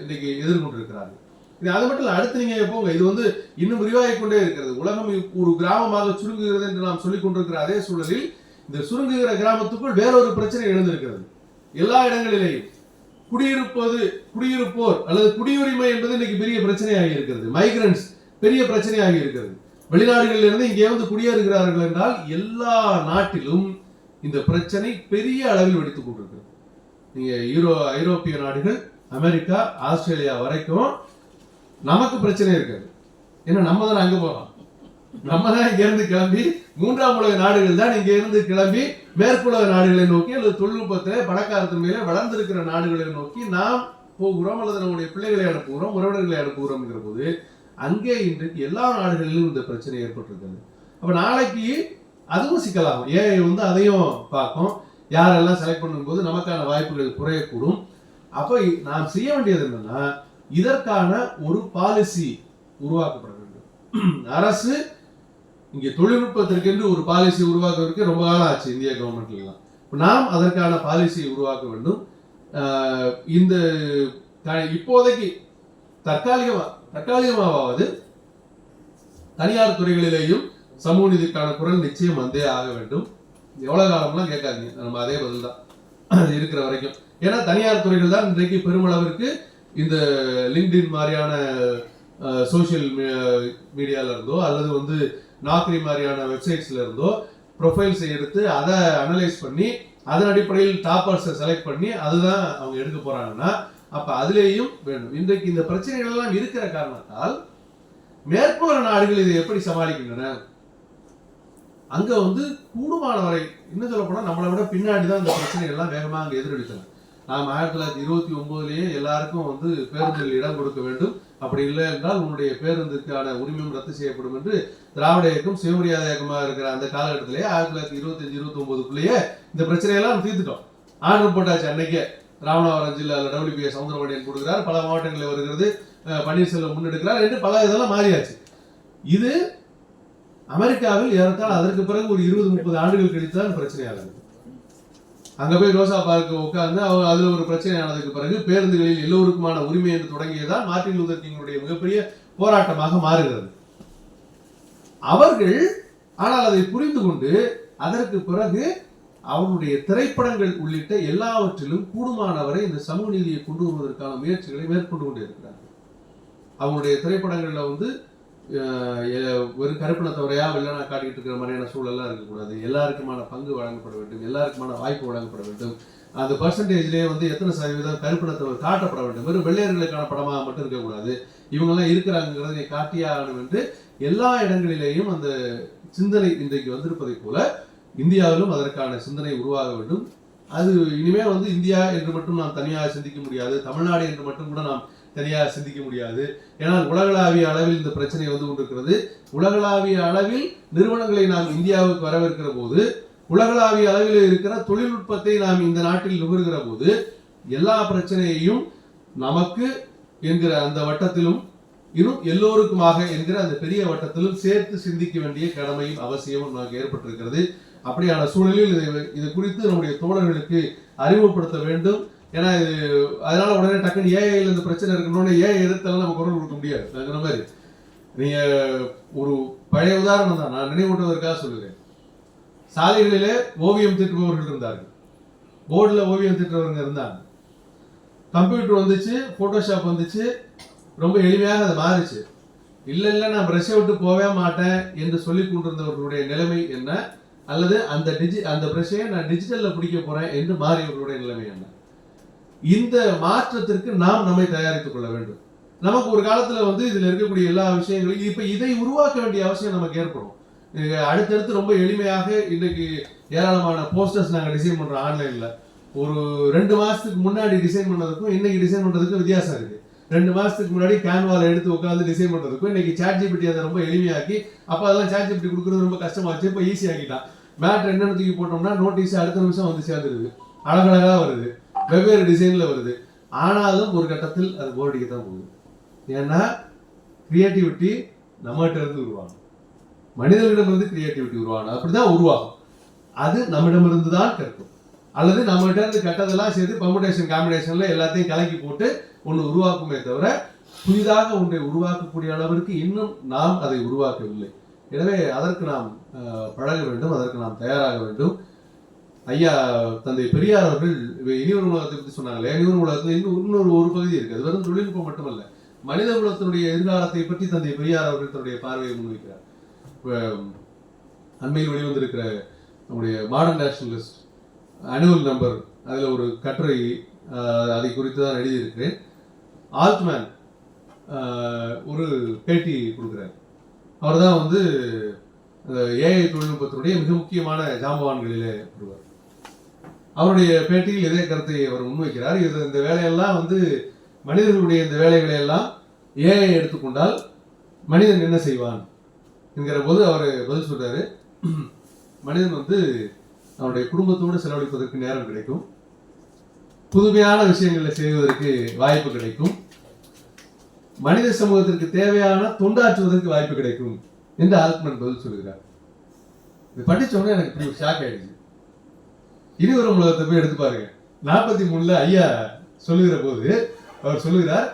இன்னைக்கு எதிர்கொண்டு இருக்கிறார்கள். இது அது மட்டும் இல்ல, அடுத்து நீங்க போங்க, இது வந்து இன்னும் விரிவாகிக் கொண்டே இருக்கிறது. உலகம் ஒரு கிராமமாக சுருங்குகிறது என்று நாம் சொல்லிக் கொண்டிருக்கிற அதே சூழலில் இந்த சுருங்குகிற கிராமத்துக்குள் வேறொரு பிரச்சனை எழுந்திருக்கிறது. எல்லா இடங்களிலேயும் குடியிருப்போர் அல்லது குடியுரிமை என்பது இன்னைக்கு பெரிய பிரச்சனையாகி இருக்கிறது. மைக்ரன்ஸ் பெரிய பிரச்சனையாகி இருக்கிறது. வெளிநாடுகளில் இருந்து இங்கே வந்து குடியேறுகிறார்கள் என்றால் எல்லா நாட்டிலும் இந்த பிரச்சனை பெரிய அளவில் வெடித்துக் கொண்டிருக்கிறது. நீங்க ஐரோப்பிய நாடுகள், அமெரிக்கா, ஆஸ்திரேலியா வரைக்கும் நமக்கு பிரச்சனை இருக்காது. ஏன்னா நம்ம தான் அங்க போறோம், நம்ம தான் இங்க இருந்து கிளம்பி 3ஆம் உலக நாடுகள் தான் இங்க இருந்து கிளம்பி மேற்குலக நாடுகளை நோக்கி அல்லது தொழில்நுட்பத்திலே பணக்காரத்தன்மையிலே வளர்ந்திருக்கிற நாடுகளை நோக்கி நாம் போகிறோம் அல்லது நம்முடைய பிள்ளைகளை அனுப்புகிறோம், உறவினர்களை அனுப்புகிறோம்ங்கிற போது அங்கே இன்றைக்கு எல்லா நாடுகளிலும் இந்த பிரச்சனை ஏற்பட்டிருக்கிறது. அப்ப நாளைக்கு அதுவும் சிக்கலாகும். ஏஐ வந்து அதையும் பார்க்கும், யாரெல்லாம் செலக்ட் பண்ணும்போது நமக்கான வாய்ப்புகள் குறையக்கூடும். அப்ப நாம் செய்ய வேண்டியது என்னன்னா, இதற்கான ஒரு பாலிசி உருவாக்கப்பட வேண்டும். அரசு இங்கே தொழில்நுட்பத்திற்கென்று ஒரு பாலிசி உருவாக்குவதற்கு ரொம்ப காலம் ஆச்சு இந்திய கவர்மெண்ட்லாம். நாம் அதற்கான பாலிசியை உருவாக்க வேண்டும். இந்த இப்போதைக்கு தற்காலிகமாவது தனியார் துறைகளிலேயும் சமூக நீதிக்கான குரல் நிச்சயம் வந்தே ஆக வேண்டும். எவ்வளவு காலம்லாம் கேட்காதீங்க, நம்ம அதே பதில் தான் இருக்கிற வரைக்கும். ஏன்னா தனியார் துறைகள் தான் இன்றைக்கு பெருமளவிற்கு இந்த லிங்க்டின் மாதிரியான சோசியல் மீடியால இருந்தோ அல்லது வந்து நாக்ரி மாதிரியான வெப்சைட்ஸ்ல இருந்தோ ப்ரொஃபைல்ஸை எடுத்து அதை அனலைஸ் பண்ணி அதன் அடிப்படையில் டாப்பர்ஸை செலக்ட் பண்ணி அதுதான் அவங்க எடுக்க போறாங்கன்னா அப்ப அதுலேயும் வேண்டும். இன்றைக்கு இந்த பிரச்சனைகள் எல்லாம் இருக்கிற காரணத்தால் மேற்குலக நாடுகள் இதை எப்படி சமாளிக்கின்றன, அங்க வந்து கூடுமான வரை இன்னும் சொல்ல போனா நம்மளை விட பின்னாடிதான் இந்த பிரச்சனைகள் எல்லாம் வேகமாக அங்க எதிரொலித்தன. நாம் 1929 எல்லாருக்கும் வந்து பேருந்தில் இடம் கொடுக்க வேண்டும், அப்படி இல்லை என்றால் உன்னுடைய பேருந்துக்கான உரிமையும் ரத்து செய்யப்படும் என்று திராவிட இயக்கம் சுயமரியாதை இயக்கமாக இருக்கிற அந்த காலகட்டத்திலேயே 1925-29 இந்த பிரச்சனையெல்லாம் நம்ம தீர்த்துட்டோம். ஆர்டர் போட்டாச்சு. அன்னைக்கே ராமநாதபுரம் ஜில்லாவில் WPS சவுந்தரபாண்டியன் கொடுக்கிறார், பல மாவட்டங்களில் வருகிறது, பன்னீர்செல்வம் முன்னெடுக்கிறார் என்று பல இதெல்லாம் மாறியாச்சு. இது அமெரிக்காவில் ஏறத்தாழ அதற்கு பிறகு ஒரு 20-30 ஆண்டுகள் கழித்துதான் பிரச்சனையாகுது. அங்க போய் ரோசா பார்க்க உட்கார்ந்து அதுல ஒரு பிரச்சனை ஆனதுக்கு பிறகு பேருந்துகளில் எல்லோருக்குமான உரிமை என்று தொடங்கியதான் மார்ட்டின் லூதர் கிங்குடைய மிகப்பெரிய போராட்டமாக மாறுகிறது. அவர்கள் ஆனால் அதை புரிந்து கொண்டு அதற்கு பிறகு அவருடைய திரைப்படங்கள் உள்ளிட்ட எல்லாவற்றிலும் கூடுமானவரை இந்த சமூக நீதியை கொண்டு வருவதற்கான முயற்சிகளை மேற்கொண்டு கொண்டு இருக்கிறார்கள். அவங்களுடைய திரைப்படங்கள்ல வந்து ஒரு கருப்பினத்தவரையா வெள்ளனா காட்டிட்டு இருக்கிற மாதிரியான சூழல்லாம் இருக்கக்கூடாது. எல்லாருக்குமான பங்கு வழங்கப்பட வேண்டும், எல்லாருக்குமான வாய்ப்பு வழங்கப்பட வேண்டும். அந்த பர்சன்டேஜ்லேயே வந்து எத்தனை சதவீதம் கருப்பினத்தவர் காட்டப்பட வேண்டும், வெறும் வெள்ளையர்களுக்கான படமாக மட்டும் இருக்கக்கூடாது, இவங்கெல்லாம் இருக்கிறாங்கிறதை காட்டியே ஆகணும் என்று எல்லா இடங்களிலேயும் அந்த சிந்தனை இன்றைக்கு வந்திருப்பதை போல இந்தியாவிலும் அதற்கான சிந்தனை உருவாக வேண்டும். அது இனிமே வந்து இந்தியா என்று மட்டும் நாம் தனியாக சிந்திக்க முடியாது, தமிழ்நாடு என்று மட்டும் கூட நாம் தனியாக சிந்திக்க முடியாது. ஏன்னால் உலகளாவிய அளவில் இந்த பிரச்சனை வந்து கொண்டிருக்கிறது. உலகளாவிய அளவில் நிறுவனங்களை நாம் இந்தியாவுக்கு வரவேற்கிற போது, உலகளாவிய அளவில் இருக்கிற தொழில்நுட்பத்தை நாம் இந்த நாட்டில் நுகர்கிற போது எல்லா பிரச்சனையையும் நமக்கு என்கிற அந்த வட்டத்திலும் இன்னும் எல்லோருக்குமாக என்கிற அந்த பெரிய வட்டத்திலும் சேர்த்து சிந்திக்க வேண்டிய கடமையும் அவசியமும் நமக்கு ஏற்பட்டிருக்கிறது. அப்படியான சூழலில் இது குறித்து நம்முடைய தோழர்களுக்கு அறிமுகப்படுத்த வேண்டும். ஏன்னா இது அதனால உடனே டக்குன்னு ஏஐல இந்த பிரச்சனை இருக்கணும்னு ஏஐ எதிர்த்தாலும் நம்ம குரல் கொடுக்க முடியாது. அந்த மாதிரி நீங்க ஒரு பழைய உதாரணம் தான் நான் நினைவூட்டுவதற்காக சொல்லுறேன். சாலைகளிலே ஓவியம் தீட்டுபவர்கள் இருந்தார்கள், போர்டில் ஓவியம் தீட்டுறவங்க இருந்தாங்க. கம்ப்யூட்டர் வந்துச்சு, போட்டோஷாப் வந்துச்சு, ரொம்ப எளிமையாக அது மாறிச்சு. இல்லை நான் பிரஷை விட்டு போவே மாட்டேன் என்று சொல்லி கொண்டிருந்தவர்களுடைய நிலைமை என்ன, அல்லது அந்த பிரஷையை நான் டிஜிட்டல்ல பிடிக்க போறேன் என்று மாறியவர்களுடைய நிலைமை என்ன? இந்த மாற்றத்திற்கு நாம் நம்மை தயாரித்துக் கொள்ள வேண்டும். நமக்கு ஒரு காலத்துல வந்து இதுல இருக்கக்கூடிய எல்லா விஷயங்களையும் இப்ப இதை உருவாக்க வேண்டிய அவசியம் நமக்கு ஏற்படும். அடுத்தடுத்து ரொம்ப எளிமையாக இன்னைக்கு ஏராளமான போஸ்டர்ஸ் நாங்கள் டிசைன் பண்றோம் ஆன்லைன்ல. ஒரு 2 மாசத்துக்கு முன்னாடி டிசைன் பண்ணதுக்கும் இன்னைக்கு டிசைன் பண்றதுக்கும் வித்தியாசம் இருக்கு. 2 மாசத்துக்கு முன்னாடி கேன்வால எடுத்து உட்காந்து டிசைன் பண்றதுக்கும் இன்னைக்கு ChatGPT அதை ரொம்ப எளிமையாக்கி, அப்ப அதெல்லாம் ChatGPT கொடுக்கறது ரொம்ப கஷ்டமாச்சு, இப்ப ஈஸி ஆக்கிட்டான். மேட்ரு என்னென்ன தூக்கி போட்டோம்னா நோட்டீஸ் அடுத்த நிமிஷம் வந்து சேர்ந்துருது, அழகழகா வருது, வெவ்வேறு டிசைன்ல வருது. ஆனாலும் ஒரு கட்டத்தில் அது போர்டிக்கு தான் போகுது. ஏன்னா கிரியேட்டிவிட்டி நம்மகிட்ட இருந்து உருவாகும், மனிதர்களிடமிருந்து கிரியேட்டிவிட்டி உருவாகணும், அப்படிதான் உருவாகும். அது நம்மிடமிருந்து தான் கற்கும். அல்லது நம்மகிட்ட இருந்து கட்டதெல்லாம் சேர்த்து பர்முடேஷன் காம்பினேஷன்ல எல்லாத்தையும் கலக்கி போட்டு ஒன்று உருவாக்குமே தவிர புதிதாக ஒன்றை உருவாக்கக்கூடிய அளவிற்கு இன்னும் நாம் அதை உருவாக்கவில்லை. எனவே அதற்கு நாம் பழக வேண்டும், அதற்கு நாம் தயாராக வேண்டும். ஐயா தந்தை பெரியார் அவர்கள் இனியொரு உலகத்தை பற்றி சொன்னாங்களே, இனியொரு உலகத்தில் இன்னொரு ஒரு பகுதி இருக்கு. அது வெறும் தொழில்நுட்பம் மட்டுமல்ல, மனித குலத்தினுடைய எதிர்காலத்தை பற்றி தந்தை பெரியார் அவர்கள் தன்னுடைய பார்வையை முன்வைக்கிறார். அண்மையில் வெளிவந்திருக்கிற நம்முடைய மாடர்ன் நேஷனலிஸ்ட் ஆனுவல் நம்பர், அதில் ஒரு கட்டுரை அதை குறித்து தான் எழுதியிருக்கிறேன். ஆல்ட்மேன் ஒரு பேட்டி கொடுக்குறார். அவர் தான் வந்து ஏஐ தொழில்நுட்பத்தினுடைய மிக முக்கியமான ஜாம்பவான்களிலே ஒருவர். அவருடைய பேட்டியில் இதே கருத்தை அவர் முன்வைக்கிறார். இந்த வேலையெல்லாம் வந்து மனிதர்களுடைய இந்த வேலைகளை எல்லாம் ஏஐ எடுத்துக்கொண்டால் மனிதன் என்ன செய்வான் என்கிற போது அவர் பதில் சொல்றாரு, மனிதன் வந்து அவனுடைய குடும்பத்தோடு செலவழிப்பதற்கு நேரம் கிடைக்கும், புதுமையான விஷயங்களை செய்வதற்கு வாய்ப்பு கிடைக்கும், மனித சமூகத்திற்கு தேவையான தொண்டாற்றுவதற்கு வாய்ப்பு கிடைக்கும் என்று ஆல்ட்மேன் பதில் சொல்கிறார். இது படிச்சோன்னே எனக்கு இப்படி ஒரு ஷாக் ஆயிடுச்சு. இனிவரும் உலகத்தை போய் எடுத்து பாருங்க. 43 ஐயா சொல்லுகிற போது அவர் சொல்லுகிறார்,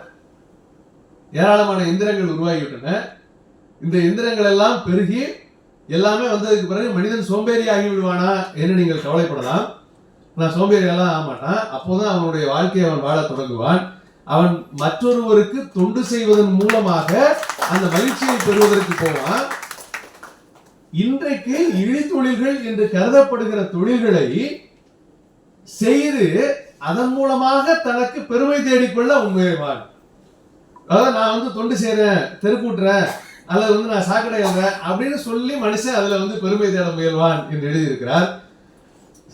ஏராளமான எந்திரங்கள் உருவாகிவிட்டன, இந்த எந்திரங்கள் எல்லாம் பெருகி எல்லாமே வந்ததுக்கு பிறகு மனிதன் சோம்பேறி ஆகி விடுவானா என்று நீங்கள் கவலைப்படலாம். நான் சோம்பேறி எல்லாம் ஆக மாட்டான். அப்போதான் அவனுடைய வாழ்க்கையை அவன் வாழ தொடங்குவான். அவன் மற்றொருவருக்கு தொண்டு செய்வதன் மூலமாக அந்த மகிழ்ச்சியை பெறுவதற்கு போவான். இன்றைக்கு இழித்தொழில்கள் என்று கருதப்படுகிற தொழில்களை செய்து அதன் மூலமாக தனக்கு பெருமை தேடிக்கொள்ள முயல்வான். அதாவது நான் வந்து தொண்டு செய்யறேன், தெருக்கூட்டுறேன், அல்லது வந்து நான் சாக்கடை எழுறேன் அப்படின்னு சொல்லி மனுஷன் அதுல வந்து பெருமை தேட முயல்வான் என்று எழுதியிருக்கிறார்.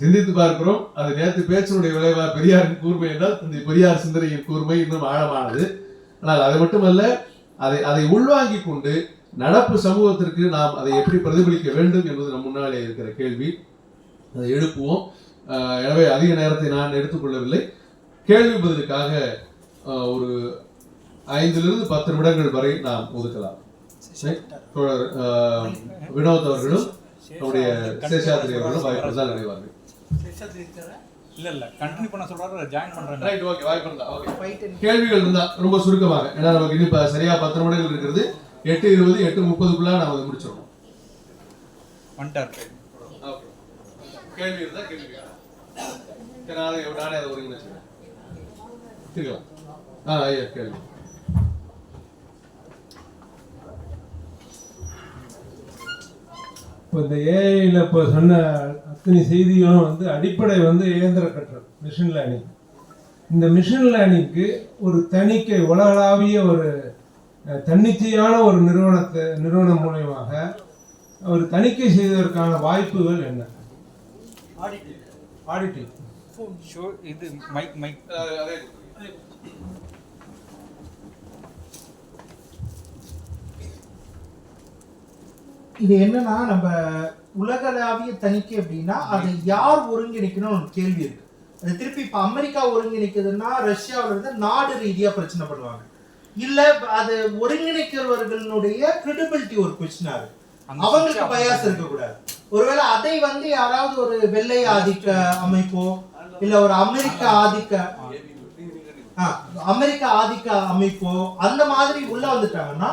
சிந்தித்து பார்க்கிறோம். அது நேற்று பேச்சினுடைய விளைவா பெரியாரின் கூர்மை என்றால் இந்த பெரியார் சிந்தனையின் கூர்மை இன்னும் ஆழமானது. ஆனால் அது மட்டுமல்ல, அதை உள்வாங்கிக் கொண்டு நடப்பு சமூகத்திற்கு நாம் அதை எப்படி பிரதிபலிக்க வேண்டும் என்பது நம் முன்னாலே இருக்கிற கேள்வி. அதை எழுப்புவோம். எனவே அதிக நேரத்தை நான் எடுத்துக்கொள்ளவில்லை. கேள்வி பதிலுக்காக ஒரு 5 to 10 நிமிடங்கள் வரை நாம் ஒதுக்கலாம். தோழர் வினோத் அவர்களும் நம்முடைய சேஷாத்ரி அவர்களும் வாய்ப்பு நினைவார்கள். இல்ல கண்டினியூ பண்ண சொல்றாரு, ஜாயின் பண்றாங்க. ரைட், ஓகே, வாய்ப்பு இருந்தா ஓகே. கேள்விகள் இருந்தா ரொம்ப சுருக்கமாக, ஏன்னா நமக்கு இன்னும் சரியா 10 நிமிடங்கள் இருக்கிறது. 8:20 8:30 நாம் அதை முடிச்சிடணும். ஓகே, கேள்வி இருந்தா கேள்வி நானே அதை ஒருங்கிணைச்சிருக்கேன். ஐயா கேள்வி. இப்போ இந்த ஏஐயில் இப்போ சொன்ன அத்தனை செய்திகளும் வந்து அடிப்படை வந்து இயந்திர கற்றல், மிஷின் லேர்னிங். இந்த மிஷின் லேர்னிங்க்கு ஒரு தணிக்கை, உலகளாவிய ஒரு தன்னிச்சையான ஒரு நிறுவனம் மூலயமாக ஒரு தணிக்கை செய்வதற்கான வாய்ப்புகள் என்ன? ஆடிட்டிங். இது மைக் இது என்னன்னா, நம்ம உலகளாவிய தணிக்கை அப்படின்னா அதை யார் ஒருங்கிணைக்கணும் ஒரு கேள்வி இருக்கு. அது திருப்பி இப்ப அமெரிக்கா ஒருங்கிணைக்குதுன்னா ரஷ்யாவில இருந்து நாடு ரீதியா பிரச்சனை பண்ணுவாங்க. இல்ல அது ஒருங்கிணைக்கிறவர்களுடைய கிரெடிபிலிட்டி ஒரு கொஸ்டினா இருக்கு. அவங்களுக்கு பயாஸ் இருக்கக்கூடாது. ஒருவேளை அதை வந்து யாராவது ஒரு வெள்ளை ஆதிக்க அமைப்போ இல்ல ஒரு அமெரிக்க ஆதிக்க அமைப்போ அந்த மாதிரி உள்ள வந்துட்டாங்கன்னா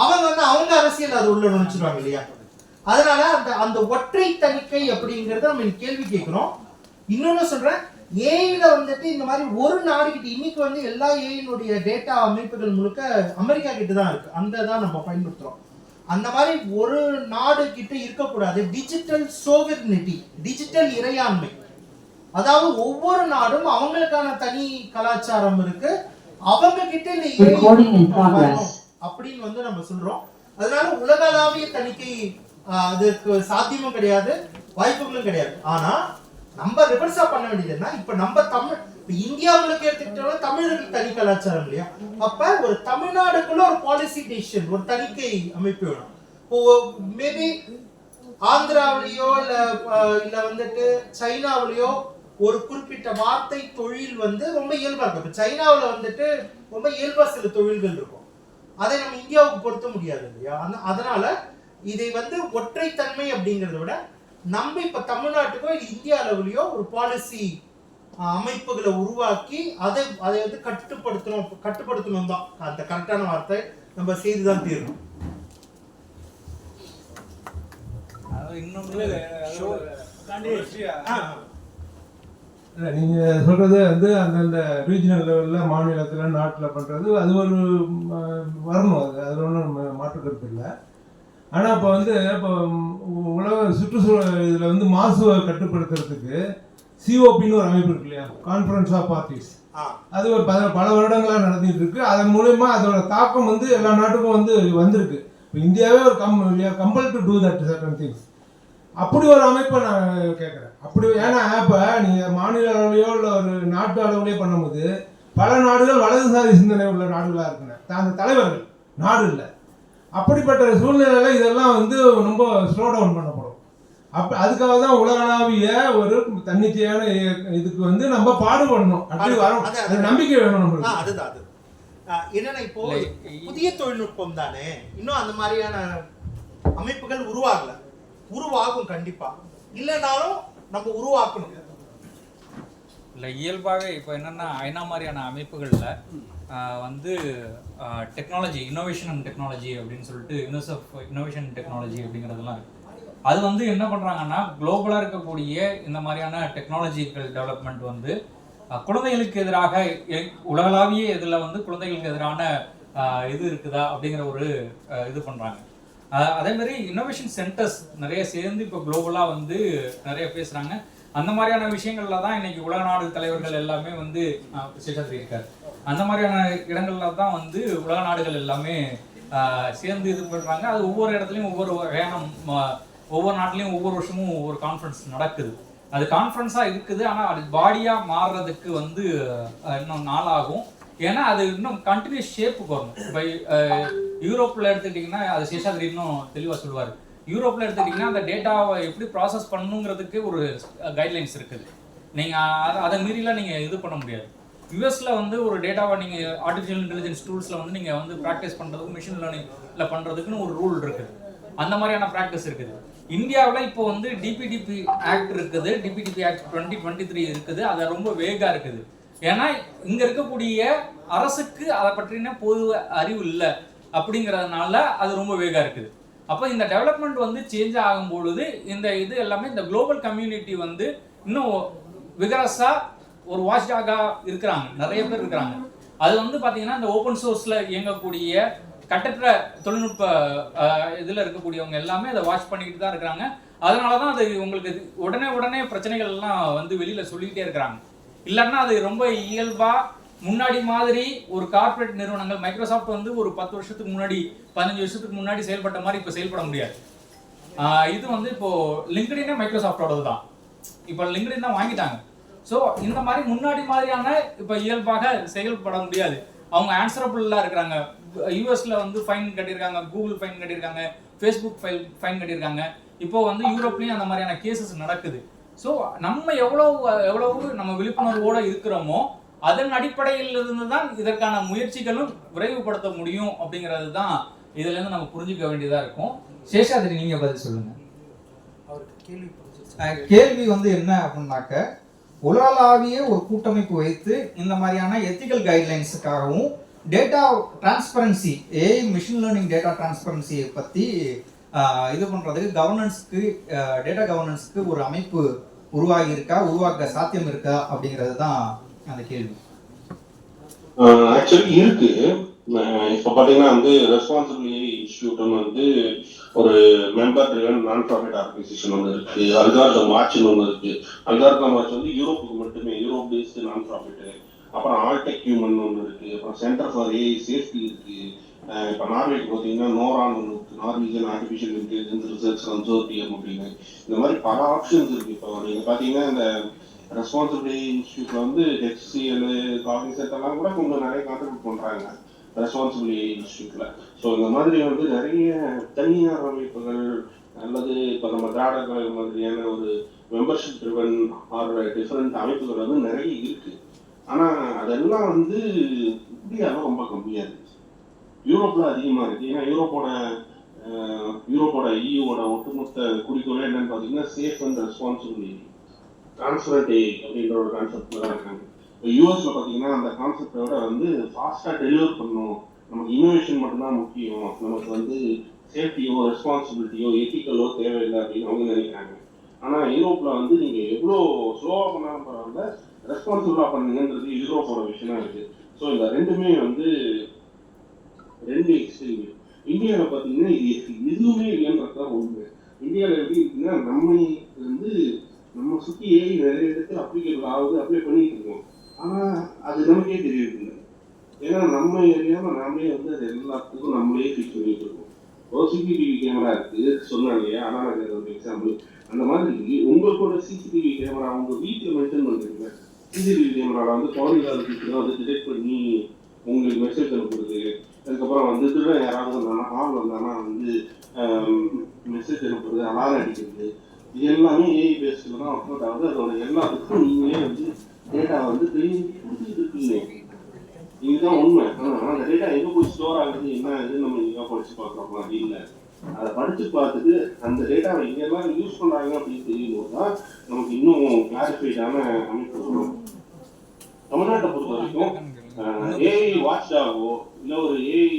அவங்க வந்து அவங்க அரசியல் அது உள்ள நுழைச்சிருவாங்க இல்லையா? அதனால அந்த ஒற்றை தணிக்கை அப்படிங்கறத நம்ம கேள்வி கேட்கிறோம். இன்னொன்னு சொல்றேன், ஏஐல வந்துட்டு இந்த மாதிரி ஒரு நாடு கிட்ட இன்னைக்கு வந்து எல்லா ஏஐனுடைய டேட்டா அமைப்புகள் முழுக்க அமெரிக்கா கிட்ட தான் இருக்கு. அந்த தான் நம்ம பயன்படுத்துறோம். அந்த மாதிரி ஒரு நாடு கிட்ட இருக்கக்கூடாது. டிஜிட்டல் சோவர்னிட்டி, டிஜிட்டல் இறையாண்மை. அதாவது ஒவ்வொரு நாடும் அவங்களுக்கான தனி கலாச்சாரம் இருக்கு, அவங்க கிட்ட அப்படின்னு வந்து நம்ம சொல்றோம். அதனால உலகளாவிய தணிக்கை அதுக்கு சாத்தியமும் கிடையாது, வாய்ப்புகளும் கிடையாது. ஆனா நம்ம ரிவர்ஸா பண்ண வேண்டியதுன்னா, இப்ப நம்ம தமிழ் இந்தியாவுக்கு எடுத்துக்கிட்டோம்னா தமிழர்களுக்கு தனி கலாச்சாரம் இல்லையா? அப்ப ஒரு தமிழ்நாடுக்குள்ள ஒரு பாலிசி டெசிஷன், ஒரு தணிக்கை அமைப்பு வேணும். இப்போ மேபி ஆந்திராவிலேயோ இல்ல வந்துட்டு சைனாவிலேயோ ஒரு குறிப்பிட்ட வார்த்தை தொழில் வந்து ரொம்ப இயல்பா இருக்கும். இப்போ சைனாவில் வந்துட்டு ரொம்ப இயல்பா சில தொழில்கள் இருக்கும், அதை நம்ம இந்தியாவுக்கு பொருத்த முடியாது இல்லையா? அதனால இதை வந்து ஒற்றைத்தன்மை அப்படிங்கிறத விட நம்ம இப்ப தமிழ்நாட்டுக்கோ இல்லை இந்திய அளவுலையோ ஒரு பாலிசி அமைப்புகளை உருவாக்கி அதை வந்து கட்டுப்படுத்தணும் தான் அந்த கரெக்டான வார்த்தை. நம்ம செய்துதான் தீரணும். நீங்க சொல்றது வந்து அந்தந்த ரீஜனல் லெவல்ல, மாநிலத்துல, நாட்டுல பண்றது அது ஒரு வரணும். அது ஒன்றும் நம்ம மாற்று கருத்து இல்லை. ஆனா இப்போ வந்து இப்போ உலக சுற்றுச்சூழல் இதுல வந்து மாசுவை கட்டுப்படுத்துறதுக்கு சிஓபின்னு ஒரு அமைப்பு இருக்கு இல்லையா, கான்ஃபரன்ஸ் ஆஃப் பார்ட்டிஸ். அது ஒரு பல வருடங்களாக நடந்துட்டு இருக்கு. அதன் மூலயமா அதோட தாக்கம் வந்து எல்லா நாட்டுக்கும் வந்திருக்கு. இப்போ இந்தியாவே ஒரு compel to do that certain things. அப்படி ஒரு அமைப்பை நான் கேட்குறேன். அப்படி ஏன்னா இப்போ நீங்கள் மாநில அளவுலையோ இல்லை ஒரு நாட்டு அளவுலையோ பண்ணும்போது பல நாடுகள் வலதுசாரி சிந்தனை உள்ள நாடுகளாக இருக்குங்க, அந்த தலைவர்கள் நாடு இல்லை. அப்படிப்பட்ட சூழ்நிலையில் இதெல்லாம் வந்து ரொம்ப ஸ்லோ டவுன் பண்ணப்படும். அதுக்காக தான் உலகளாவிய ஒரு தன்னிச்சையான இதுக்கு வந்து நம்ம பாடுபடணும். அப்படி வரும், அது நம்பிக்கை வேணும் நம்மளுக்கு. அதுதான் அது என்னன்னா, இப்போ புதிய தொழில்நுட்பம் தானே, இன்னும் அந்த மாதிரியான அமைப்புகள் உருவாகும் கண்டிப்பா. இல்லைனாலும் நம்ம உருவாக்கணும். இல்லை இயல்பாகவே இப்போ என்னென்னா ஐநா மாதிரியான அமைப்புகளில் வந்து டெக்னாலஜி, இன்னோவேஷன் அண்ட் டெக்னாலஜி அப்படின்னு சொல்லிட்டு யூனிசெஃப் இன்னோவேஷன் அண்ட் டெக்னாலஜி அப்படிங்கிறதெல்லாம் இருக்குது. அது வந்து என்ன பண்ணுறாங்கன்னா, குளோபலாக இருக்கக்கூடிய இந்த மாதிரியான டெக்னாலஜிக்கல் டெவலப்மெண்ட் வந்து குழந்தைகளுக்கு எதிராக உலகளாவிய இதில் வந்து குழந்தைகளுக்கு எதிரான இது இருக்குதா அப்படிங்கிற ஒரு இது பண்ணுறாங்க. அதே மாதிரி இன்னோவேஷன் சென்டர்ஸ் நிறைய சேர்ந்து இப்போ குளோபலாக வந்து நிறைய பேசுகிறாங்க. அந்த மாதிரியான விஷயங்கள்ல தான் இன்னைக்கு உலக நாடு தலைவர்கள் எல்லாமே வந்து சேஷாத்ரி இருக்கார். அந்த மாதிரியான இடங்கள்ல தான் வந்து உலக நாடுகள் எல்லாமே சேர்ந்து இது பண்ணுறாங்க. அது ஒவ்வொரு இடத்துலையும் ஒவ்வொரு வகையான, ஒவ்வொரு நாட்டிலையும் ஒவ்வொரு வருஷமும் ஒவ்வொரு கான்ஃபரன்ஸ் நடக்குது. அது கான்ஃபரன்ஸாக இருக்குது, ஆனால் அது பாடியாக மாறுறதுக்கு வந்து இன்னும் நாளாகும். ஏன்னா அது இன்னும் கண்டினியூஸ் ஷேப்புக்கு வரும். இப்போ யூரோப்பில் எடுத்துக்கிட்டிங்கன்னா அது சேஷாதிரி இன்னும் தெளிவாக சொல்லுவார். யூரோப்பில் எடுத்துக்கிட்டிங்கன்னா அந்த டேட்டாவை எப்படி ப்ராசஸ் பண்ணணுங்கிறதுக்கு ஒரு கைட்லைன்ஸ் இருக்குது. நீங்கள் அதை மீறிலாம் நீங்கள் இது பண்ண முடியாது. யூஎஸில் வந்து ஒரு டேட்டாவை நீங்கள் ஆர்டிஃபிஷியல் இன்டெலிஜென்ஸ் டூல்ஸில் வந்து நீங்கள் வந்து ப்ராக்டிஸ் பண்ணுறதுக்கு மிஷின் லேர்னிங்கில் பண்ணுறதுக்குன்னு ஒரு ரூல் இருக்குது. அந்த மாதிரியான ப்ராக்டிஸ் இருக்குது. இந்தியாவில் இப்போ வந்து டிபிடிபி ஆக்ட் இருக்குது, டிபிடிபி ஆக்ட் 2023 இருக்குது. அது ரொம்ப வேகாக இருக்குது. ஏன்னா இங்கே இருக்கக்கூடிய அரசுக்கு அதை பற்றின பொது அறிவு இல்லை அப்படிங்கிறதுனால அது ரொம்ப வேகாக இருக்குது. அப்போ இந்த டெவலப்மெண்ட் வந்து சேஞ்ச் ஆகும் பொழுது இந்த இது எல்லாமே இந்த குளோபல் கம்யூனிட்டி வந்து இன்னும் விகரஸாக ஒரு வாட்ச்டாகாக இருக்கிறாங்க, நிறைய பேர் இருக்கிறாங்க. அது வந்து பார்த்தீங்கன்னா இந்த ஓப்பன் சோர்ஸில் இயங்கக்கூடிய கட்டற்ற தொழில்நுட்ப இதில் இருக்கக்கூடியவங்க எல்லாமே அதை வாட்ச் பண்ணிக்கிட்டு தான் இருக்கிறாங்க. அதனால தான் அது உங்களுக்கு உடனே பிரச்சனைகள் எல்லாம் வந்து வெளியில் சொல்லிக்கிட்டே இருக்கிறாங்க. இல்லைன்னா அது ரொம்ப இயல்பாக முன்னாடி மாதிரி ஒரு கார்ப்பரேட் நிறுவனங்கள் மைக்ரோசாஃப்ட் வந்து ஒரு 10 வருஷத்துக்கு முன்னாடி 15 வருஷத்துக்கு முன்னாடி செயல்பட்ட மாதிரி இப்போ செயல்பட முடியாது. இது வந்து இப்போ லிங்க்டினே மைக்ரோசாஃப்டோடது தான். இப்போ லிங்க்டின் தான் வாங்கிட்டாங்க. ஸோ இந்த மாதிரி முன்னாடி மாதிரியான இப்போ இயல்பாக செயல்பட முடியாது. அவங்க ஆன்சரபிளாக இருக்கிறாங்க. யூஎஸில் வந்து ஃபைன் கட்டியிருக்காங்க, கூகுள் ஃபைன் கட்டியிருக்காங்க, ஃபேஸ்புக் ஃபைன் கட்டியிருக்காங்க. இப்போ வந்து யூரோப்லேயும் அந்த மாதிரியான கேசஸ் நடக்குது. ஸோ நம்ம எவ்வளவு நம்ம விழிப்புணர்வோடு இருக்கிறோமோ அதன் அடிப்படையில் இருந்து தான் இதற்கான முயற்சிகளும் விரைவுபடுத்த முடியும் அப்படிங்கிறது தான் இதுலேருந்து நம்ம புரிஞ்சுக்க வேண்டியதாக இருக்கும். சேஷாதிரி, நீங்கள் பதில் சொல்லுங்கள். கேள்வி வந்து என்ன அப்படின்னாக்க, உலகளாவிய ஒரு கூட்டமைப்பு வைத்து இந்த மாதிரியான எத்திக்கல் கைட்லைன்ஸுக்காகவும் data transparency, AI machine learning data டிரான்ஸ்பரன்சியை பற்றி இது பண்ணுறதுக்கு கவர்னன்ஸ்க்கு, டேட்டா கவர்னன்ஸ்க்கு ஒரு அமைப்பு உருவாகி இருக்கா, உருவாக்க சாத்தியம் இருக்கா அப்படிங்கிறது தான் அந்த கேள்வி. ஆக்சுவலி இருக்கு. இப்போ பார்த்தீங்கன்னா வந்து ரெஸ்பான்சிபிலிட்டி இன்ஸ்டியூட்னு வந்து ஒரு மெம்பர் ட்ரிவன் நான் ப்ராஃபிட் ஆர்கனைசேஷன் ஒன்று இருக்கு. அல்காரிதம் வாட்ச்னு ஒன்று இருக்கு. அல்காரிதம் வாட்ச் வந்து யூரோப்புக்கு மட்டுமே, யூரோப் பேஸ்டு நான் ப்ராஃபிட். அப்புறம் ஆல்டெக் ஹியூமன் ஒன்று இருக்கு. அப்புறம் சென்டர் ஃபார் ஏஐ சேஃப்டி இருக்கு. இப்போ நார்வேக்கு பார்த்தீங்கன்னா நோரான் ஒன்று இருக்கு, நார்வீஜன் ஆர்டிஃபிஷியல் இன்டெலிஜென்ஸ் ரிசர்ச் கன்சோர்டியம் அப்படின்னு. இந்த மாதிரி பல ஆப்ஷன்ஸ் இருக்கு. இப்போ நீங்கள் பார்த்தீங்கன்னா இந்த ரெஸ்பான்சிபிலிட்டி இன்ஸ்டியூட்ல வந்து HCL, காக்னிசன்ட் எல்லாம் கூட கொஞ்சம் நிறைய கான்ட்ரிபியூட் பண்றாங்க ரெஸ்பான்சிபிலிட்டி இன்ஸ்டியூட்ல. ஸோ இந்த மாதிரி வந்து நிறைய தனியார் அமைப்புகள் அல்லது இப்போ நம்ம திராவிட கழகம் மாதிரியான ஒரு மெம்பர்ஷிப் ட்ரிவன் ஆர் டிஃப்ரெண்ட் அமைப்புகள் வந்து நிறைய இருக்கு. ஆனா அதெல்லாம் வந்து இந்தியாவில் ரொம்ப கம்மியா இருக்கு. யூரோப்ல அதிகமா இருக்கு. ஏன்னா யூரோப்போட EUவோட ஒட்டுமொத்த குறிக்கோளே என்னன்னு பார்த்தீங்கன்னா சேஃப் அண்ட் ரெஸ்பான்சிபிலிட்டி டிரான்ஸ்பரண்ட் அப்படின்ற ஒரு கான்செப்ட்ல தான் இருக்காங்க. இப்போ யூஎஸ்ல பார்த்தீங்கன்னா அந்த கான்செப்டோட வந்து ஃபாஸ்ட்டாக டெலிவர் பண்ணணும், நமக்கு இன்னோவேஷன் மட்டும்தான் முக்கியம், நமக்கு வந்து சேஃப்டியோ ரெஸ்பான்சிபிலிட்டியோ எத்திக்கலோ தேவையில்லை அப்படின்னு அவங்க நினைக்கிறாங்க. ஆனால் யூரோப்பில் வந்து நீங்கள் எவ்வளோ ஸ்லோவாக பண்ணாலும் பரவாயில்ல, ரெஸ்பான்சிபிளாக பண்ணுங்கிறது யூரோப்போட விஷயமா இருக்குது. ஸோ இந்த ரெண்டுமே வந்து ரெண்டு எக்ஸ்ட்ரீம். இந்தியாவில் பார்த்தீங்கன்னா இது எதுவுமே இல்லைன்றது தான் உண்மை. இந்தியாவில் எப்படி இருக்குன்னா நம்ம சுற்றி ஏஐ நிறைய இடத்துல அப்ளிகேபிள் ஆகுது, அப்ளை பண்ணிட்டு இருக்கோம். ஆனால் அது நமக்கே தெரியுது. ஏன்னா நம்ம ஏரியாவில் நாமளே வந்து அது எல்லாத்துக்கும் நம்மளே ஃபிக்ஸ் பண்ணிட்டு இருக்கோம். ஒரு CCTV கேமரா இருக்குது சொன்னேன் இல்லையா, ஆனால் அது ஒரு எக்ஸாம்பிள். அந்த மாதிரி உங்களோட CCTV கேமரா உங்கள் வீட்டில் மென்ஷன் பண்ணுறீங்க. CCTV கேமராவில் வந்து குழந்தைகளுக்கு வந்து டிடெக்ட் பண்ணி உங்களுக்கு மெசேஜ் அனுப்புறது. அதுக்கப்புறம் வந்து திருடன் யாராவது வந்தாங்கன்னா, ஹால் வந்தாங்கன்னா வந்து மெசேஜ் அனுப்புறது, அலாரம் அடிக்கிறது, இது எல்லாமே ஏஐ பேஸ்டில் தான் அப்லோட் ஆகுது. அதோட எல்லாத்துக்கும் நீங்களே வந்து டேட்டா வந்து கொடுத்துட்டு இருக்கீங்க. இதுதான் உண்மை. ஆனால் அந்த டேட்டா எங்கே போய் ஸ்டோர் ஆகுது, என்ன ஆகுது நம்ம எங்கே படிச்சு பார்க்குறோம் அப்படி இல்லை. அதை படித்து பார்த்துட்டு அந்த டேட்டாவை எங்கெல்லாம் யூஸ் பண்ணுறாங்க அப்படின்னு தெரியும்போது தான் நமக்கு இன்னும் கிளாரிஃபைடான அமைப்பு வரும். தமிழ்நாட்டை பொறுத்த வரைக்கும் ஏஐ வாட்ச்டாகவோ இல்லை ஒரு ஏஐ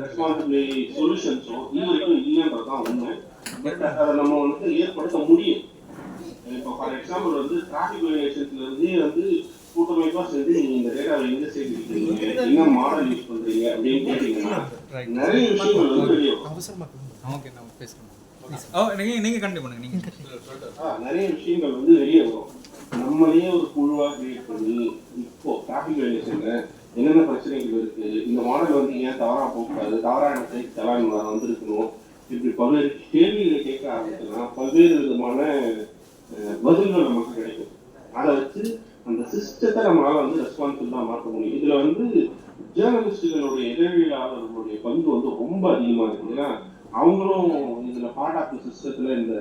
ரெஸ்பான்சிபிலிட்டி சொல்யூஷன்ஸோ இது வரைக்கும் இல்லைன்றது தான் உண்மை. பட் அதை நம்ம வந்து ஏற்படுத்த முடியும். இப்போ ஃபார் எக்ஸாம்பிள் வந்து டிராஃபிக் வயலேஷன்ஸ்ல இருந்தே வந்து கூட்டமைப்பா சேர்ந்து நீங்க இந்த டேட்டாவை எங்க சேர்த்துக்கிட்டீங்க, என்ன மாடல் யூஸ் பண்றீங்க அப்படின்னு கேட்டீங்கன்னா நிறைய விஷயங்கள் வந்து வெளியே நிறைய விஷயங்கள் வந்து வெளியே வரும். நம்மளே ஒரு குழுவா கிரியேட் பண்ணி இப்போ டிராஃபிக் வயலேஷன்ல என்னென்ன பிரச்சனைகள் இருக்கு, இந்த மாடல் வந்து ஏன் தவறா போகக்கூடாது, தவறான தலான் வந்திருக்கணும், இப்படி பல்வேறு கேள்விகளை கேட்க ஆரம்பிச்சுன்னா பல்வேறு விதமான பதில்கள் நமக்கு கிடைக்கும். அதை வச்சு அந்த சிஸ்டத்தை நம்மளால வந்து ரெஸ்பான்சிபிளா மாற்ற முடியும். இதுல வந்து ஜேர்னலிஸ்டுகளுடைய இதழியலாளர்களுடைய பங்கு வந்து ரொம்ப அதிகமா இருக்கு. ஏன்னா அவங்களும் இதுல பார்ட் ஆஃப் சிஸ்டத்துல இந்த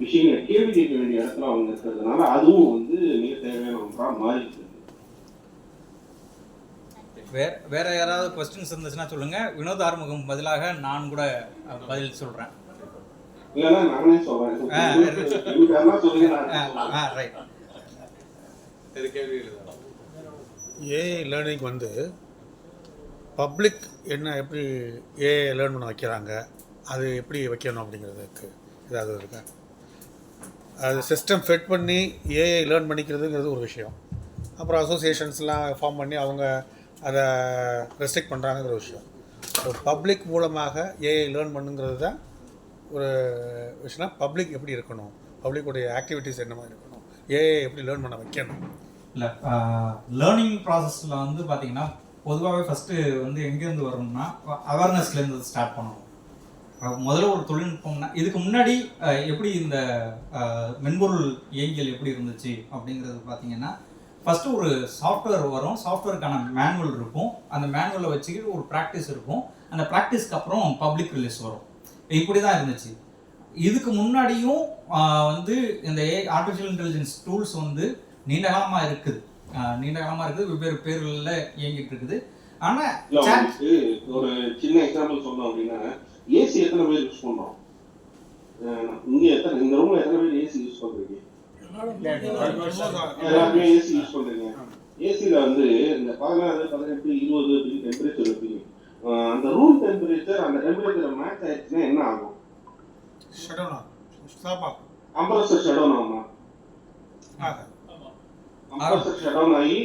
விஷயங்களை கேள்வி கேட்க வேண்டிய இடத்துல அவங்க இருக்கிறதுனால அதுவும் வந்து மிக தேவையான ஒன்றா மாறி இருக்கு. வேற யாராவது கொஸ்டின்ஸ் இருந்துச்சுன்னா சொல்லுங்க. வினோத் ஆறுமுகம் பதிலாக நான் கூட பதில் சொல்றேன். இல்லைன்னா நானே சொல்றேன். ஏஐ லேர்னிங் வந்து பப்ளிக் என்ன எப்படி ஏஐ லேர்ன் பண்ண வைக்கிறாங்க, அது எப்படி வைக்கணும் அப்படிங்கிறதுக்கு ஏதாவது இருக்கா? அது சிஸ்டம் ஃபிட் பண்ணி ஏஐ லேர்ன் பண்ணிக்கிறதுங்கிறது ஒரு விஷயம். அப்புறம் அசோசியேஷன்ஸ்லாம் ஃபார்ம் பண்ணி அவங்க அதை ரெஸ்ட்ரிக்ட் பண்ணுறாங்கிற விஷயம். பப்ளிக் மூலமாக ஏஐ லேர்ன் பண்ணுங்கிறது தான் ஒரு விஷயம்னா பப்ளிக் எப்படி இருக்கணும், பப்ளிக்குடைய ஆக்டிவிட்டீஸ் என்ன மாதிரி இருக்கணும், ஏஐ எப்படி லேர்ன் பண்ண வைக்கணும். இல்லை, லேர்னிங் ப்ராசஸில் வந்து பார்த்தீங்கன்னா பொதுவாகவே ஃபஸ்ட்டு வந்து எங்கேருந்து வரணும்னா அவேர்னஸ்லேருந்து ஸ்டார்ட் பண்ணணும். முதல்ல ஒரு தொழில்நுட்பம்னா இதுக்கு முன்னாடி எப்படி இந்த மென்பொருள் இயங்கியல் எப்படி இருந்துச்சு அப்படிங்கிறது பார்த்தீங்கன்னா ஃபஸ்ட்டு ஒரு சாஃப்ட்வேர் வரும். சாஃப்ட்வேருக்கான மேனுவல் இருக்கும். அந்த மேனுவலை வச்சுக்கிட்டு ஒரு ப்ராக்டிஸ் இருக்கும். அந்த ப்ராக்டிஸ்க்கு அப்புறம் பப்ளிக் ரிலீஸ் வரும். இப்படி தான் இருந்துச்சு. இதுக்கு முன்னாடியும் வந்து இந்த ஆர்டிஃபிஷியல் இன்டெலிஜென்ஸ் டூல்ஸ் வந்து நீண்ட காலமாக இருக்குது. வெவ்வேறு பேர்களில் இயங்கிட்டு இருக்குது. ஆனால் ஒரு சின்ன எக்ஸாம்பிள் சொன்னோம் அப்படின்னா, ஏசி எத்தனை பேர் யூஸ் பண்றோம்? இங்க இந்த ரூம்ல எத்தனை பேர் ஏசி யூஸ் பண்றீங்க? எல்லாருமே ஏசி யூஸ் பண்றீங்க. ஏசில வந்து இந்த 16, 18, 20 அப்படின்னு டெம்பரேச்சர் வைப்பீங்க. அந்த ரூம் டெம்பரேச்சர் அந்த டெம்பரேச்சர் மேட்ச் ஆயிடுச்சுன்னா என்ன ஆகும்? கம்ப்ரஸர் ஷட் டவுன் ஆகுமா? கம்ப்ரஸர் ஷட் டவுன் ஆகி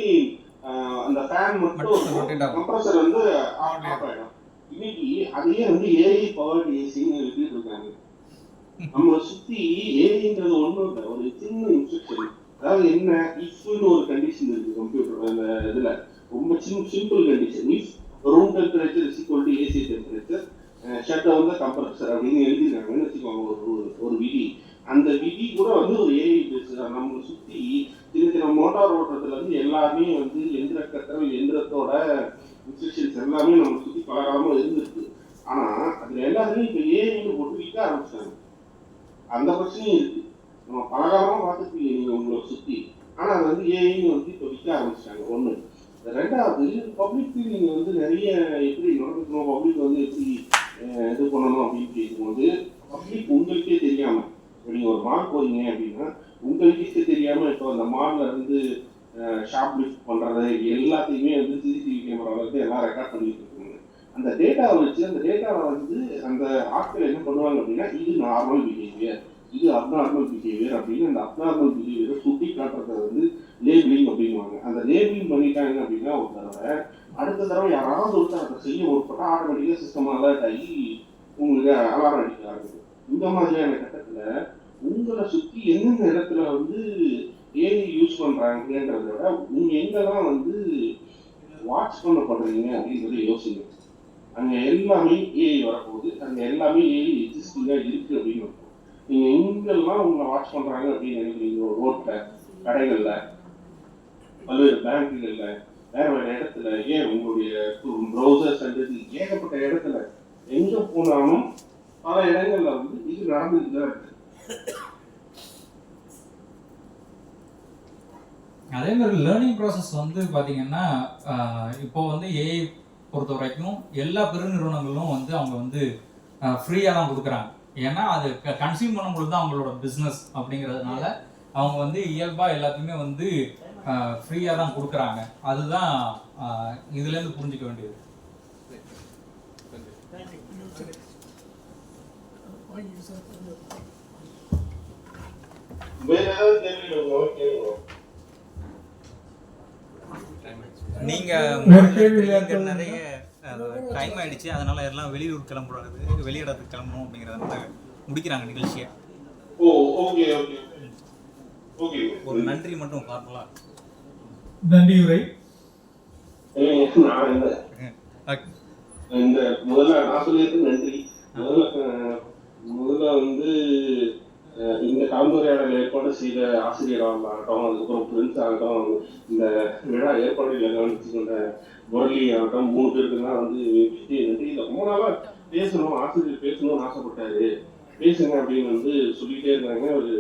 அந்த ஃபேன் மட்டும் கம்ப்ரஸர் வந்து ஆஃப் ஆயிடும். இன்னைக்கு அதையே வந்து ஏஐ பவர்ட் ஏசின்னு எழுதிட்டு இருக்காங்க. நம்மளை சுத்தி ஏஐன்றது ஒன்றும் இல்லை, ஒரு சின்ன இன்ஸ்ட்ரக்ஷன். அதாவது என்ன, இஃப்னு ஒரு கண்டிஷன் இருக்கு கம்ப்யூட்டர் அந்த இதுல, ரொம்ப simple condition. If room temperature is equal to AC temperature shut down the compressor அப்படின்னு எழுதிருக்காங்கன்னு வச்சுக்கோங்க. ஒரு விதி. அந்த விதி கூட வந்து ஒரு ஏஐ பேஸ் தான். நம்மளை சுத்தி சின்ன சின்ன மோட்டார் ஓட்டுறதுல இருந்து எல்லாமே வந்து எந்திரத்தோட இன்ஸ்ட்ரக்ஷன்ஸ் எல்லாமே நம்ம சுத்தி பலகாலமா இருந்திருக்கு. ஆனா அதுல எல்லாருமே இப்ப ஏஐன்னு போட்டு விற்க ஆரம்பிச்சாங்க. அந்த பிரச்சனையும் இருக்கு. நம்ம பலகாலமா பார்த்துருப்பீங்க நீங்க உங்களை சுத்தி. ஆனா அது வந்து ஏஐன்னு வந்து இப்ப விற்க ஆரம்பிச்சிட்டாங்க. ஒண்ணு. ரெண்டாவது, பப்ளிக்கு நீங்க வந்து நிறைய எப்படி நடந்துக்கணும், பப்ளிக் வந்து எப்படி இது பண்ணணும் அப்படின்னு கேட்கும்போது, பப்ளிக் உங்களுக்கே தெரியாம நீங்க ஒரு மால் போறீங்க அப்படின்னா உங்களுக்கே தெரியாம இப்போ அந்த மால்ல இருந்து ஷாப் லிஃப்ட் பண்றது எல்லாத்தையுமே வந்து சிசிடிவி கேமரால இருந்து எல்லாம் ரெக்கார்ட் பண்ணிட்டு இருக்காங்க. அந்த டேட்டாவை வச்சு அந்த டேட்டாவை வந்து அந்த ஆட்கள் என்ன பண்ணுவாங்க அப்படின்னா, இது நார்மல் பிஹேவியர், இது அப்நார்மல் பிஹேவியர் அப்படின்னு அந்த அப்நார்மல் பிஹேவியரை சுட்டி காட்டுறத வந்து லேபிளிங் அப்படிங்குவாங்க. அந்த லேபிளிங் பண்ணிட்டாங்க அப்படின்னா ஒரு தடவை, அடுத்த தடவை யாராவது ஒருத்தர் அதை செய்ய முற்பட்டா ஆட்டோமேட்டிக்காக சிஸ்டம் அலர்ட் ஆகி உங்களுக்கு அலாரம் அடிக்க ஆரம்பிக்கும். இந்த மாதிரியான கட்டத்துல உங்களை சுத்தி எந்தெந்த இடத்துல வந்து ஏஐ யூஸ் பண்றாங்கன்றத விட நீங்க எங்கெல்லாம் வந்து வாட்ச் பண்ணப்படுறீங்க அப்படின்றத யோசிங்க. அங்க எல்லாமே ஏஐ வரப்போகுது, அங்க எல்லாமே ஏஐ எக்ஸிஸ்டிங்கா இருக்கு அப்படின்னு இருக்கும். நீங்க எங்கெல்லாம் உங்களை வாட்ச் பண்றாங்க அப்படின்னு நினைக்கிறீங்க, ஒரு ரோட்ல, கடைகள்ல, பல்வேறு பேங்குகள்ல, வேற வேற இடத்துல, ஏன் உங்களுடைய ப்ரௌசர்ஸ் அண்ட் ஏகப்பட்ட இடத்துல எங்க போனாலும் பல இடங்கள்ல வந்து இது நடந்துட்டு தான் இருக்கு. அதே மாதிரி லேர்னிங் ப்ராசஸ் வந்து பார்த்தீங்கன்னா இப்போ வந்து ஏஐ பொறுத்த வரைக்கும் எல்லா பெருநிறுவனங்களும் வந்து அவங்க வந்து ஃப்ரீயாக தான் கொடுக்குறாங்க. ஏன்னா அது கன்சியூம் பண்ணும்பொழுது தான் அவங்களோட பிஸ்னஸ் அப்படிங்கிறதுனால அவங்க வந்து இயல்பாக எல்லாத்தையுமே வந்து ஃப்ரீயாக தான் கொடுக்குறாங்க. அதுதான் இதுலேருந்து புரிஞ்சுக்க வேண்டியது. நீங்க நிறைய டைம் ஆயிடுச்சு, அதனால எல்லாம் வெளியூர் கிளம்புறது, வெளியிடத்துக்கு கிளம்பணும் அப்படிங்கறத முடிக்கிறாங்க நிகழ்ச்சியை. ஒரு நன்றி மட்டும் பார்ப்போம்ல. நன்றி உரை. இந்த முதல்ல நான் சொல்லியிருக்கு நன்றி. முதல்ல வந்து இந்த கலந்துரையாடல் ஏற்பாடு செய்த ஆசிரியராகட்டும், அதுக்கப்புறம் பிரின்ஸ் ஆகட்டும், இந்த விழா ஏற்பாடுகளை கவனித்து கொண்ட முரளி ஆகட்டும், 3 பேருக்கு தான் வந்து நன்றி. இதை ரொம்ப நாளாக பேசணும், ஆசிரியர் பேசணும்னு ஆசைப்பட்டாரு, பேசுங்க அப்படின்னு வந்து சொல்லிகிட்டே இருந்தாங்க. ஒரு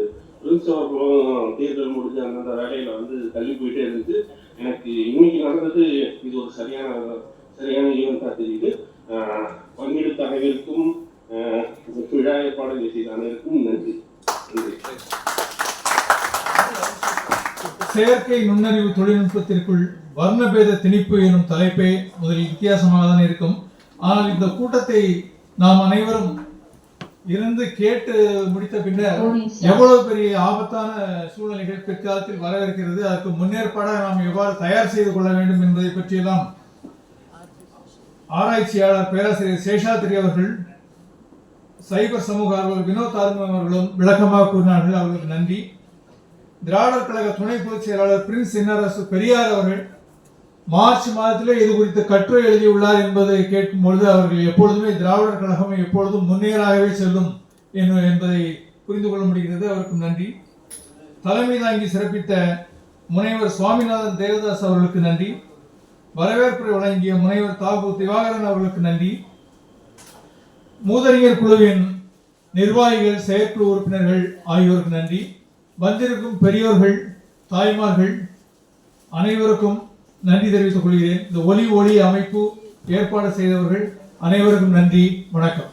பிரின்ஸ் அவர்களும் தேர்தல் முடிஞ்ச அந்தந்த வேலையில வந்து தள்ளி போயிட்டே இருந்துச்சு. எனக்கு இன்னைக்கு நடந்தது இது ஒரு சரியான ஈவெண்ட்டாக தெரியுது. பங்கெடுத்த அனைவருக்கும், விழா ஏற்பாடுகளை செய்த அனைவருக்கும் நன்றி. செயற்கை நுண்ணறிவு தொழில்நுட்பத்திற்குள் வர்ணபேத திணிப்பு எனும் தலைப்பே முதலில் வித்தியாசமாக தான் இருக்கும். ஆனால் இந்த கூட்டத்தை நாம் அனைவரும் இருந்து கேட்டு முடித்த பின்னர் எவ்வளவு பெரிய ஆபத்தான சூழ்நிலைகள் பிற்காலத்தில் வரவிருக்கிறது, அதற்கு முன்னேற்பாடாக நாம் எவ்வாறு தயார் செய்து கொள்ள வேண்டும் என்பதை பற்றியெல்லாம் ஆராய்ச்சியாளர் பேராசிரியர் சேஷாத்ரி அவர்கள், சைபர் சமூக ஆர்வலர் வினோத் ஆர்வம் அவர்களும் விளக்கமாக கூறினார்கள். அவர்களுக்கு நன்றி. திராவிடர் கழக துணை பொதுச் செயலாளர் பிரின்ஸ் இன்னரசு பெரியார் அவர்கள் மார்ச் மாதத்திலே இது குறித்து கட்டுரை எழுதியுள்ளார் என்பதை கேட்கும் பொழுது அவர்கள் எப்பொழுதுமே திராவிடர் கழகம் எப்பொழுதும் முன்னேறாகவே செல்லும் என்பதை புரிந்து கொள்ள முடிகிறது. அவருக்கு நன்றி. தலைமை தாங்கி சிறப்பித்த முனைவர் சுவாமிநாதன் தேவதாஸ் அவர்களுக்கு நன்றி. வரவேற்புரை வழங்கிய முனைவர் தாகு திவாகரன் அவர்களுக்கு நன்றி. மூதறிஞர் குழுவின் நிர்வாகிகள், செயற்குழு உறுப்பினர்கள் ஆகியோருக்கு நன்றி. வந்திருக்கும் பெரியோர்கள், தாய்மார்கள் அனைவருக்கும் நன்றி தெரிவித்துக் கொள்கிறேன். இந்த ஒலி அமைப்பு ஏற்பாடு செய்தவர்கள் அனைவருக்கும் நன்றி. வணக்கம்.